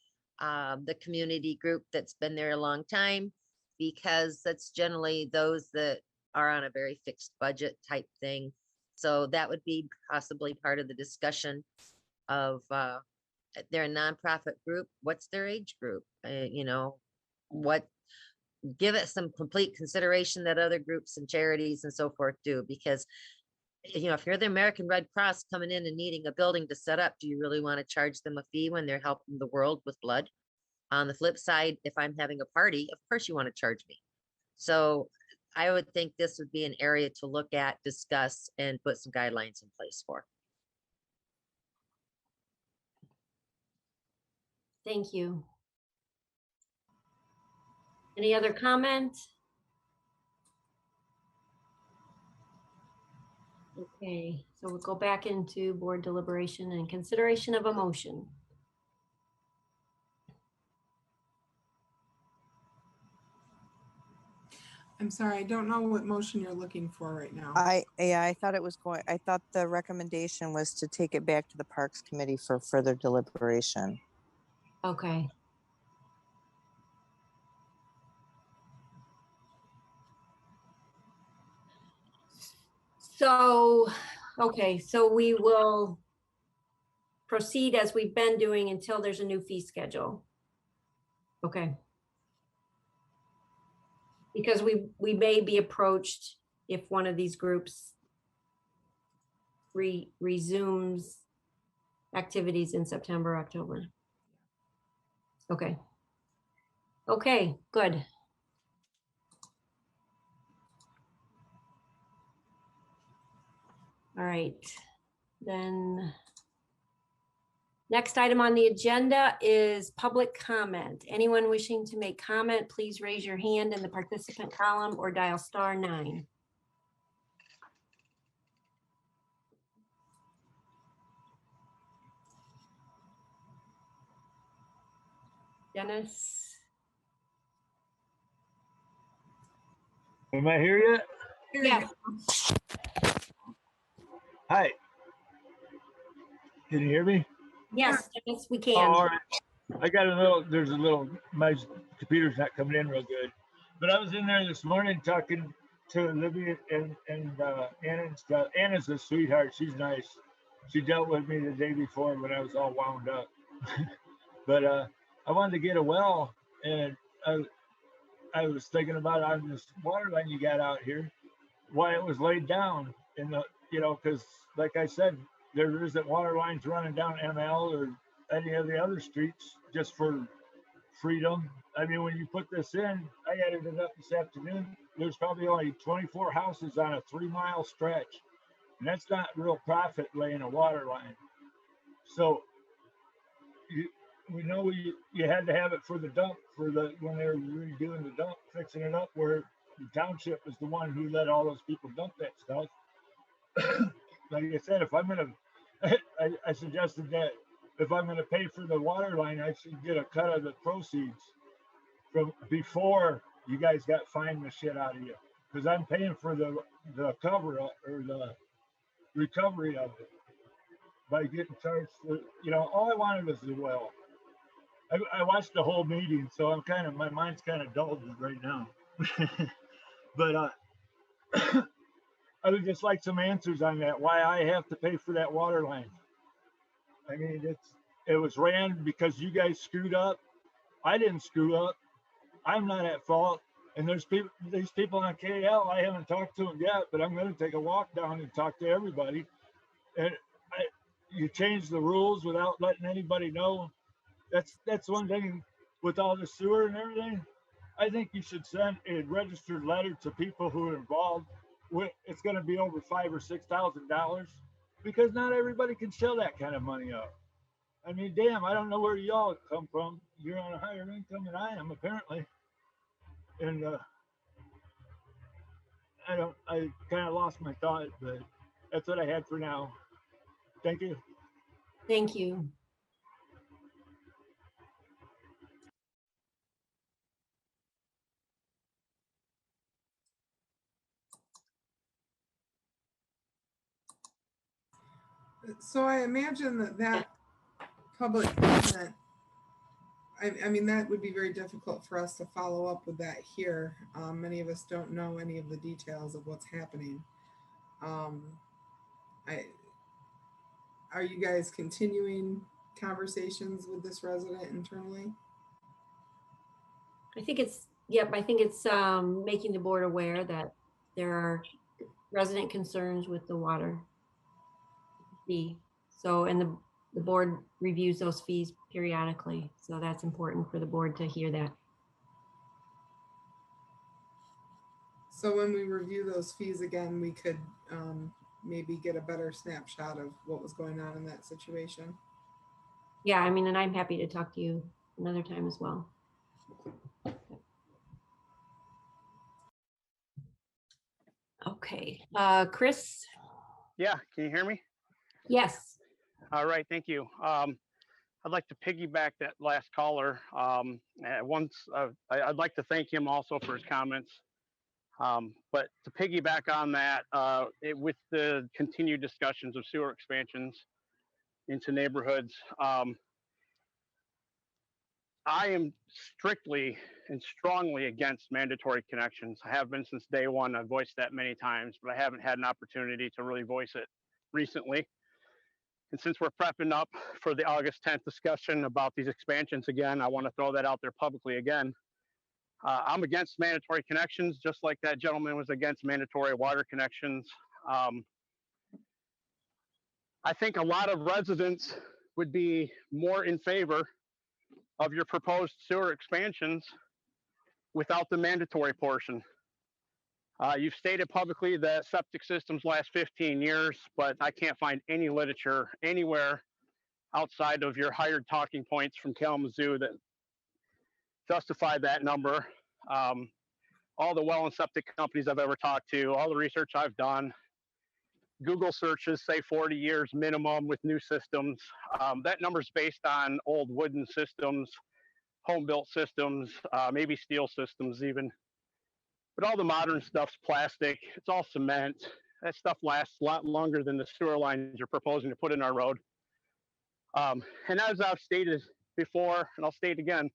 Speaker 13: the community group that's been there a long time, because that's generally those that are on a very fixed budget type thing. So that would be possibly part of the discussion of they're a nonprofit group. What's their age group? You know, give it some complete consideration that other groups and charities and so forth do, because you know, if you're the American Red Cross coming in and needing a building to set up, do you really want to charge them a fee when they're helping the world with blood? On the flip side, if I'm having a party, of course you want to charge me. So I would think this would be an area to look at, discuss, and put some guidelines in place for.
Speaker 2: Thank you. Any other comment? Okay, so we'll go back into board deliberation and consideration of a motion.
Speaker 8: I'm sorry, I don't know what motion you're looking for right now.
Speaker 16: I thought it was going, I thought the recommendation was to take it back to the Parks Committee for further deliberation.
Speaker 2: Okay. So, okay, so we will proceed as we've been doing until there's a new fee schedule. Okay. Because we may be approached if one of these groups resumes activities in September, October. Okay. Okay, good. All right, then next item on the agenda is public comment. Anyone wishing to make comment, please raise your hand in the participant column or dial *9. Dennis?
Speaker 17: Am I here yet?
Speaker 2: Yes.
Speaker 17: Hi. Can you hear me?
Speaker 2: Yes, Dennis, we
Speaker 17: Oh,
Speaker 2: can.
Speaker 17: all right. I got a little, there's a little, my computer's not coming in real good. But I was in there this morning talking to Libby and Anna and stuff. Anna's a sweetheart. She's nice. She dealt with me the day before when I was all wound up. But I wanted to get a well, and I was thinking about on this water line you got out here, why it was laid down in the, you know, because like I said, there isn't water lines running down ML or any of the other streets just for freedom. I mean, when you put this in, I added it up this afternoon. There's probably only 24 houses on a 3-mile stretch, and that's not real profit laying a water line. So we know you had to have it for the dump for the when they were redoing the dump, fixing it up where the township is the one who let all those people dump that stuff. Like I said, if I'm gonna, I suggested that if I'm gonna pay for the water line, I should get a cut of the proceeds from before you guys got fined the shit out of you, because I'm paying for the cover up or the recovery of it by getting charged for, you know, all I wanted was the well. I watched the whole meeting, so I'm kind of, my mind's kind of dulled right now. But I would just like some answers on that, why I have to pay for that water line. I mean, it was ran because you guys screwed up. I didn't screw up. I'm not at fault. And there's people, these people on KL, I haven't talked to them yet, but I'm going to take a walk down and talk to everybody. And you change the rules without letting anybody know. That's one thing with all the sewer and everything. I think you should send a registered letter to people who are involved. It's going to be over $5,000 or $6,000 because not everybody can shell that kind of money up. I mean, damn, I don't know where y'all come from. You're on a higher income than I am, apparently. And I kind of lost my thought, but that's what I had for now. Thank you.
Speaker 2: Thank you.
Speaker 8: So I imagine that public comment, I mean, that would be very difficult for us to follow up with that here. Many of us don't know any of the details of what's happening. Are you guys continuing conversations with this resident internally?
Speaker 2: I think it's, yep, I think it's making the board aware that there are resident concerns with the water fee. So, and the board reviews those fees periodically. So that's important for the board to hear that.
Speaker 8: So when we review those fees again, we could maybe get a better snapshot of what was going on in that situation.
Speaker 2: Yeah, I mean, and I'm happy to talk to you another time as well. Okay, Chris?
Speaker 15: Yeah, can you hear me?
Speaker 2: Yes.
Speaker 15: All right, thank you. I'd like to piggyback that last caller. I'd like to thank him also for his comments. But to piggyback on that, with the continued discussions of sewer expansions into neighborhoods, I am strictly and strongly against mandatory connections. I have been since day one. I've voiced that many times, but I haven't had an opportunity to really voice it recently. And since we're prepping up for the August 10th discussion about these expansions again, I want to throw that out there publicly again. I'm against mandatory connections, just like that gentleman was against mandatory water connections. I think a lot of residents would be more in favor of your proposed sewer expansions without the mandatory portion. You've stated publicly that septic systems last 15 years, but I can't find any literature anywhere outside of your hired talking points from Kalamazoo that justify that number. All the well and septic companies I've ever talked to, all the research I've done, Google searches say 40 years minimum with new systems. That number is based on old wooden systems, home-built systems, maybe steel systems even. But all the modern stuff's plastic. It's all cement. That stuff lasts a lot longer than the sewer lines you're proposing to put in our road. And as I've stated before, and I'll state again,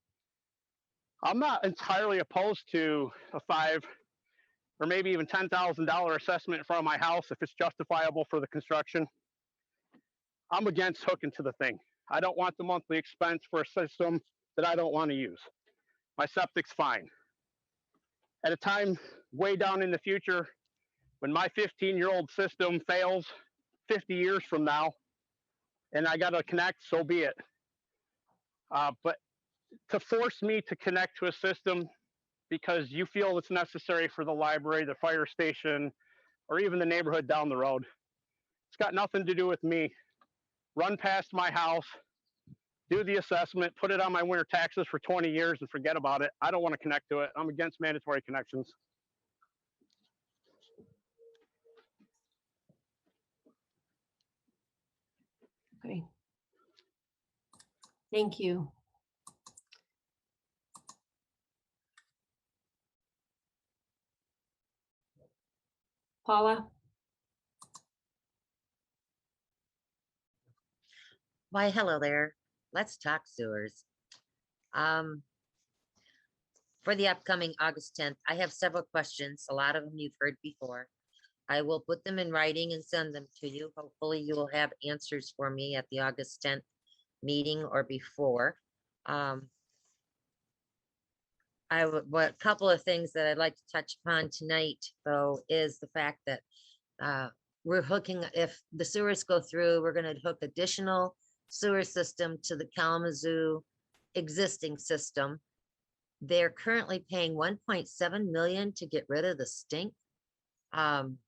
Speaker 15: I'm not entirely opposed to a $5,000 or maybe even $10,000 assessment in front of my house if it's justifiable for the construction. I'm against hooking to the thing. I don't want the monthly expense for a system that I don't want to use. My septic's fine. At a time way down in the future, when my 15-year-old system fails 50 years from now, and I got to connect, so be it. But to force me to connect to a system because you feel it's necessary for the library, the fire station, or even the neighborhood down the road, it's got nothing to do with me. Run past my house, do the assessment, put it on my winter taxes for 20 years and forget about it. I don't want to connect to it. I'm against mandatory connections.
Speaker 2: Okay. Thank you. Paula?
Speaker 13: Why, hello there. Let's talk sewers. For the upcoming August 10th, I have several questions. A lot of them you've heard before. I will put them in writing and send them to you. Hopefully you will have answers for me at the August 10th meeting or before. A couple of things that I'd like to touch upon tonight, though, is the fact that we're hooking, if the sewers go through, we're going to hook additional sewer system to the Kalamazoo existing system. They're currently paying 1.7 million to get rid of the stink. I'm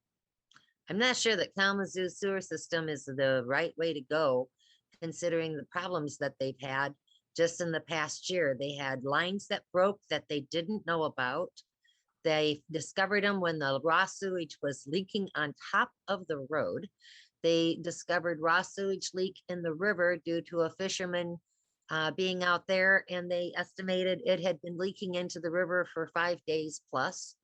Speaker 13: not sure that Kalamazoo sewer system is the right way to go, considering the problems that they've had just in the past year. They had lines that broke that they didn't know about. They discovered them when the raw sewage was leaking on top of the road. They discovered raw sewage leak in the river due to a fisherman being out there, and they estimated it had been leaking into the river for 5 days plus.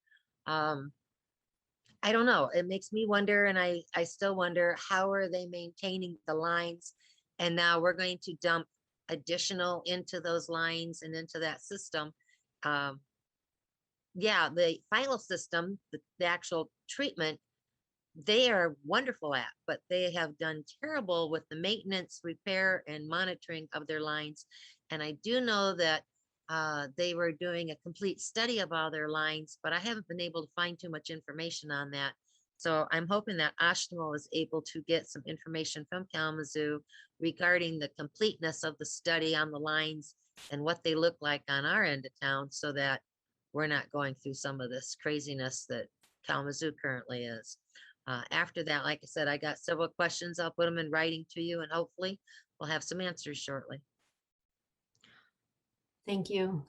Speaker 13: I don't know. It makes me wonder, and I still wonder, how are they maintaining the lines? And now we're going to dump additional into those lines and into that system. Yeah, the final system, the actual treatment, they are wonderful at, but they have done terrible with the maintenance, repair, and monitoring of their lines. And I do know that they were doing a complete study of all their lines, but I haven't been able to find too much information on that. So I'm hoping that Oshtemo is able to get some information from Kalamazoo regarding the completeness of the study on the lines and what they look like on our end of town, so that we're not going through some of this craziness that Kalamazoo currently is. After that, like I said, I got several questions. I'll put them in writing to you, and hopefully we'll have some answers shortly.
Speaker 2: Thank you.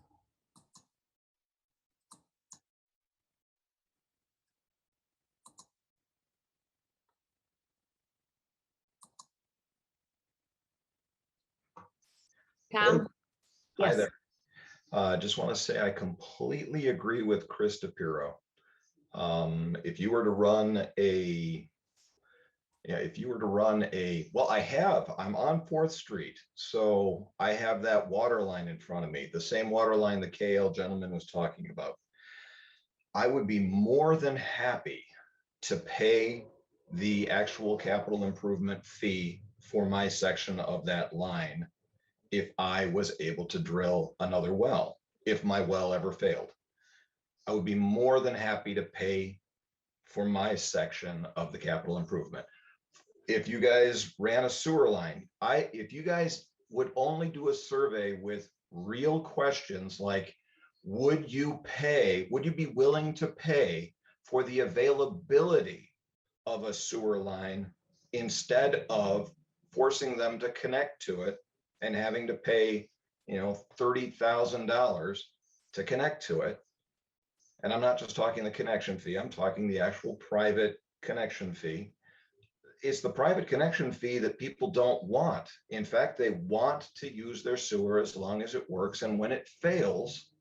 Speaker 2: Tom?
Speaker 19: Hi
Speaker 2: Yes.
Speaker 19: there. Just want to say I completely agree with Chris DePiro. If you were to run a, well, I'm on 4th Street. So I have that water line in front of me, the same water line the KL gentleman was talking about. I would be more than happy to pay the actual capital improvement fee for my section of that line if I was able to drill another well, if my well ever failed. I would be more than happy to pay for my section of the capital improvement. If you guys ran a sewer line, if you guys would only do a survey with real questions like, would you be willing to pay for the availability of a sewer line instead of forcing them to connect to it and having to pay, $30,000 to connect to it? And I'm not just talking the connection fee, I'm talking the actual private connection fee. It's the private connection fee that people don't want. In fact, they want to use their sewer as long as it works. And when it fails,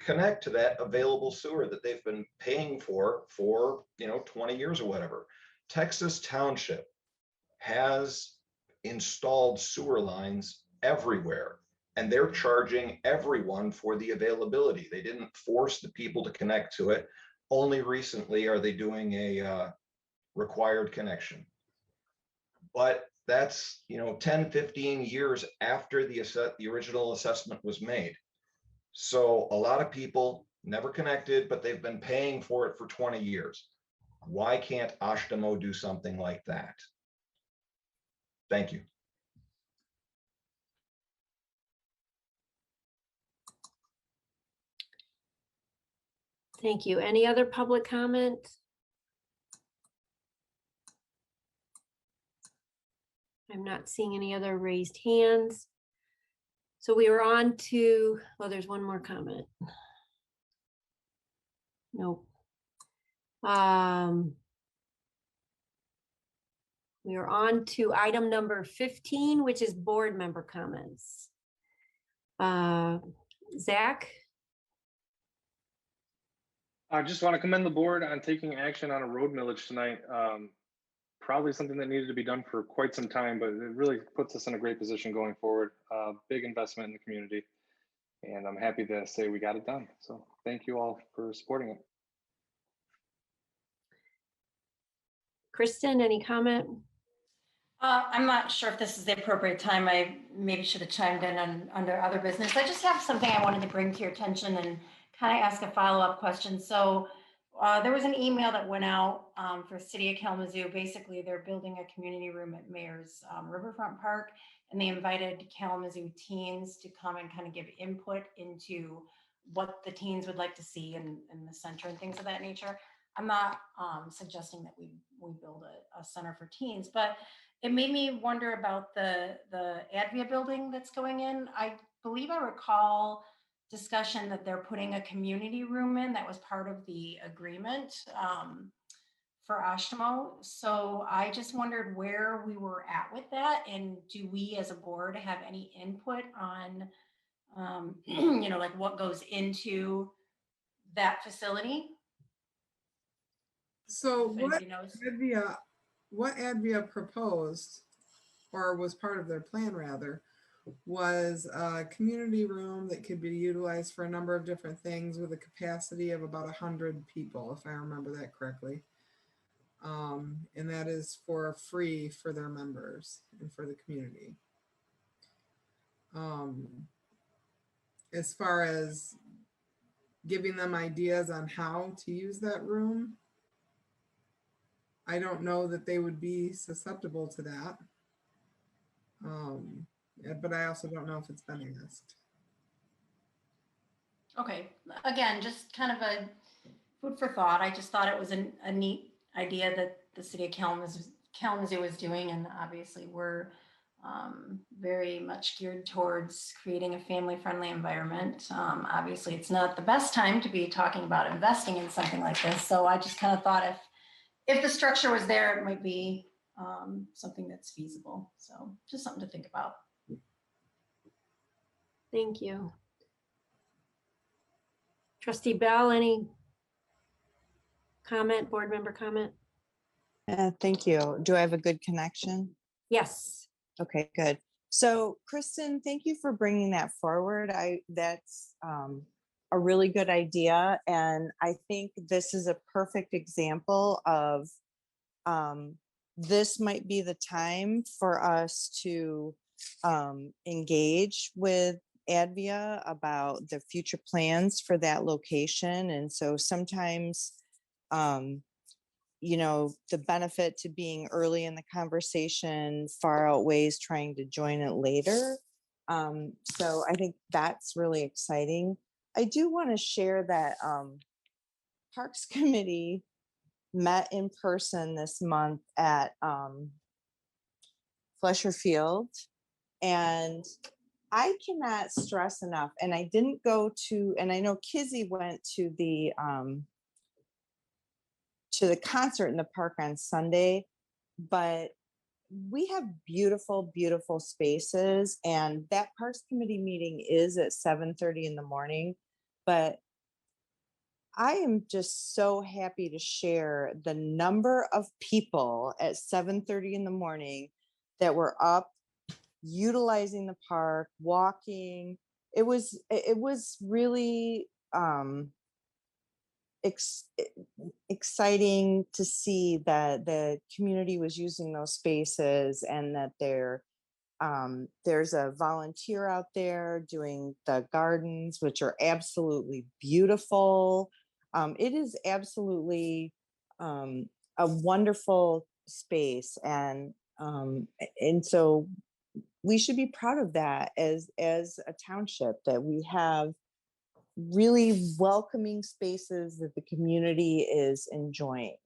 Speaker 19: connect to that available sewer that they've been paying for 20 years or whatever. Texas Township has installed sewer lines everywhere. and they're charging everyone for the availability. They didn't force the people to connect to it. Only recently are they doing a required connection. But that's, 10, 15 years after the original assessment was made. So a lot of people never connected, but they've been paying for it for 20 years. Why can't Oshtemo do something like that? Thank you.
Speaker 2: Thank you. Any other public comment? I'm not seeing any other raised hands. So we were on to, oh, there's one more comment. Nope. We are on to item number 15, which is board member comments. Zach?
Speaker 3: I just want to commend the board on taking action on a road millage tonight. Probably something that needed to be done for quite some time, but it really puts us in a great position going forward. Big investment in the community, and I'm happy to say we got it done. So thank you all for supporting it.
Speaker 2: Kristen, any comment?
Speaker 20: I'm not sure if this is the appropriate time. I maybe should have chimed in under other business. I just have something I wanted to bring to your attention and kind of ask a follow-up question. So there was an email that went out for City of Kalamazoo. Basically, they're building a community room at Mayor's Riverfront Park, and they invited Kalamazoo teens to come and kind of give input into what the teens would like to see in the center and things of that nature. I'm not suggesting that we build a center for teens, but it made me wonder about the Advia building that's going in. I believe I recall discussion that they're putting a community room in that was part of the agreement for Oshtemo. So I just wondered where we were at with that, and do we as a board have any input on, like what goes into that facility?
Speaker 8: So
Speaker 20: If
Speaker 8: what
Speaker 20: anybody knows.
Speaker 8: Advia proposed, or was part of their plan rather, was a community room that could be utilized for a number of different things with a capacity of about 100 people, if I remember that correctly. And that is for free for their members and for the community. As far as giving them ideas on how to use that room, I don't know that they would be susceptible to that. But I also don't know if it's been asked.
Speaker 20: Okay, again, just kind of a food for thought. I just thought it was a neat idea that the City of Kalamazoo was doing, and obviously we're very much geared towards creating a family-friendly environment. Obviously, it's not the best time to be talking about investing in something like this, so I just kind of thought if the structure was there, it might be something that's feasible. So just something to think about.
Speaker 2: Thank you. Trustee Bell, any comment, board member comment?
Speaker 16: Thank you. Do I have a good connection?
Speaker 2: Yes.
Speaker 16: Okay, good. So Kristen, thank you for bringing that forward. That's a really good idea. And I think this is a perfect example of this might be the time for us to engage with Advia about the future plans for that location. And so sometimes, the benefit to being early in the conversation far outweighs trying to join it later. So I think that's really exciting. I do want to share that Parks Committee met in person this month at Fletcher Field, and I cannot stress enough, and I didn't go to, and I know Kizzy went to the concert in the park on Sunday, but we have beautiful, beautiful spaces, and that Parks Committee meeting is at 7:30 in the morning, but I am just so happy to share the number of people at 7:30 in the morning that were up utilizing the park, walking. It was really exciting to see that the community was using those spaces, and that there's a volunteer out there doing the gardens, which are absolutely beautiful. It is absolutely a wonderful space, and so we should be proud of that as a township, that we have really welcoming spaces that the community is enjoying.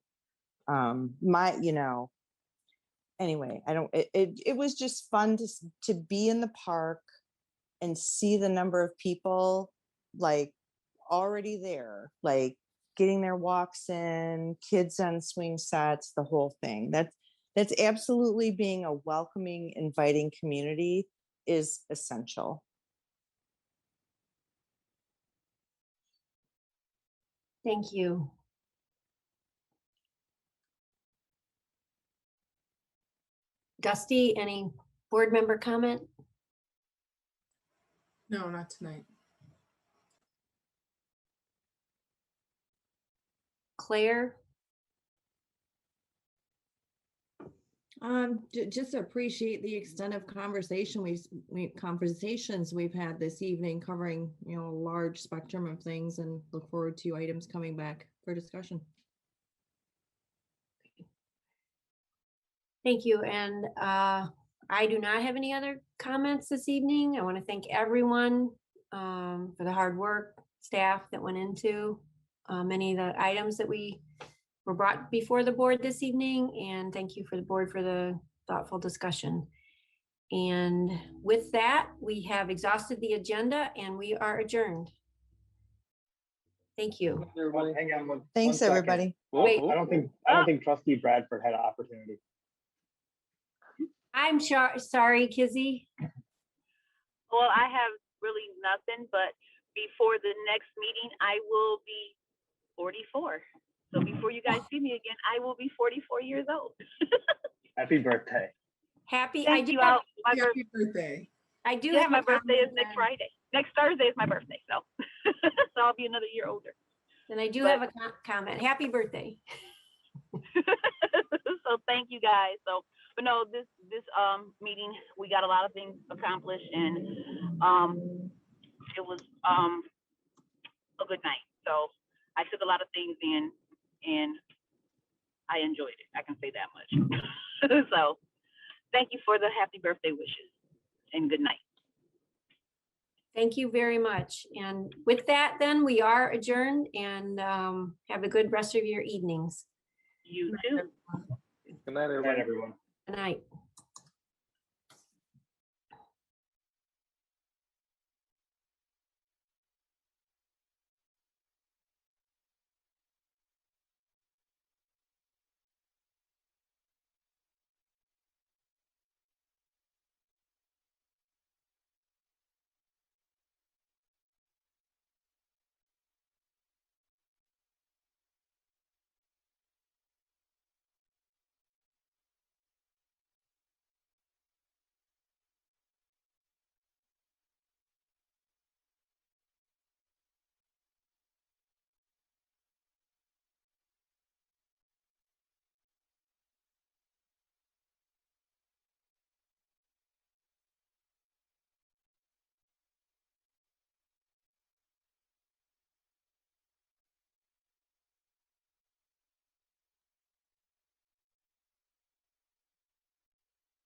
Speaker 16: Anyway, it was just fun to be in the park and see the number of people like already there, like getting their walks in, kids on swing sets, the whole thing. That's absolutely, being a welcoming, inviting community is essential.
Speaker 2: Thank you. Gusty, any board member comment?
Speaker 8: No, not tonight.
Speaker 2: Claire?
Speaker 4: Just appreciate the extent of conversations we've had this evening, covering, a large spectrum of things, and look forward to items coming back for discussion.
Speaker 2: Thank you. And I do not have any other comments this evening. I want to thank everyone for the hard work, staff that went into many of the items that were brought before the board this evening. And thank you for the board for the thoughtful discussion. And with that, we have exhausted the agenda and we are adjourned. Thank you.
Speaker 14: Hang on one.
Speaker 16: Thanks, everybody.
Speaker 2: Wait.
Speaker 14: I don't think Trustee Bradford had an opportunity.
Speaker 2: I'm sorry, Kizzy.
Speaker 5: Well, I have really nothing, but before the next meeting, I will be 44. So before you guys see me again, I will be 44 years old.
Speaker 14: Happy birthday.
Speaker 2: Happy
Speaker 8: birthday.
Speaker 2: I do
Speaker 5: Yes,
Speaker 2: have
Speaker 5: my
Speaker 2: a
Speaker 5: birthday is
Speaker 2: comment
Speaker 5: next
Speaker 2: then.
Speaker 5: Friday. Next Thursday is my birthday, so so I'll be another year older.
Speaker 2: And I do have a comment. Happy birthday.
Speaker 5: So thank you guys. So, but no, this meeting, we got a lot of things accomplished, and it was a good night. So I took a lot of things in, and I enjoyed it. I can say that much. So thank you for the happy birthday wishes, and good night.
Speaker 2: Thank you very much. And with that, then we are adjourned, and have a good rest of your evenings.
Speaker 5: You too.
Speaker 3: Good night, everyone.
Speaker 2: Good night.